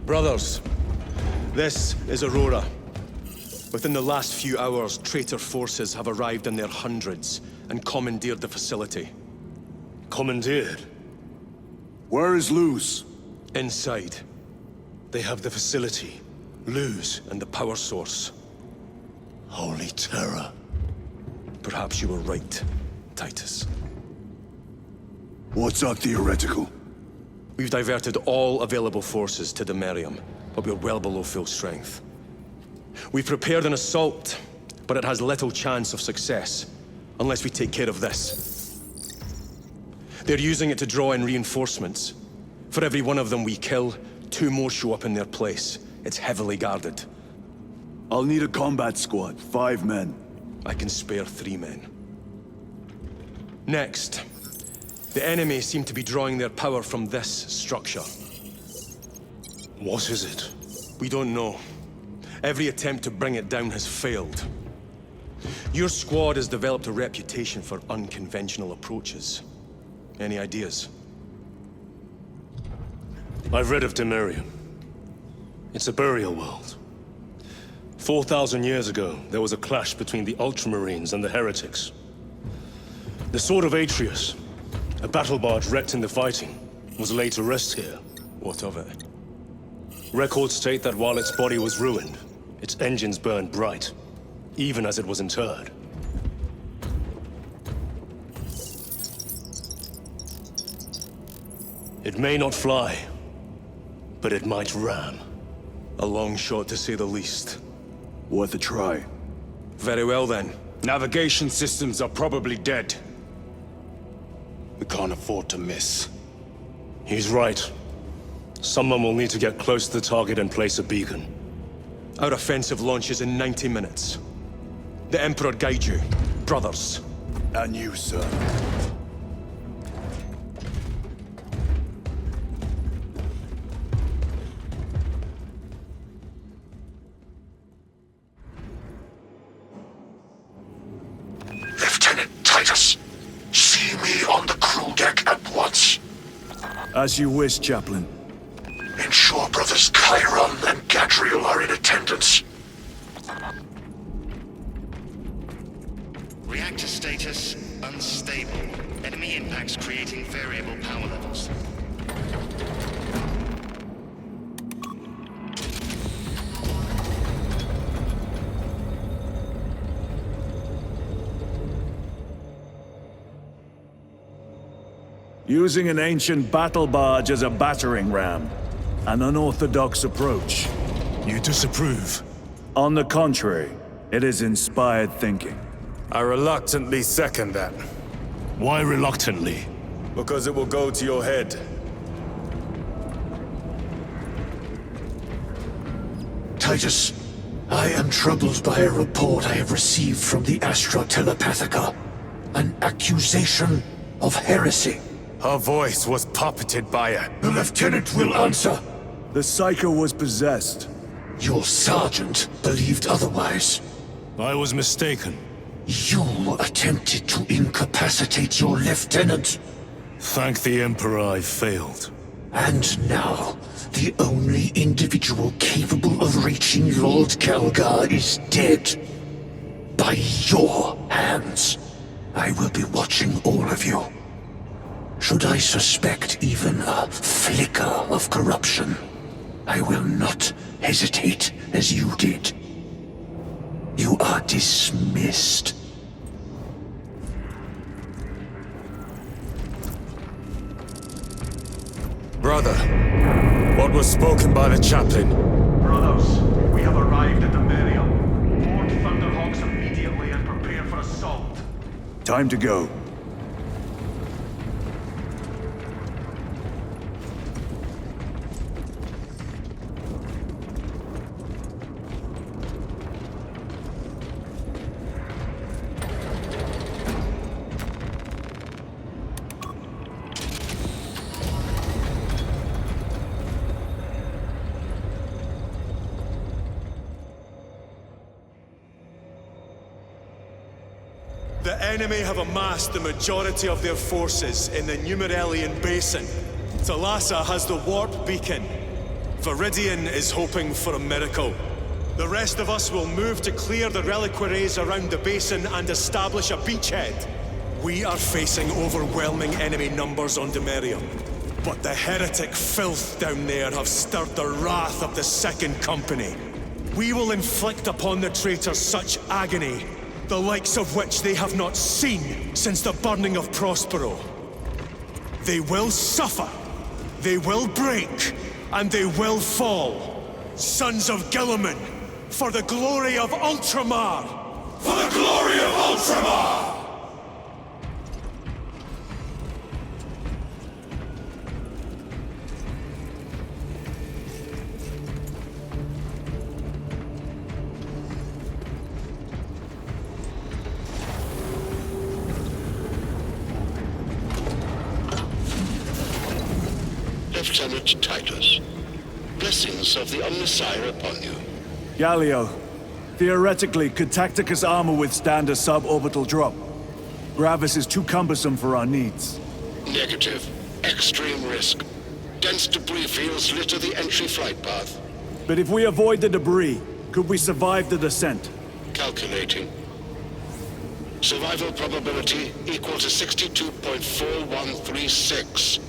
Brothers, this is Aurora. Within the last few hours, traitor forces have arrived in their hundreds and commandeered the facility. Commandeered? Where is Luz? Inside. They have the facility, Luz, and the power source. Holy terror. Perhaps you were right, Titus. What's our theoretical? We've diverted all available forces to Demetrian, but we're well below full strength. We've prepared an assault, but it has little chance of success, unless we take care of this. They're using it to draw in reinforcements. For every one of them we kill, 2 more show up in their place. It's heavily guarded. I'll need a combat squad, 5 men. I can spare 3 men. Next. The enemy seem to be drawing their power from this structure. What is it? We don't know. Every attempt to bring it down has failed. Your squad has developed a reputation for unconventional approaches. Any ideas? I've read of Demetrian. It's a burial world. 4,000 years ago, there was a clash between the Ultramarines and the heretics. The Sword of Atreus, a battle barge wrecked in the fighting, was laid to rest here. What of it? Records state that while its body was ruined, its engines burned bright, even as it was interred. It may not fly, but it might ram. A long shot to say the least. Worth a try. Very well then. Navigation systems are probably dead. We can't afford to miss. He's right. Someone will need to get close to the target and place a beacon. Our offensive launches in 90 minutes. The Emperor guide you, brothers. And you, sir. Lieutenant Titus, see me on the crew deck at once. As you wish, Chaplain. Ensure brothers Chiron and Gadriel are in attendance. Reactor status unstable. Enemy impacts creating variable power levels. Using an ancient battle barge as a battering ram. An unorthodox approach. You disapprove? On the contrary, it is inspired thinking. I reluctantly second that. Why reluctantly? Because it will go to your head. Titus, I am troubled by a report I have received from the Astra Telepathica. An accusation of heresy. Her voice was puppeted by her. The lieutenant will answer. The Psycho was possessed. Your sergeant believed otherwise. I was mistaken. You attempted to incapacitate your lieutenant. Thank the Emperor I failed. And now, the only individual capable of reaching Lord Calgar is dead. By your hands. I will be watching all of you. Should I suspect even a flicker of corruption, I will not hesitate as you did. You are dismissed. Brother, what was spoken by the chaplain? Brothers, we have arrived at Demetrian. Board Thunderhawks immediately and prepare for assault. Time to go. The enemy have amassed the majority of their forces in the Numeralian Basin. Thalassa has the warp beacon. Viridian is hoping for a miracle. The rest of us will move to clear the reliquaries around the basin and establish a beachhead. We are facing overwhelming enemy numbers on Demetrian. But the heretic filth down there have stirred the wrath of the Second Company. We will inflict upon the traitors such agony, the likes of which they have not seen since the burning of Prospero. They will suffer, they will break, and they will fall. Sons of Guilliman, for the glory of Ultramar! For the glory of Ultramar! Lieutenant Titus, blessings of the Omnissiah upon you. Galio, theoretically, could Tacticus armor withstand a suborbital drop? Gravis is too cumbersome for our needs. Negative. Extreme risk. Dense debris fields litter the entry flight path. But if we avoid the debris, could we survive the descent? Calculating. Survival probability equal to 62.4136.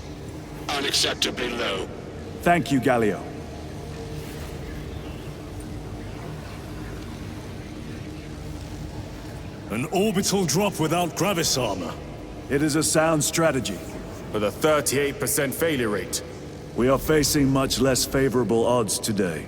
Unacceptably low. Thank you, Galio. An orbital drop without Gravis armor. It is a sound strategy. With a 38% failure rate. We are facing much less favorable odds today.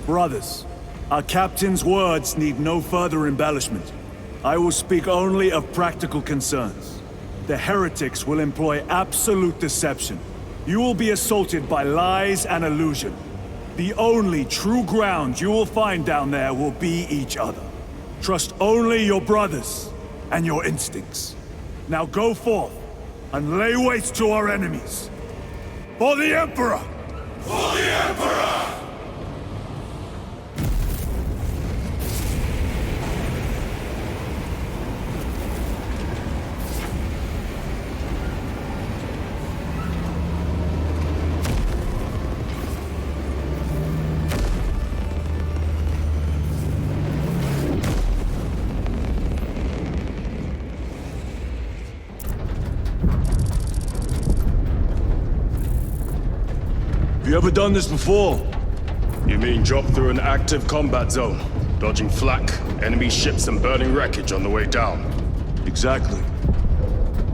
Brothers, our captain's words need no further embellishment. I will speak only of practical concerns. The heretics will employ absolute deception. You will be assaulted by lies and illusion. The only true ground you will find down there will be each other. Trust only your brothers and your instincts. Now go forth and lay waste to our enemies. For the Emperor! For the Emperor! Have you ever done this before? You mean drop through an active combat zone, dodging flak, enemy ships and burning wreckage on the way down? Exactly.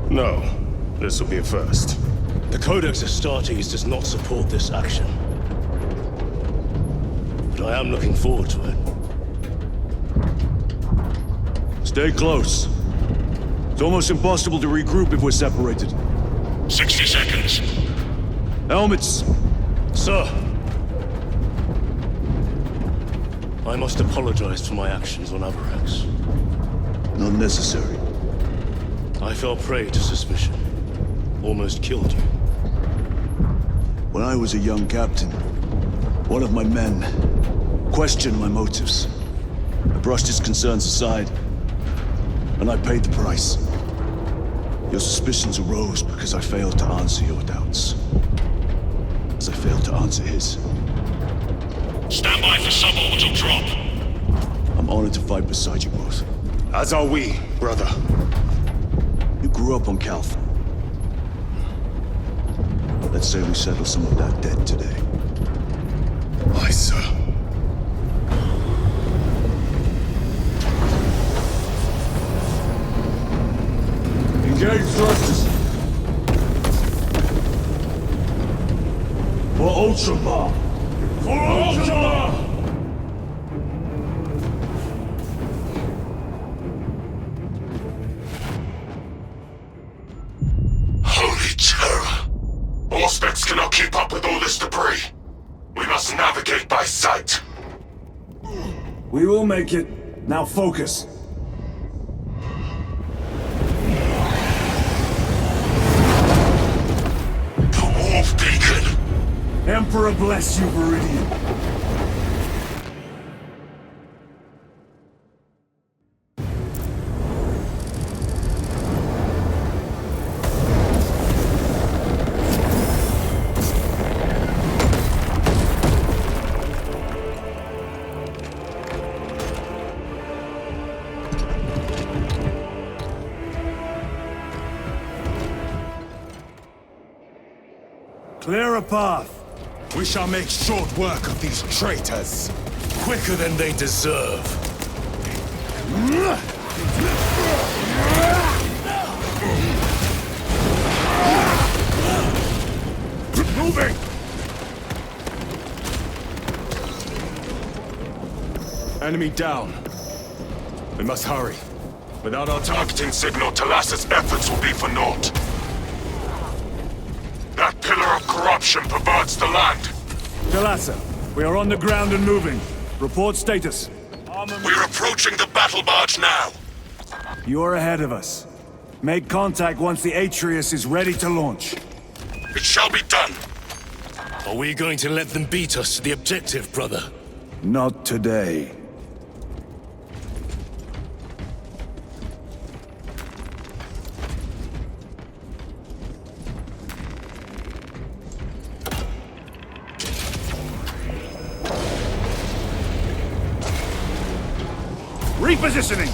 No, this will be a first. The Codex Astartes does not support this action. But I am looking forward to it. Stay close. It's almost impossible to regroup if we're separated. 60 seconds. Helmets! Sir! I must apologize for my actions on Avarax. Not necessary. I fell prey to suspicion. Almost killed you. When I was a young captain, one of my men questioned my motives. I brushed his concerns aside, and I paid the price. Your suspicions arose because I failed to answer your doubts. As I failed to answer his. Stand by for suborbital drop. I'm honored to fight beside you both. As are we, brother. You grew up on Calth. Let's say we settle some of that debt today. Aye, sir. Engage thrusters. For Ultramar! For Ultramar! Holy terror! Auspex cannot keep up with all this debris. We must navigate by sight. We will make it. Now focus. The Wolf Beacon! Emperor bless you, Viridian. Clear a path. We shall make short work of these traitors. Quicker than they deserve. Moving! Enemy down. We must hurry. Without our Targeting signal, Talas's efforts will be for naught. That pillar of corruption perverts the land. Talassa, we are on the ground and moving. Report status. We're approaching the battle barge now. You are ahead of us. Make contact once the Atreus is ready to launch. It shall be done. Are we going to let them beat us to the objective, brother? Not today. Repositioning!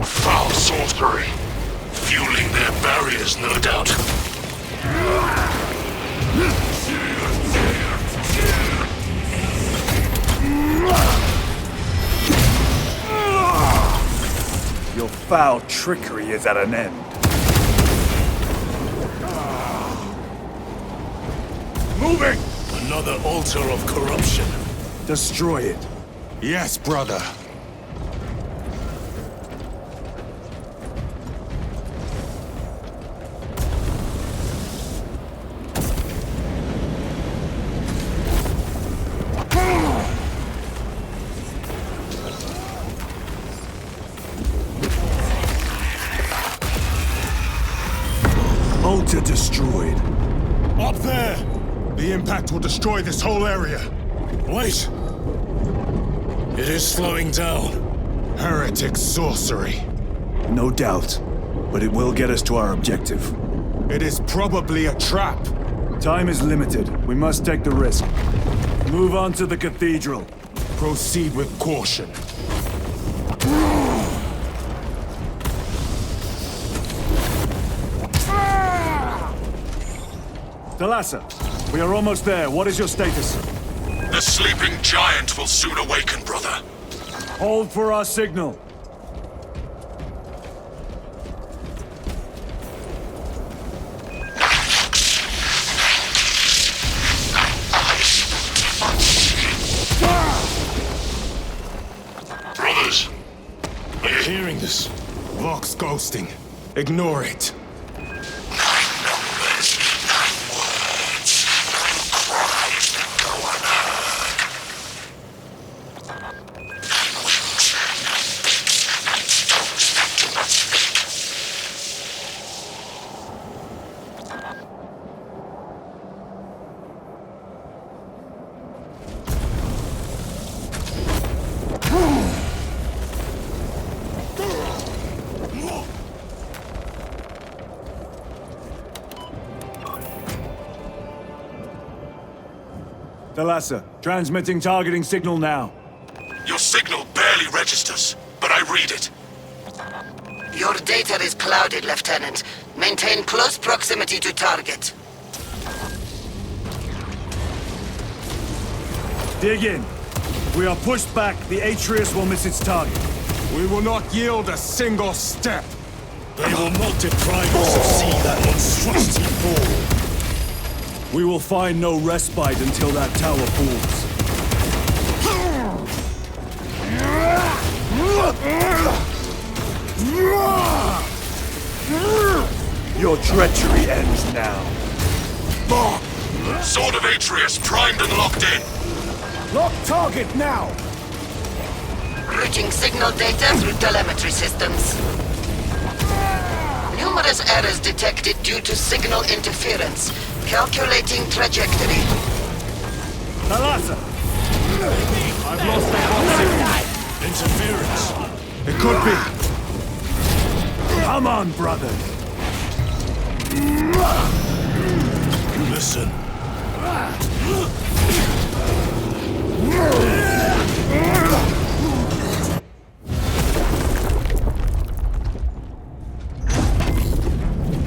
Foul sorcery. Fueling their barriers, no doubt. Your foul trickery is at an end. Moving! Another altar of corruption. Destroy it. Yes, brother. Altar destroyed. Up there! The impact will destroy this whole area. Wait! It is slowing down. Heretic sorcery. No doubt. But it will get us to our objective. It is probably a trap. Time is limited. We must take the risk. Move on to the cathedral. Proceed with caution. Thalassa, we are almost there. What is your status? The sleeping giant will soon awaken, brother. Hold for our signal. Brothers, I'm hearing this. Vox ghosting. Ignore it. Thalassa, transmitting targeting signal now. Your signal barely registers, but I read it. Your data is clouded, Lieutenant. Maintain close proximity to target. Dig in. If we are pushed back, the Atreus will miss its target. We will not yield a single step. They will not deprive us of seeing that monstrosity fall. We will find no respite until that tower falls. Your treachery ends now. Sword of Atreus primed and locked in. Lock target now! Routing signal data through telemetry systems. Numerous errors detected due to signal interference. Calculating trajectory. Thalassa! I've lost the box Interference. It could be. Come on, brother! Listen.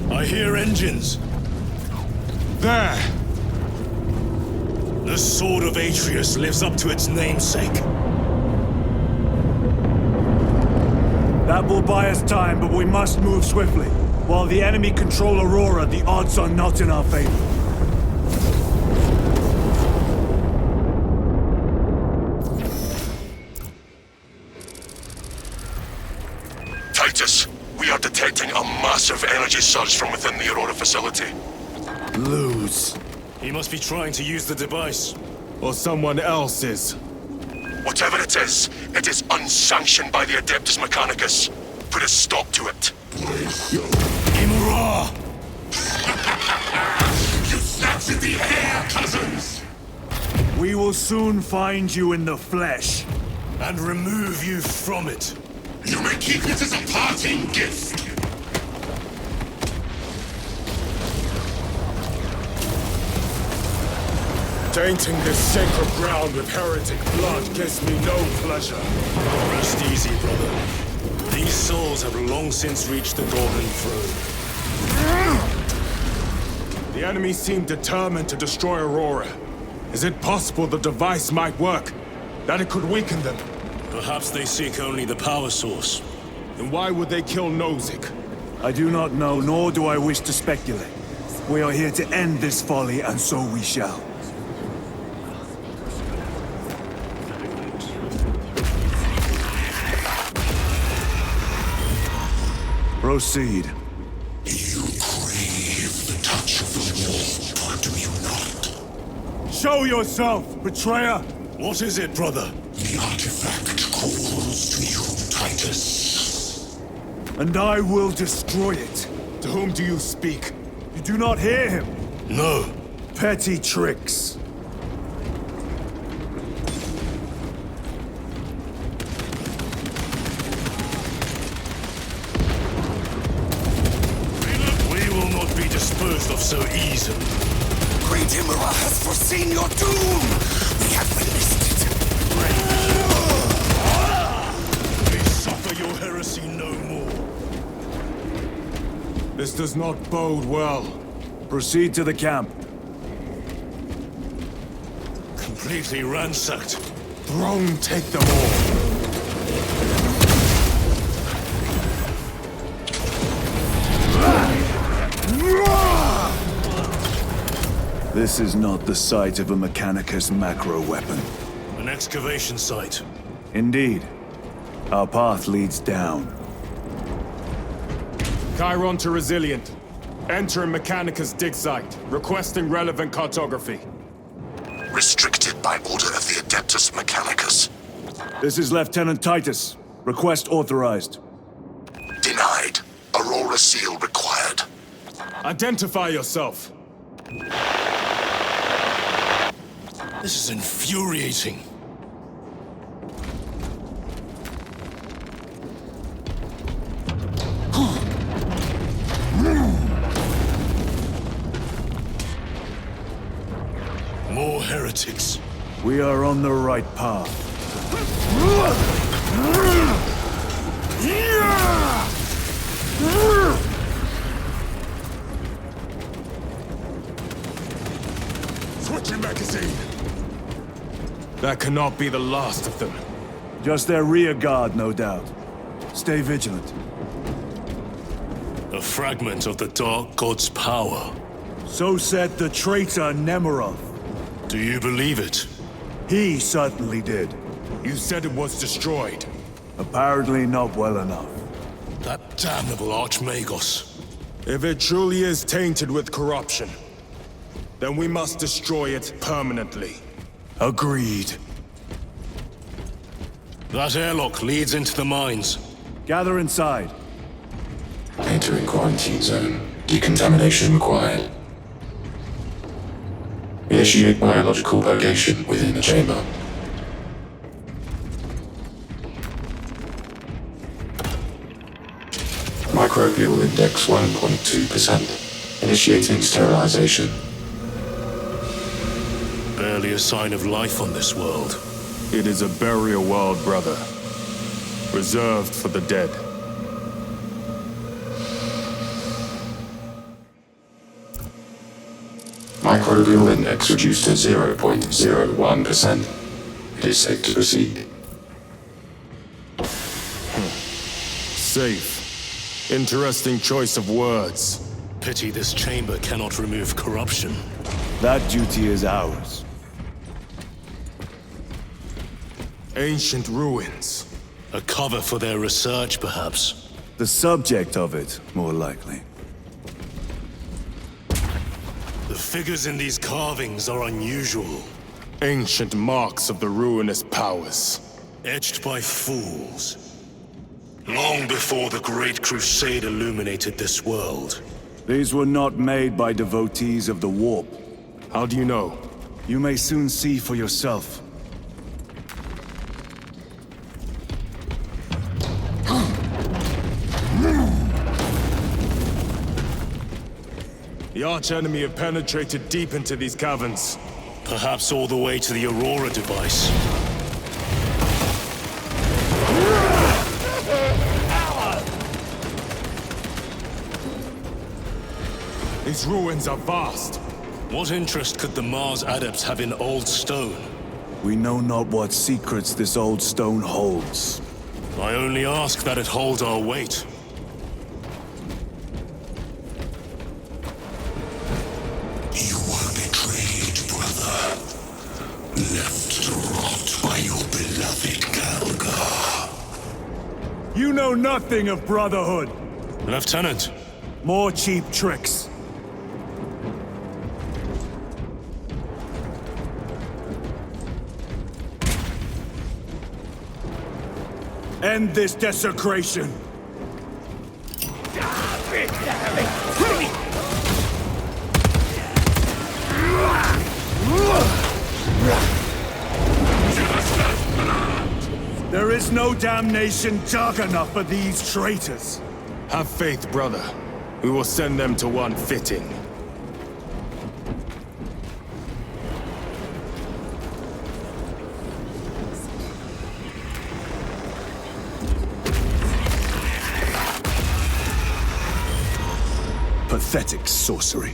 I hear engines. There! The Sword of Atreus lives up to its namesake. That will buy us time, but we must move swiftly. While the enemy control Aurora, the odds are not in our favor. Titus, we are detecting a massive energy surge from within the Aurora facility. Lose. He must be trying to use the device. Or someone else is. Whatever it is unsanctioned by the Adeptus Mechanicus. Put a stop to it. Imura! You snapped at the air, cousins! We will soon find you in the flesh. And remove you from it. You may keep it as a parting gift. Tainting this sacred ground with heretic blood gives me no pleasure. Rest easy, brother. These souls have long since reached the Golden Throne. The enemy seem determined to destroy Aurora. Is it possible the device might work? That it could weaken them? Perhaps they seek only the power source. Then why would they kill Nozick? I do not know, nor do I wish to speculate. We are here to end this folly, and so we shall. Proceed. You crave the touch of the Warp, do you not? Show yourself, betrayer! What is it, brother? The artifact calls to you, Titus. And I will destroy it. To whom do you speak? You do not hear him? No. Petty tricks. We will not be disposed of so easily. Great Imra has foreseen your doom! We have witnessed it! We suffer your heresy no more. This does not bode well. Proceed to the camp. Completely ransacked. Throne, take them all. This is not the site of a Mechanicus macro weapon. An excavation site. Indeed. Our path leads down. Chiron to Resilient. Enter Mechanicus dig site, requesting relevant cartography. Restricted by order of the Adeptus Mechanicus. This is Lieutenant Titus. Request authorized. Denied. Aurora seal required. Identify yourself. This is infuriating. More heretics. We are on the right path. Switching magazine. That cannot be the last of them. Just their rear guard, no doubt. Stay vigilant. A fragment of the Dark God's power. So said the traitor Nemerov. Do you believe it? He certainly did. You said it was destroyed. Apparently not well enough. That damnable Archmagos. If it truly is tainted with corruption, then we must destroy it permanently. Agreed. That airlock leads into the mines. Gather inside. Entering quarantine zone. Decontamination required. Initiate biological purgation within the chamber. Microbial index 1.2%. Initiating sterilization. Barely a sign of life on this world. It is a burial world, brother. Reserved for the dead. Microbial index reduced to 0.01%. It is safe to proceed. Safe. Interesting choice of words. Pity this chamber cannot remove corruption. That duty is ours. Ancient ruins. A cover for their research, perhaps. The subject of it, more likely. The figures in these carvings are unusual. Ancient marks of the ruinous powers. Etched by fools. Long before the Great Crusade illuminated this world. These were not made by devotees of the Warp. How do you know? You may soon see for yourself. The archenemy have penetrated deep into these caverns. Perhaps all the way to the Aurora device. These ruins are vast. What interest could the Mars adepts have in old stone? We know not what secrets this old stone holds. I only ask that it hold our weight. You were betrayed, brother. Left to rot by your beloved Galga. You know nothing of brotherhood. Lieutenant. More cheap tricks. End this desecration. There is no damnation dark enough for these traitors. Have faith, brother. We will send them to one fitting. Pathetic sorcery.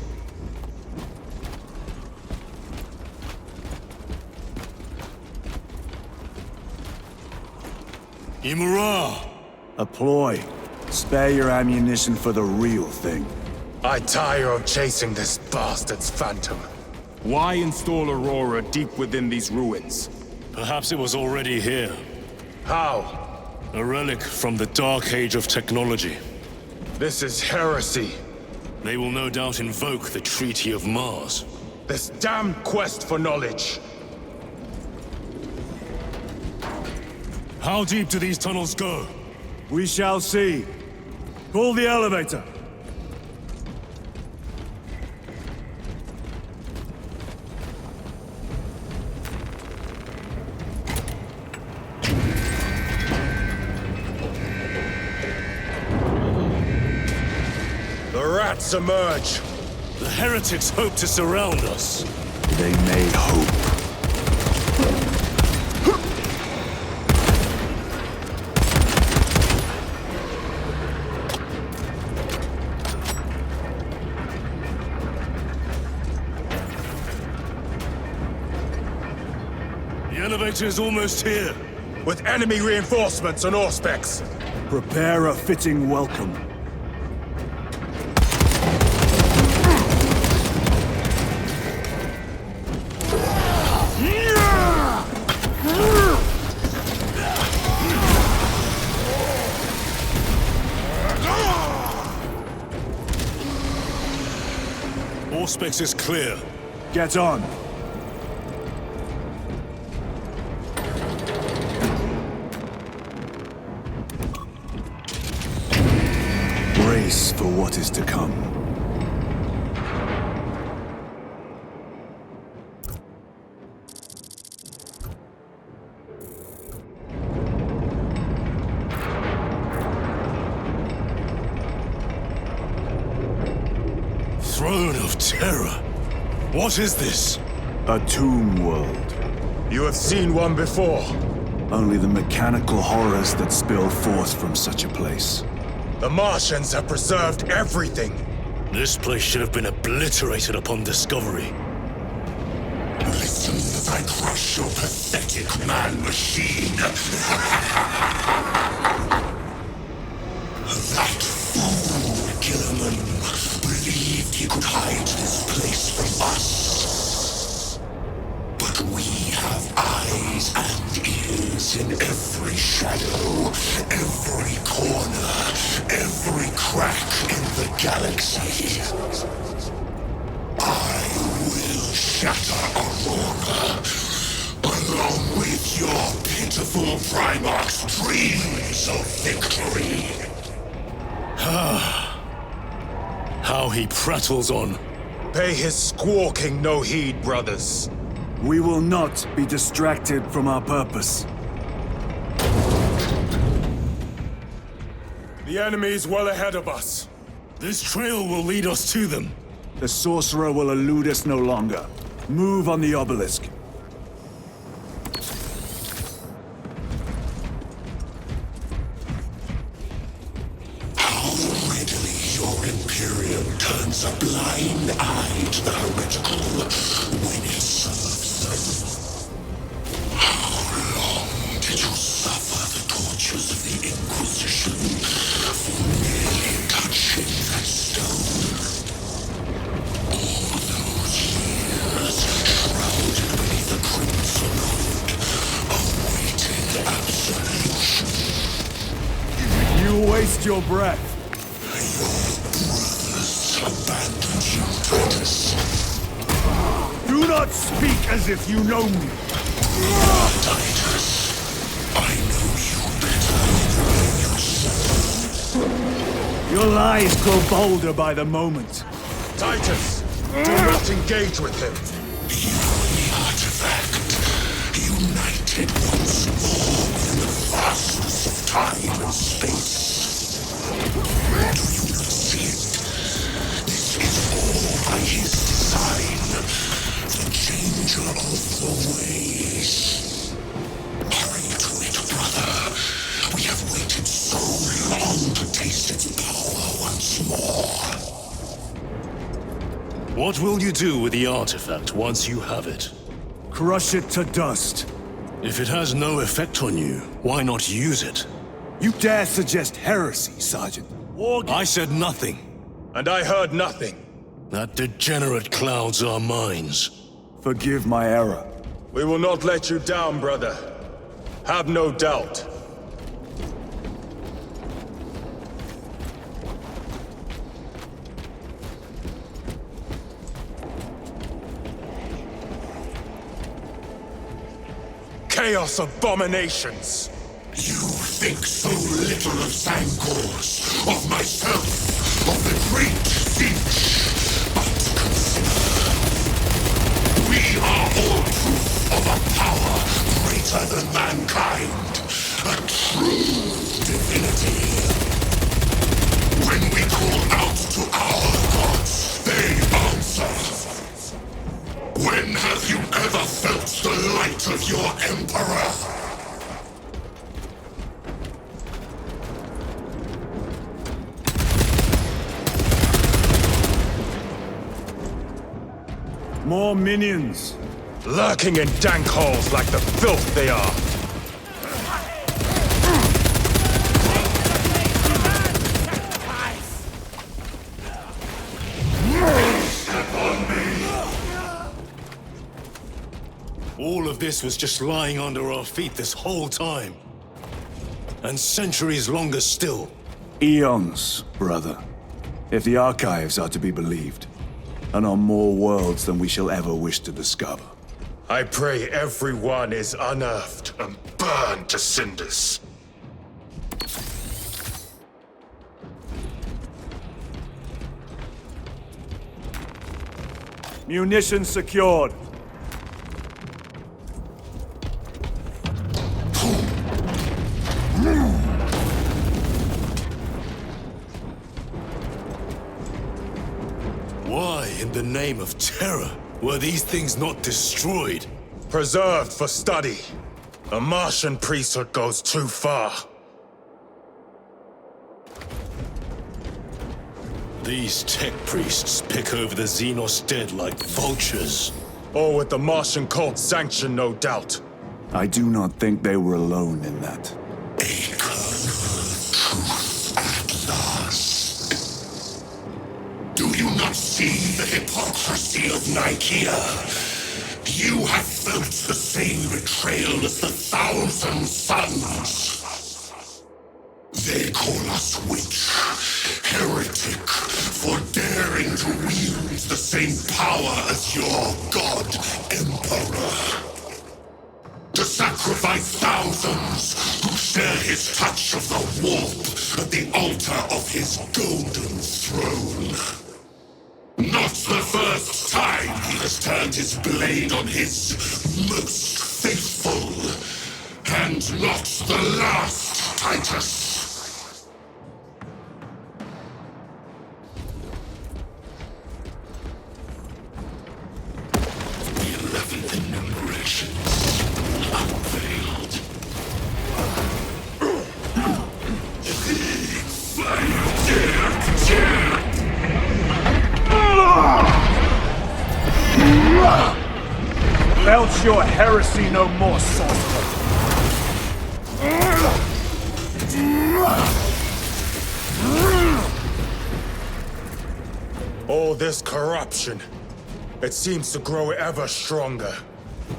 Imura! A ploy. Spare your ammunition for the real thing. I tire of chasing this bastard's phantom. Why install Aurora deep within these ruins? Perhaps it was already here. How? A relic from the Dark Age of technology. This is heresy. They will no doubt invoke the Treaty of Mars. This damned quest for knowledge. How deep do these tunnels go? We shall see. Call the elevator. The rats emerge. The heretics hope to surround us. They may hope. The elevator is almost here. With enemy reinforcements on all specs. Prepare a fitting welcome. Auspex is clear. Get on. Brace for what is to come. Throne of Terror. What is this? A tomb world. You have seen one before. Only the mechanical horrors that spill forth from such a place. The Martians have preserved everything. This place should have been obliterated upon discovery. Listen as I crush your pathetic man-machine. That fool, Guilliman, believed he could hide this place from us. But we have eyes and ears in every shadow, every corner, every crack in the galaxy. I will shatter Aurora, along with your pitiful Primarch's dreams of victory. How he prattles on. Pay his squawking no heed, brothers. We will not be distracted from our purpose. The enemy is well ahead of us. This trail will lead us to them. The sorcerer will elude us no longer. Move on the obelisk. How readily your Imperium turns a blind eye to the heretical when it serves them. How long did you suffer the tortures of the Inquisition for merely touching that stone? All those years shrouded beneath the crimson hood, awaiting absolution. You waste your breath. not speak as if you know me. Titus, I know you better than yourself. Your lies grow bolder by the moment. Titus, do not engage with him. You and the artifact, united once more in the vastness of time and space. Do you not see it? This is all by his design. The changer of the ways. Hurry to it, brother. We have waited so long to taste its power once more. What will you do with the artifact once you have it? Crush it to dust. If it has no effect on you, why not use it? You dare suggest heresy, Sergeant? I said nothing. And I heard nothing. That degenerate clouds our minds. Forgive my error. We will not let you down, brother. Have no doubt. Chaos abominations! You think so little of Sancors, of myself, of the great siege. But consider, we are all proof of a power greater than mankind, a true divinity. When we call out to our gods, they answer. When have you ever felt the light of your Emperor? More minions. Lurking in dank holes like the filth they are. Step on me. All of this was just lying under our feet this whole time. And centuries longer still. Eons, brother. If the archives are to be believed. And on more worlds than we shall ever wish to discover. I pray everyone is unearthed and burned to cinders. Munitions secured. Why, in the name of terror, were these things not destroyed? Preserved for study. The Martian priesthood goes too far. These tech priests pick over the Xenos dead like vultures. Or with the Martian cult's sanction, no doubt. I do not think they were alone in that. A kernel of truth at last. Do you not see the hypocrisy of Nicaea? You have felt the same betrayal as the Thousand Suns. They call us witch, heretic, for daring to wield the same power as your god, Emperor. To sacrifice thousands who share his touch of the warp at the altar of his golden throne. Not the first time he has turned his blade on his most faithful. And not the last, Titus. The 11th enumerations unveiled. Belch your heresy no more, sorcerer. All this corruption, it seems to grow ever stronger.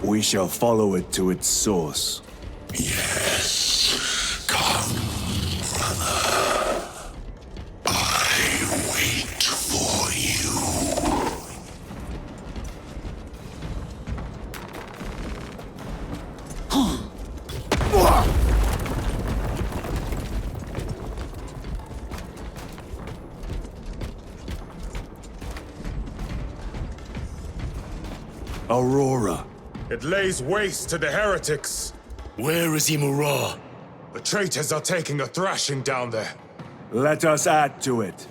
We shall follow it to its source. Yes. Come, brother. I wait for you. Aurora. It lays waste to the heretics. Where is Imura? The traitors are taking a thrashing down there. Let us add to it.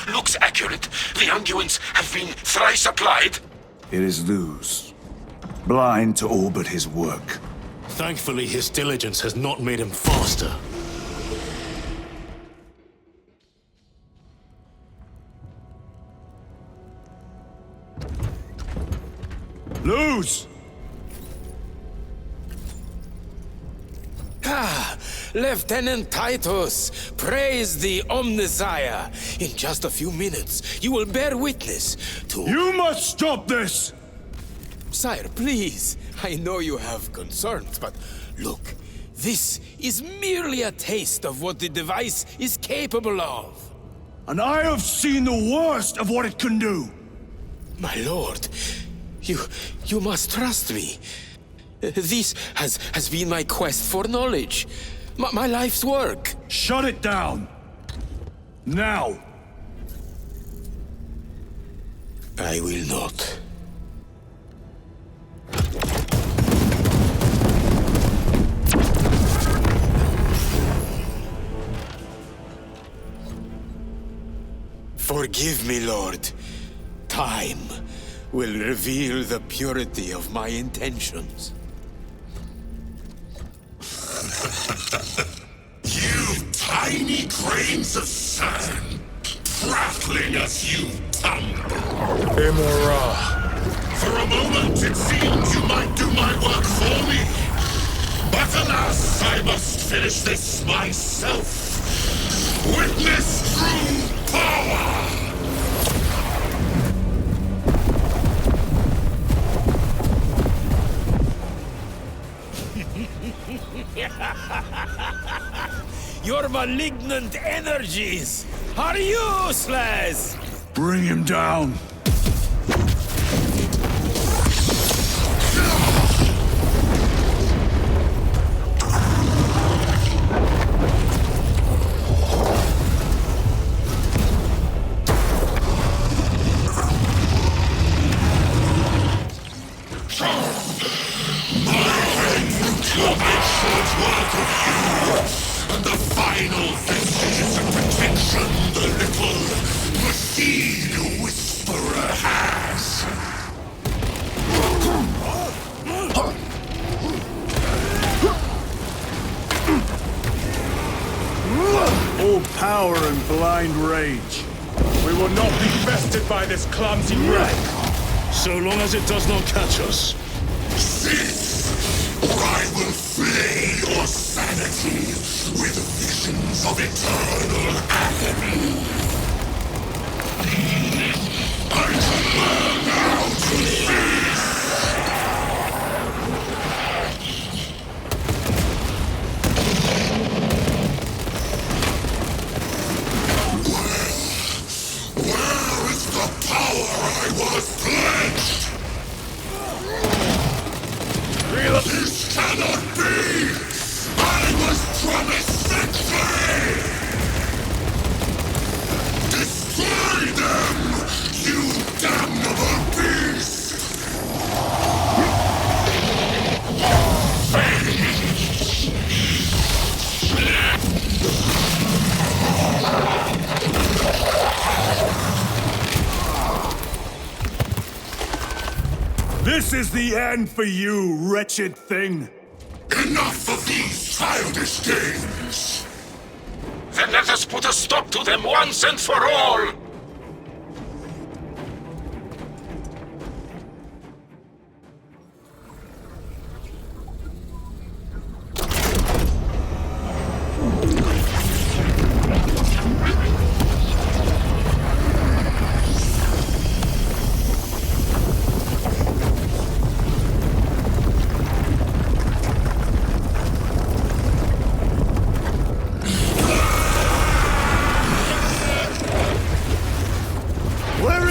Looks accurate. The unguents have been thrice applied. It is Luz. Blind to all but his work. Thankfully, his diligence has not made him faster. Luz! Ah, Lieutenant Titus, praise the Omnisire. In just a few minutes, you will bear witness to... You must stop this! Sire, please. I know you have concerns, but look, this is merely a taste of what the device is capable of. And I have seen the worst of what it can do. My lord, you must trust me. This has been my quest for knowledge. My life's work. Shut it down! Now! I will not. Forgive me, Lord. Time will reveal the purity of my intentions. You tiny grains of sand, prattling as you tumble. Imura. For a moment it seemed you might do my work for me. But alas, I must finish this myself. Witness true power! Your malignant energies are useless! Bring him down! And the final vestiges of protection the little machine whisperer has. All power and blind rage. We will not be bested by this clumsy wreck. So long as it does not catch us. Cease, or I will flay your sanity with visions of eternal agony. I command now to cease! Where is the power I was pledged? This cannot be! I was promised victory! Destroy them, you damnable beast! This is the end for you, wretched thing! Enough of these childish games! Then let us put a stop to them once and for all!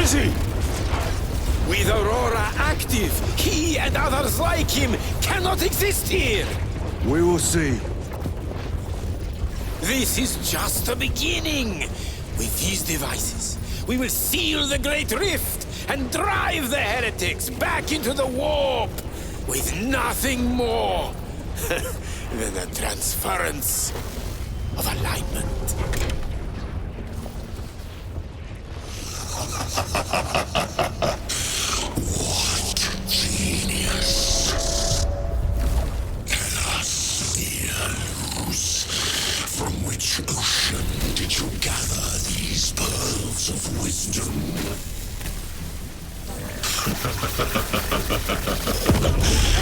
is he? With Aurora active, he and others like him cannot exist here! We will see. This is just the beginning! With these devices, we will seal the Great Rift and drive the heretics back into the warp with nothing more than a transference of alignment. What genius! Tell us, dear Luz, from which ocean did you gather these pearls of wisdom?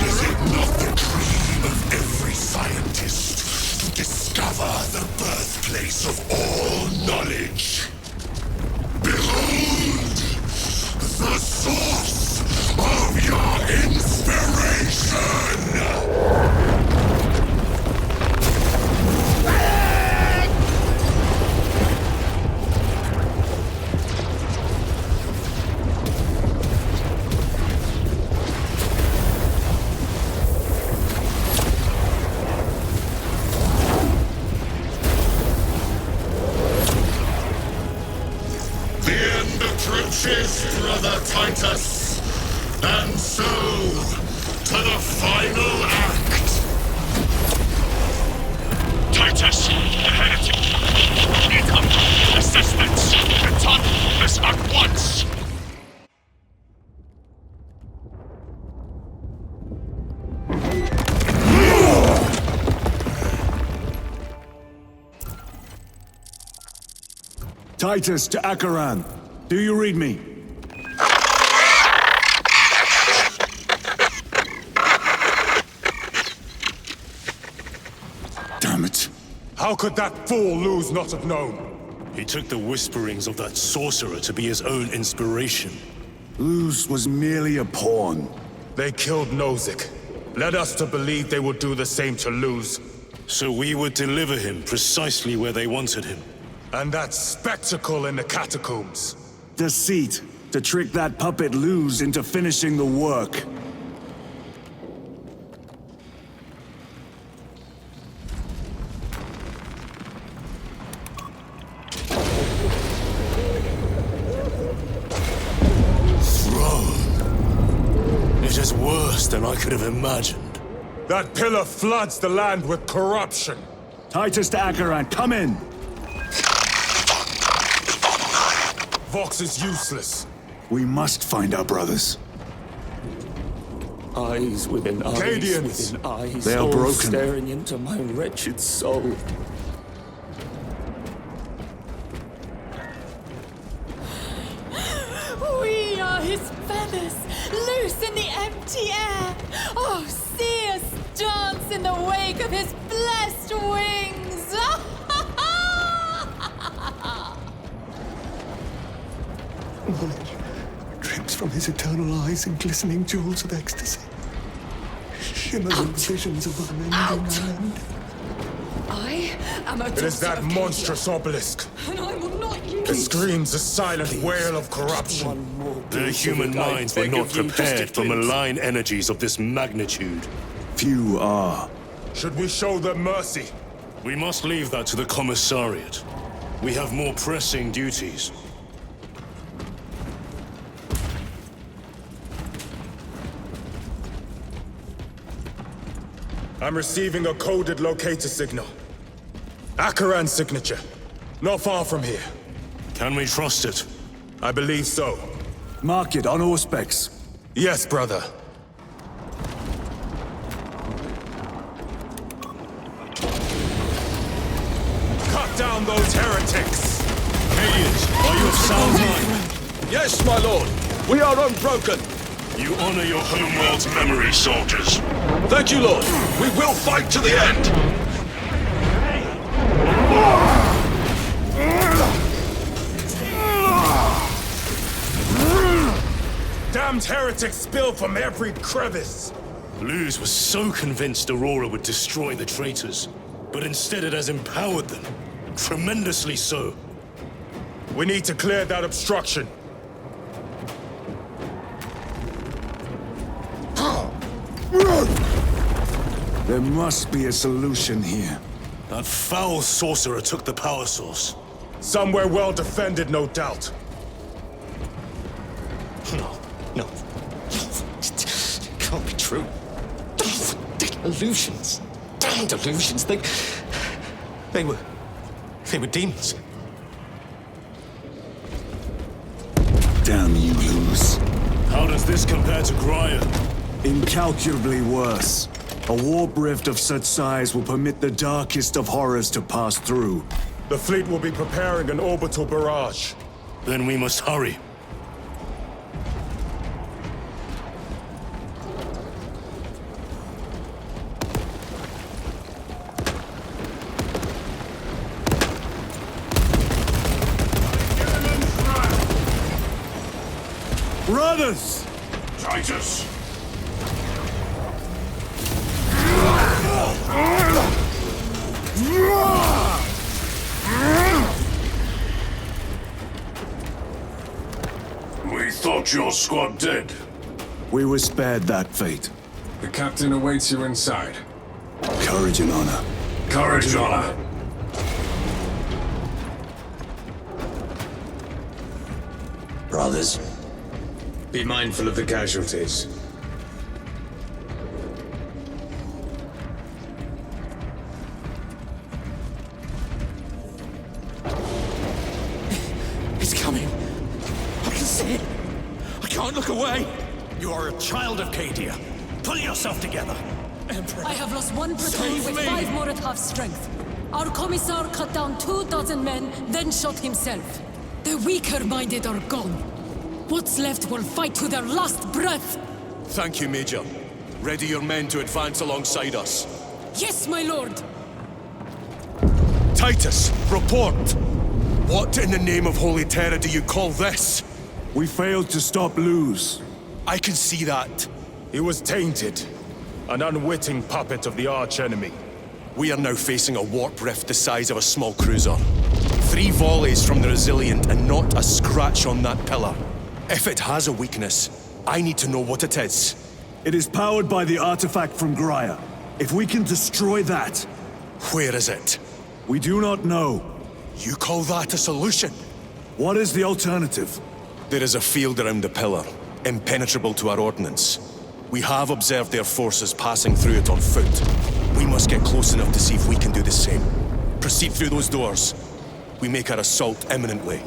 Is it not the dream of every scientist to discover the birthplace of all knowledge? Behold, the source of your inspiration! Brother Titus, and so to the final act. Titus, the heretic, income assessments. Return this at once. Titus to Akaran. Do you read me? Damn it. How could that fool Luz not have known? He took the whisperings of that sorcerer to be his own inspiration. Luz was merely a pawn. They killed Nozick. Led us to believe they would do the same to Luz. So we would deliver him precisely where they wanted him. And that spectacle in the catacombs. Deceit. To trick that puppet Luz into finishing the work. It is worse than I could have imagined. That pillar floods the land with corruption. Titus to Akaran, come in! Vox is useless. We must find our brothers. Eyes within eyes Cadians. within eyes, They are all broken. staring into my wretched soul. We are his feathers, loose in the empty air. Oh, see us dance in the wake of his blessed wings. Knowledge drips from his eternal eyes in glistening jewels of ecstasy. Shimmering visions of unending land. I am a It is daughter that of monstrous obelisk. and I will not It lose. screams a silent wail of corruption. Their human minds were not prepared for malign energies of this magnitude. Few are. Should we show them mercy? We must leave that to the commissariat. We have more pressing duties. I'm receiving a coded locator signal. Akaran's signature. Not far from here. Can we trust it? I believe so. Mark it on all specs. Yes, brother. Cut down those heretics! Cadians, are you of sound mind? Yes, my lord. We are unbroken. You honor your homeworld's memory, soldiers. Thank you, Lord. We will fight to the end. Damned heretics spill from every crevice. Luz was so convinced Aurora would destroy the traitors, but instead it has empowered them. Tremendously so. We need to clear that obstruction. There must be a solution here. That foul sorcerer took the power source. Somewhere well defended, no doubt. No. Can't be true. Illusions. Damned illusions. They were demons. Damn you, Luz. How does this compare to Graia? Incalculably worse. A warp rift of such size will permit the darkest of horrors to pass through. The fleet will be preparing an orbital barrage. Then we must hurry. Brothers! Titus! We thought your squad dead. We were spared that fate. The captain awaits you inside. Courage and honor. Courage and honor. Brothers, be mindful of the casualties. It's coming. I can see it. I can't look away. You are a child of Cadia. Pull yourself together. I have lost one platoon with 5 more at half strength. Our commissar cut down 2,000 men, then shot himself. The weaker-minded are gone. What's left will fight to their last breath. Thank you, Major. Ready your men to advance alongside us. Yes, my lord. Titus, report! What in the name of Holy Terra do you call this? We failed to stop Luz. I can see that. He was tainted. An unwitting puppet of the arch-enemy. We are now facing a warp rift the size of a small cruiser. 3 volleys from the Resilient and not a scratch on that pillar. If it has a weakness, I need to know what it is. It is powered by the artifact from Graia. If we can destroy that... Where is it? We do not know. You call that a solution? What is the alternative? There is a field around the pillar, impenetrable to our ordnance. We have observed their forces passing through it on foot. We must get close enough to see if we can do the same. Proceed through those doors. We make our assault imminently.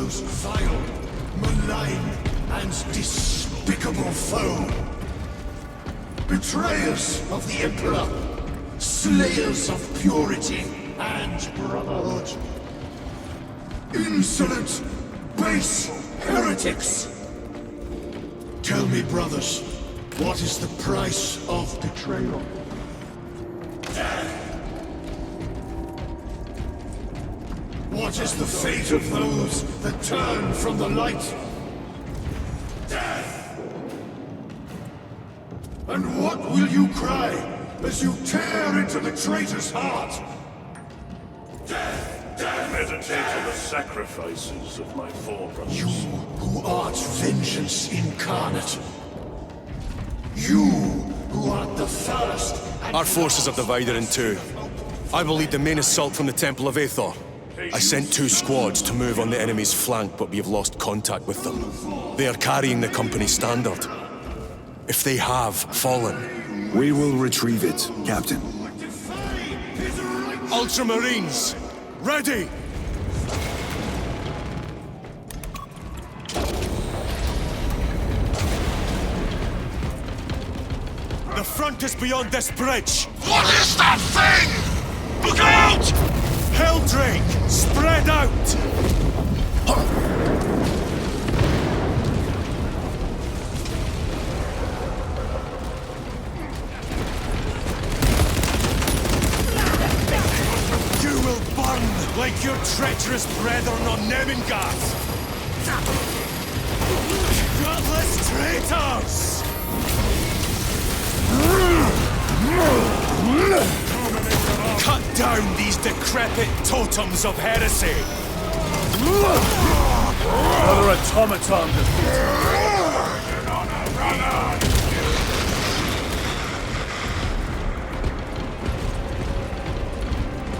Vile, malign, and despicable foe. Betrayers of the Emperor, slayers of purity and brotherhood. Insolent, base heretics. Tell me, brothers, what is the price of betrayal? Death. What is the fate of those that turn from the light? Death! And what will you cry as you tear into the traitor's heart? Death! Death! Meditate on the sacrifices of my forebrothers. You who art vengeance incarnate. You who art the first. Our forces are divided in 2. I will lead the main assault from the Temple of Aethor. I sent 2 squads to move on the enemy's flank, but we have lost contact with them. They are carrying the company standard. If they have fallen... We will retrieve it, Captain. Ultramarines! Ready! The front is beyond this bridge! What is that thing? Look out! Helldrake! Spread out! You will burn like your treacherous brethren on Nemengath! Gutless traitors! down these decrepit totems of heresy! Another automaton defeated.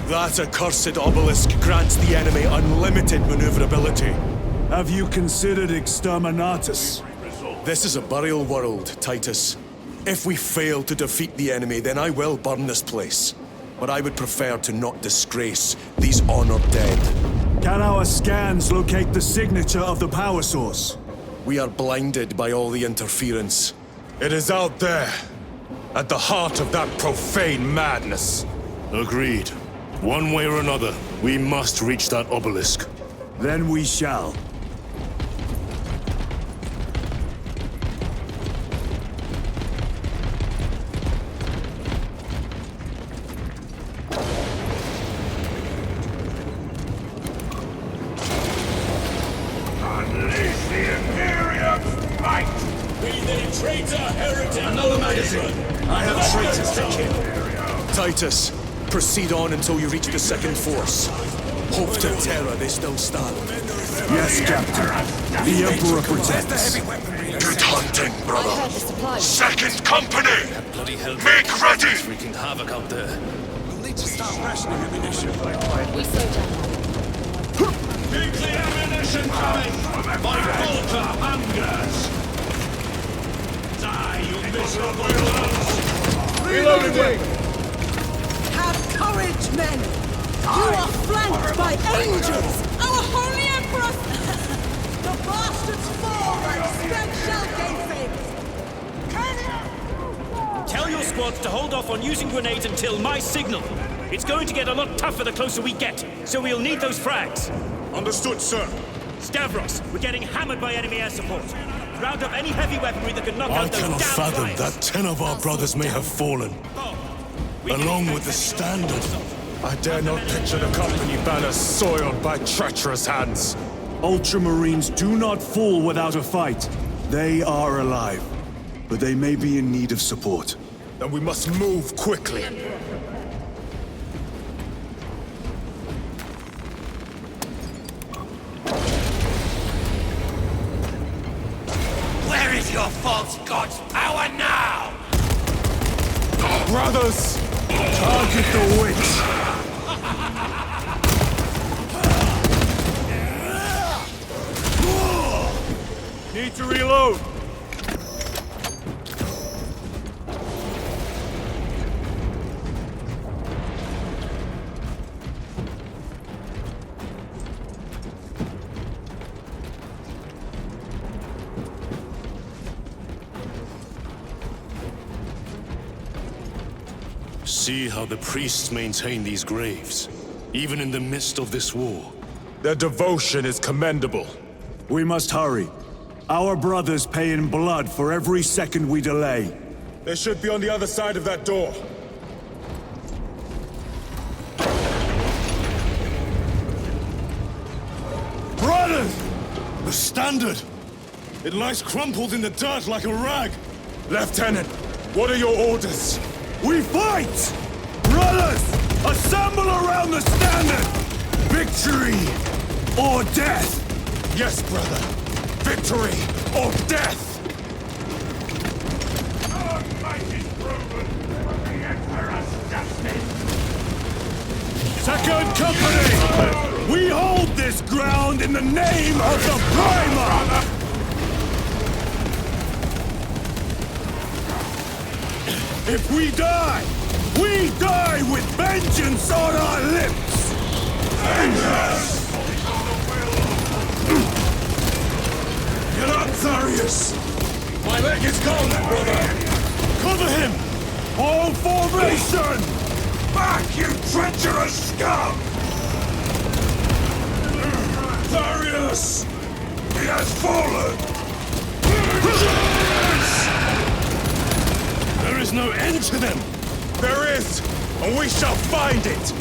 That accursed obelisk grants the enemy unlimited maneuverability. Have you considered Exterminatus? This is a burial world, Titus. If we fail to defeat the enemy, then I will burn this place. But I would prefer to not disgrace these honored dead. Can our scans locate the signature of the power source? We are blinded by all the interference. It is out there, at the heart of that profane madness. Agreed. One way or another, we must reach that obelisk. Then we shall. Unleash the Imperium's might! Be they traitor, heretic! Another magazine! I have traitors to kill. Titus, proceed on until you reach the second force. Hope to terror they still stand. Yes, Captain. The Emperor protects. Good hunting, brother. Second company! Make ready! Wreaking havoc out there. We'll need to start rationing ammunition. We slow down. Keep the ammunition coming! My bolter hungers! Die, you miserable loons! Reloading wing! Have courage, men! You are flanked by angels! Our holy emperor! The bastards fall and strength shall gain favors! Tell your squads to hold off on using grenades until my signal. It's going to get a lot tougher the closer we get, so we'll need those frags. Understood, sir. Stavros, we're getting hammered by enemy air support. Round up any heavy weaponry that can knock I out those cannot damn fathom flags. that 10 of our brothers may have fallen. Along with the standard. I dare not picture the company banners soiled by treacherous hands. Ultramarines do not fall without a fight. They are alive, but they may be in need of support. Then we must move quickly. Where is your false god's power now? Brothers! Target the witch! Need to reload. See how the priests maintain these graves, even in the midst of this war. Their devotion is commendable. We must hurry. Our brothers pay in blood for every second we delay. They should be on the other side of that door. Brothers! The standard! It lies crumpled in the dirt like a rag. Lieutenant, what are your orders? We fight! Brothers, assemble around the standard! Victory or death! Yes, brother. Victory or death! Our might is proven for the Emperor's justice! Second company! We hold this ground in the name of the Primarch! If we die with vengeance on our lips! Vengeance! Get up, Tharius! My leg is gone, brother! Cover him! All formation! Back, you treacherous scum! Tharius! He has fallen! There is no end to them! There is, and we shall find it!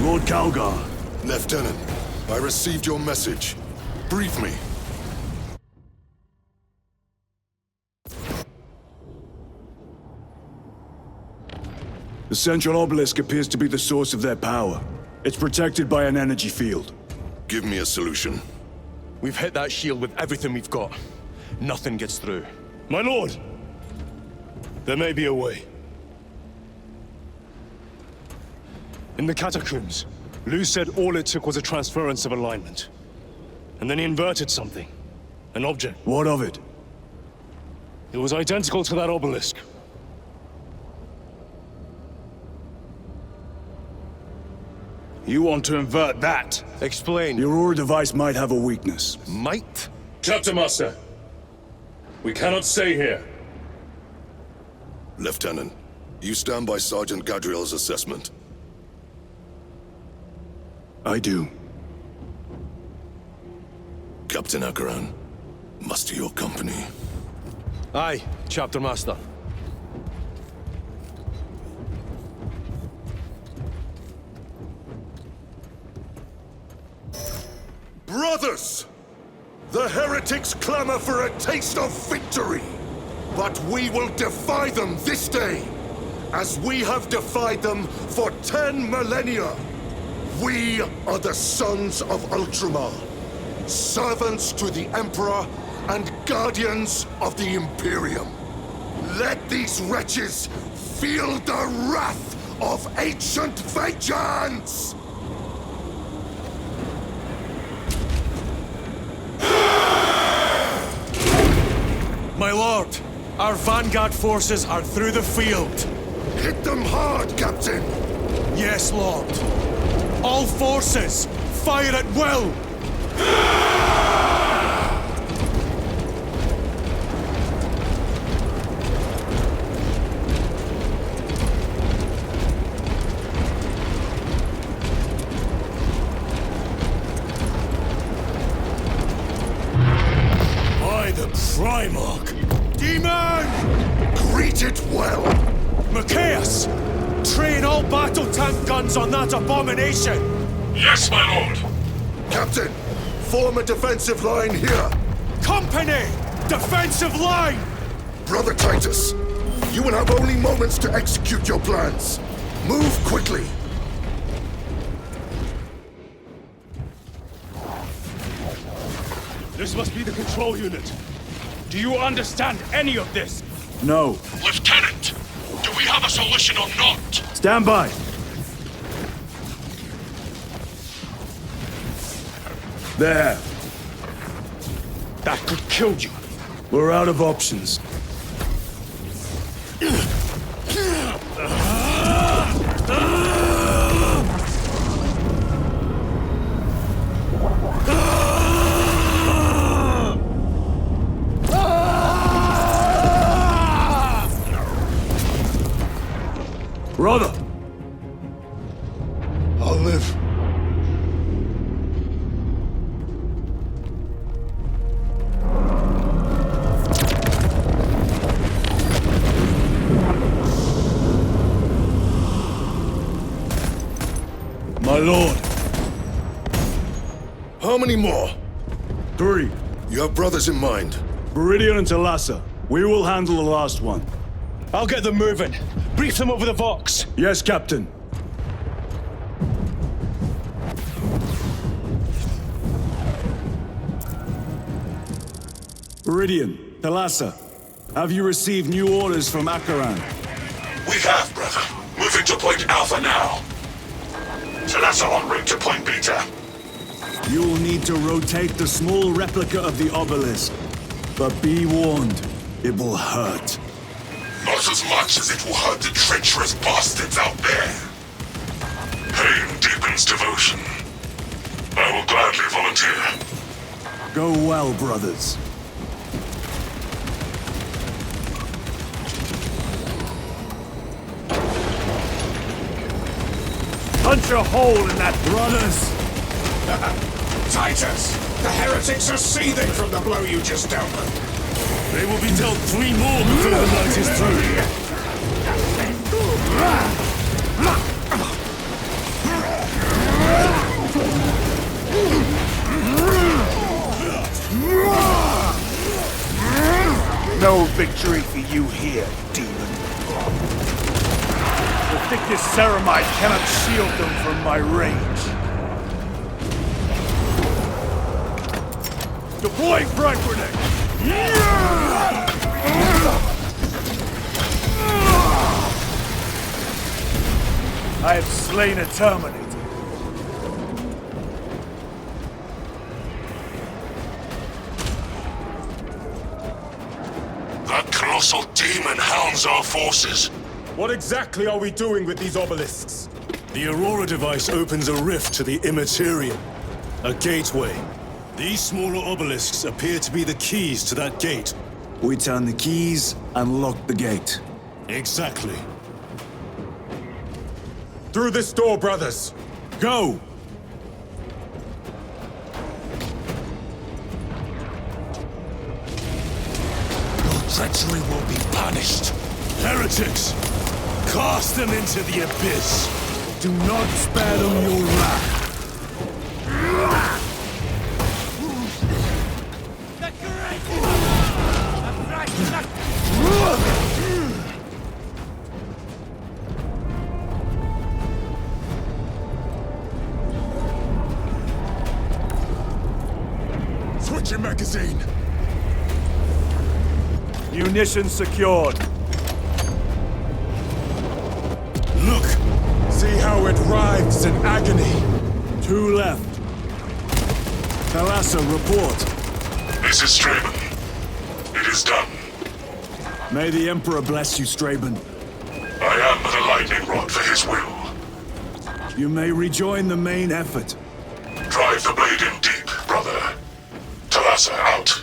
Lord Calgar. Lieutenant, I received your message. Brief me. The central obelisk appears to be the source of their power. It's protected by an energy field. Give me a solution. We've hit that shield with everything we've got. Nothing gets through. My lord! There may be a way. In the catacombs, Lu said all it took was a transference of alignment. And then he inverted something. An object. What of it? It was identical to that obelisk. You want to invert that? Explain. The Aurora device might have a weakness. Might? Chapter Master. We cannot stay here. Lieutenant, you stand by Sergeant Gadriel's assessment. I do. Captain Akaran, muster your company. Aye, Chapter Master. Brothers! The heretics clamor for a taste of victory! But we will defy them this day, as we have defied them for 10 millennia! We are the sons of Ultramar, servants to the Emperor and guardians of the Imperium. Let these wretches feel the wrath of ancient vengeance! My lord, our vanguard forces are through the field. Hit them hard, Captain! Yes, lord. All forces, fire at will! By the Primarch! Demon! Greet it well! Machias! Train all battle tank guns on that abomination! Yes, my lord! Captain, form a defensive line here! Company! Defensive line! Brother Titus, you will have only moments to execute your plans. Move quickly! This must be the control unit. Do you understand any of this? No. Lieutenant, do we have a solution or not? Stand by! There. That could kill you. We're out of options. Brother! I'll live. My lord! How many more? 3. You have brothers in mind? Viridian and Talassa. We will handle the last one. I'll get them moving. Brief them over the Vox. Yes, Captain. Viridian, Talassa, have you received new orders from Akaran? We have, brother. Moving to point Alpha now. Talassa en route to point Beta. You'll need to rotate the small replica of the obelisk. But be warned, it will hurt. Not as much as it will hurt the treacherous bastards out there. Pain deepens devotion. I will gladly volunteer. Go well, brothers. Punch a hole in that, Brothers! Titus! The heretics are seething from the blow you just dealt them. They will be dealt 3 more before the night is through. victory for you here, demon. The thickest ceramite cannot shield them from my rage. Deploying frag grenade! I have slain a Terminator. That colossal demon hounds our forces. What exactly are we doing with these obelisks? The Aurora device opens a rift to the Immaterium, a gateway. These smaller obelisks appear to be the keys to that gate. We turn the keys and lock the gate. Exactly. Through this door, brothers! Go! Your treachery will be punished. Heretics! Cast them into the abyss! Do not spare them your wrath. Switching magazine! Munitions secured. Look! See how it writhes in agony! 2 left. Thalassa, report. This is Straben. It is done. May the Emperor bless you, Straben. I am but a lightning rod for his will. You may rejoin the main effort. Drive the blade in deep, brother. Thalassa out.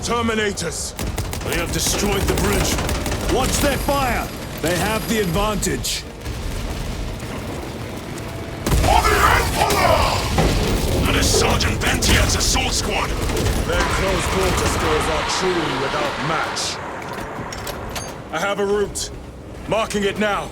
Terminators! They have destroyed the bridge. Watch their fire! They have the advantage. For the Emperor! That is Sergeant Bentian's assault squad. Their close quarter skills are truly without match. I have a route. Marking it now.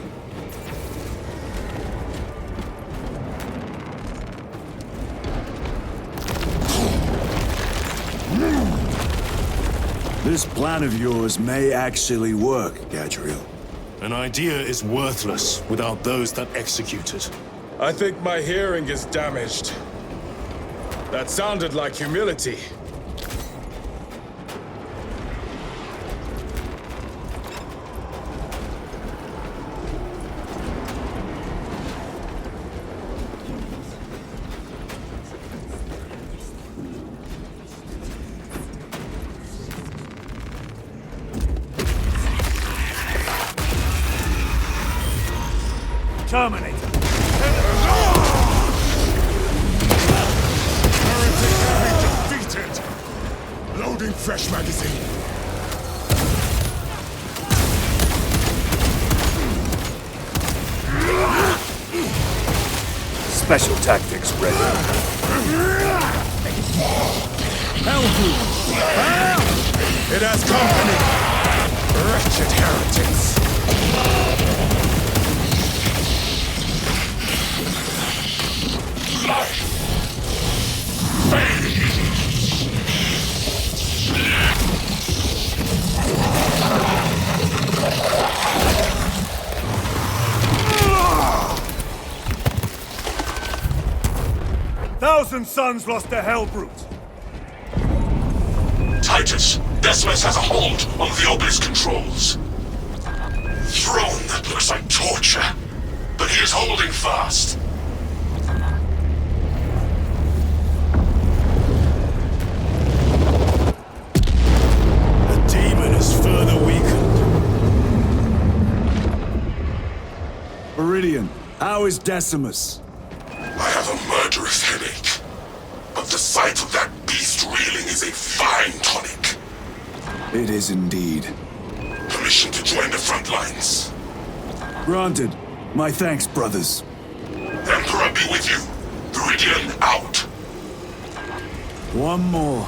This plan of yours may actually work, Gadriel. An idea is worthless without those that execute it. I think my hearing is damaged. That sounded like humility. Terminator! Defeated! Loading fresh magazine. Special tactics ready. Hellgroup! It has company! Wretched heretics! 1,000 Suns lost to Hellbrute. Titus, Decimus has a hold on the obelisk controls. Throne that looks like torture, but he is holding fast. The demon is further weakened. Viridian, how is Decimus? I have a murderous headache, but the sight of that beast reeling is a fine tonic. It is indeed. Permission to join the front lines. Granted. My thanks, brothers. Emperor be with you. Viridian out. One more.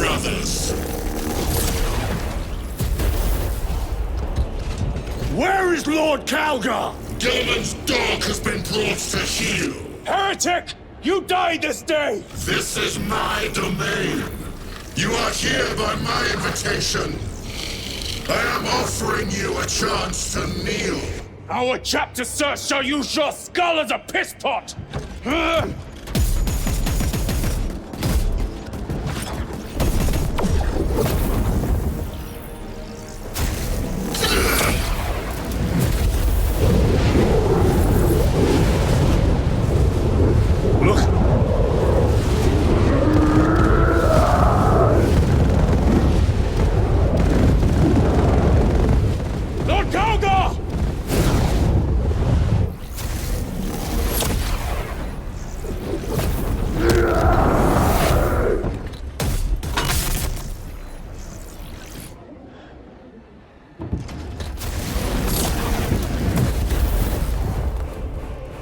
brothers. Where is Lord Calgar? Guilliman's dog has been brought to heel. Heretic! You died this day! This is my domain. You are here by my invitation. I am offering you a chance to kneel. Our chapter, sir, shall use your skull as a piss pot!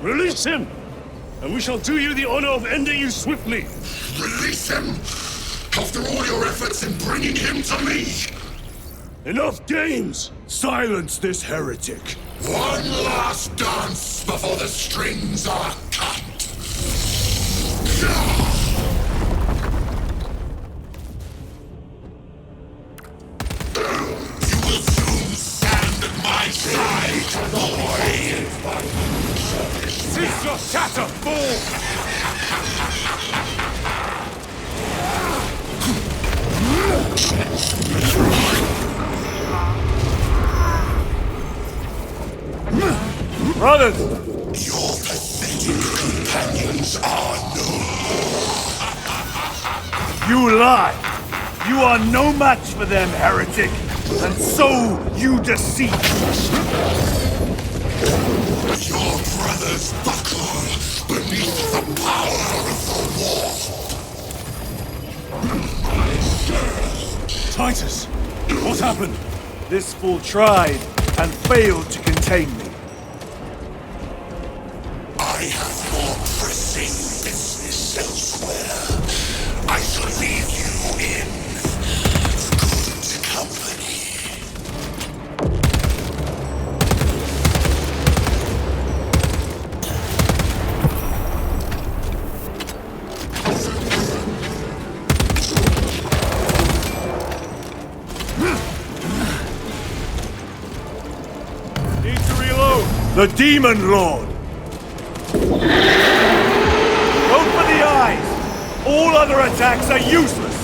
Release him, and we shall do you the honor of ending you swiftly. Release him! After all your efforts in bringing him to me! Enough games! Silence this heretic! One last dance before the strings are cut! You will soon stand at my side, boy! Cease your chatter, fool! Brothers! Your pathetic companions are no more. You lie! You are no match for them, heretic! And so you deceive! Your brothers buckle beneath the power of the war. Titus, what happened? This fool tried and failed to contain me. I have more pressing business elsewhere. I shall leave you in good company. Need to reload. The Demon Lord! Go for the eyes! All other attacks are useless!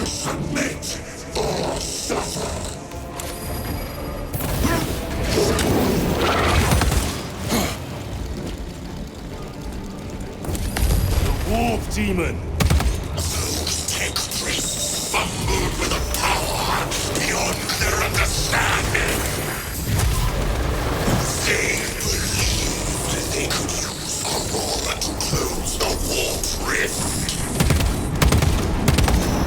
Submit or suffer. The Warp Demon! Fumbled with a power beyond their understanding. They believed they could use Aurora to close the warp rift.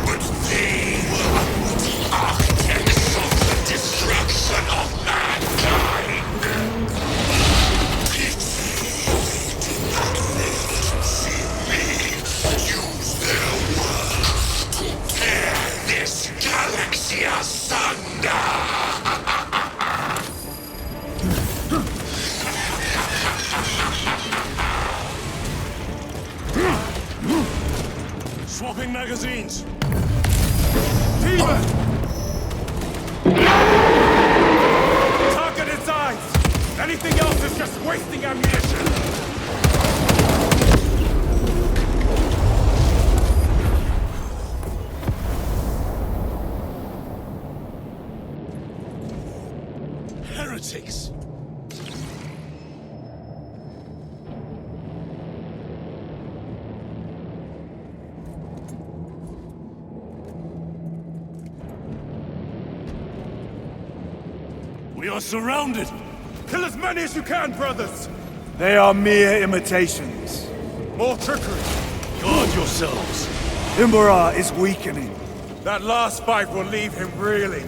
But they were unwitting architects of the destruction of mankind. Pity they did not live to see me use their work to tear this galaxy asunder! Swapping magazines! Demon! Target its eyes! Anything else is just wasting ammunition! Heretics! We are surrounded! Kill as many as you can, brothers! They are mere imitations. More trickery! Guard yourselves! Imbara is weakening. That last fight will leave him reeling.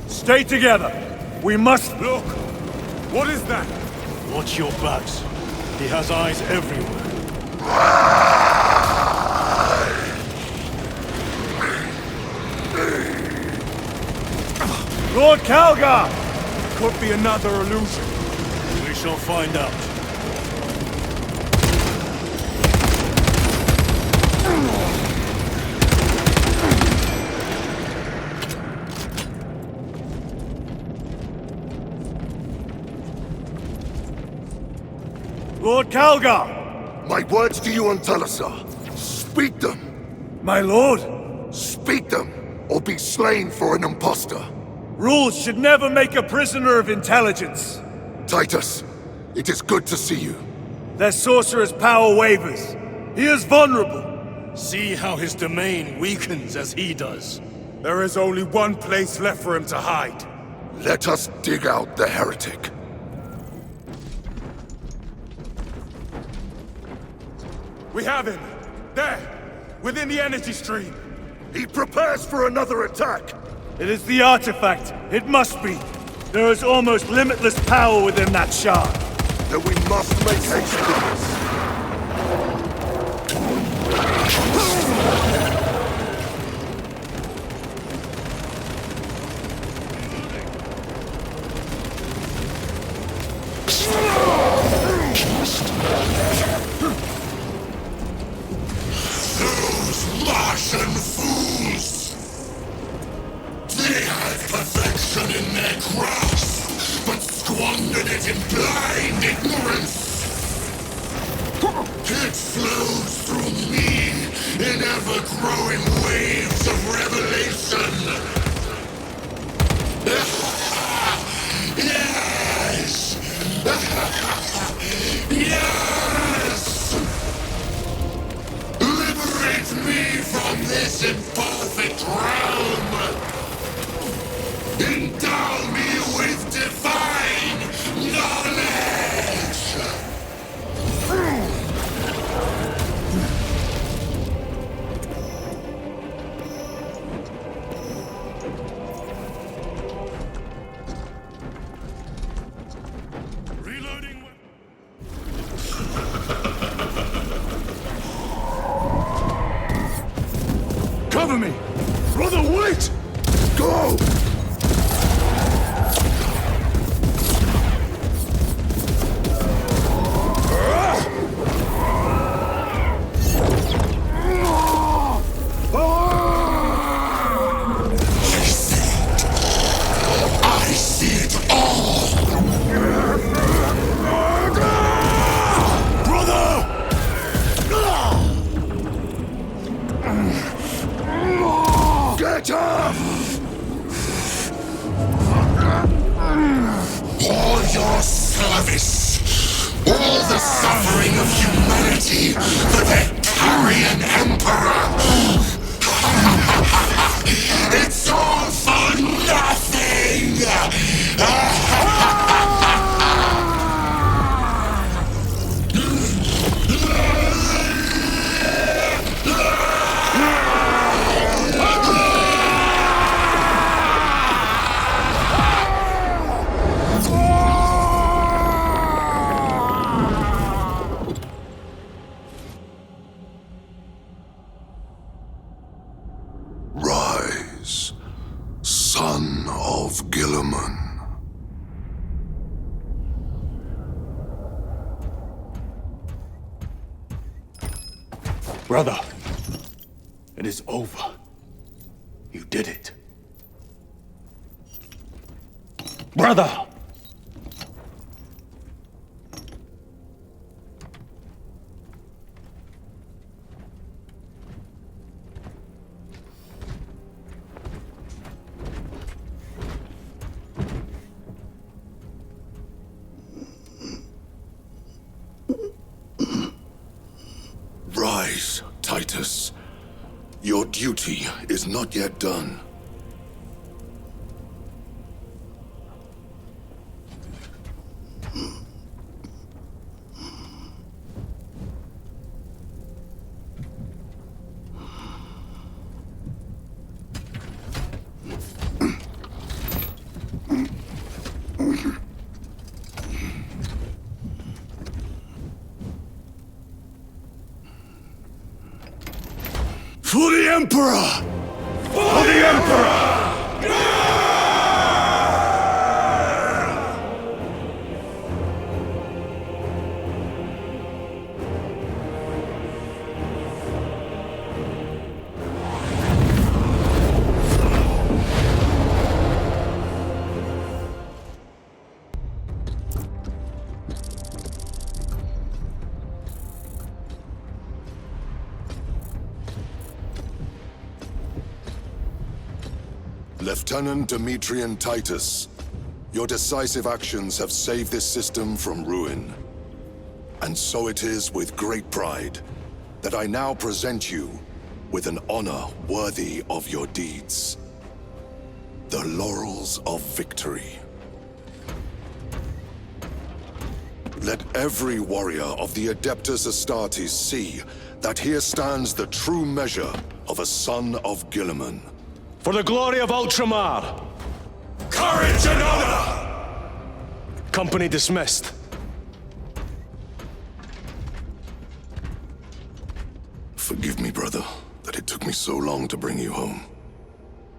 Stay together! We must... Look! What is that? Watch your backs. He has eyes everywhere. Lord Calgar! Could be another illusion. We shall find out. Lord Calgar! My words to you on Talasar. Speak them. My lord? Speak them, or be slain for an impostor. Rules should never make a prisoner of intelligence. Titus, it is good to see you. Their sorcerer's power wavers. He is vulnerable. See how his domain weakens as he does. There is only one place left for him to hide. Let us dig out the heretic. We have him! There! Within the energy stream! He prepares for another attack! It is the artifact. It must be. There is almost limitless power within that shard. Then we must make haste with this. Martian fools! They had perfection in their grasp, but squandered it in blind ignorance. It flows through me in ever-growing waves of revelation. Yes! Yes! Liberate me from this imperfect realm! Endow me with divine knowledge! Reloading. Cover me! Brother, wait! Go! I see it all! Brother! Get up! All your service, all the suffering of humanity for their carrion emperor! It's all for nothing! Rise, son of Guilliman. Brother, it is over. You did it. Brother! Rise, Titus. Your duty is not yet done. For the Emperor! For the Emperor! Lieutenant Demetrian Titus, your decisive actions have saved this system from ruin. And so it is with great pride that I now present you with an honor worthy of your deeds. The Laurels of Victory. Let every warrior of the Adeptus Astartes see that here stands the true measure of a son of Guilliman. For the glory of Ultramar! Courage and honor! Company dismissed. Forgive me, brother, that it took me so long to bring you home.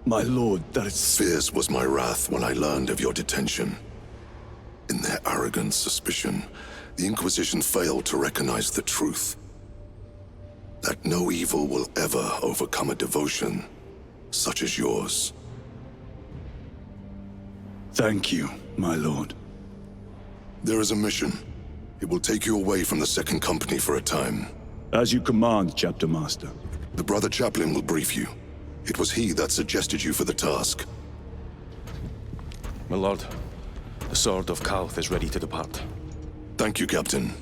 My lord, that is... Fierce was my wrath when I learned of your detention. In their arrogant suspicion, the Inquisition failed to recognize the truth. That no evil will ever overcome a devotion such as yours. Thank you, my lord. There is a mission. It will take you away from the Second Company for a time. As you command, Chapter Master. The Brother Chaplain will brief you. It was he that suggested you for the task. My lord, the Sword of Kauth is ready to depart. Thank you, Captain.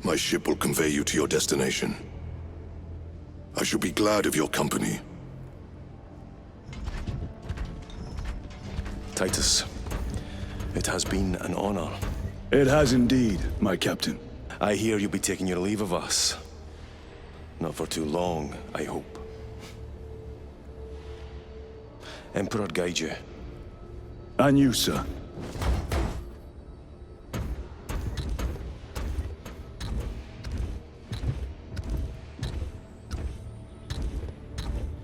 My ship will convey you to your destination. I shall be glad of your company. Titus, it has been an honor. It has indeed, my captain. I hear you'll be taking your leave of us. Not for too long, I hope. Emperor guide you. And you, sir.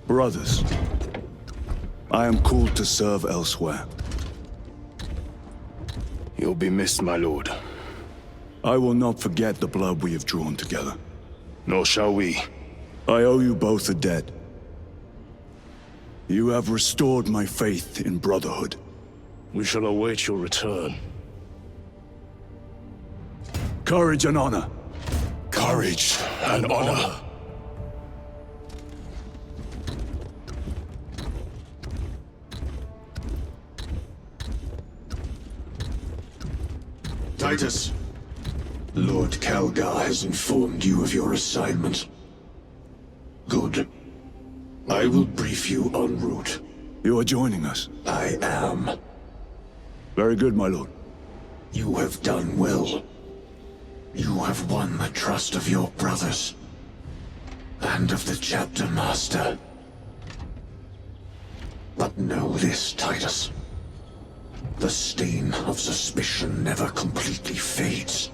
Brothers, I am called to serve elsewhere. You'll be missed, my lord. I will not forget the blood we have drawn together. Nor shall we. I owe you both a debt. You have restored my faith in brotherhood. We shall await your return. Courage and honor. Courage and honor. Titus, Lord Calgar has informed you of your assignment. Good. I will brief you en route. You are joining us? I am. Very good, my lord. You have done well. You have won the trust of your brothers. And of the Chapter Master. But know this, Titus. The stain of suspicion never completely fades.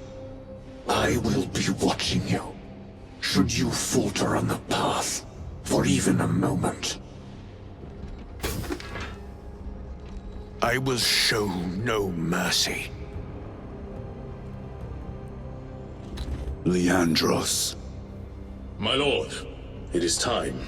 I will be watching you. Should you falter on the path, for even a moment. I will show no mercy. Leandros. My lord, it is time.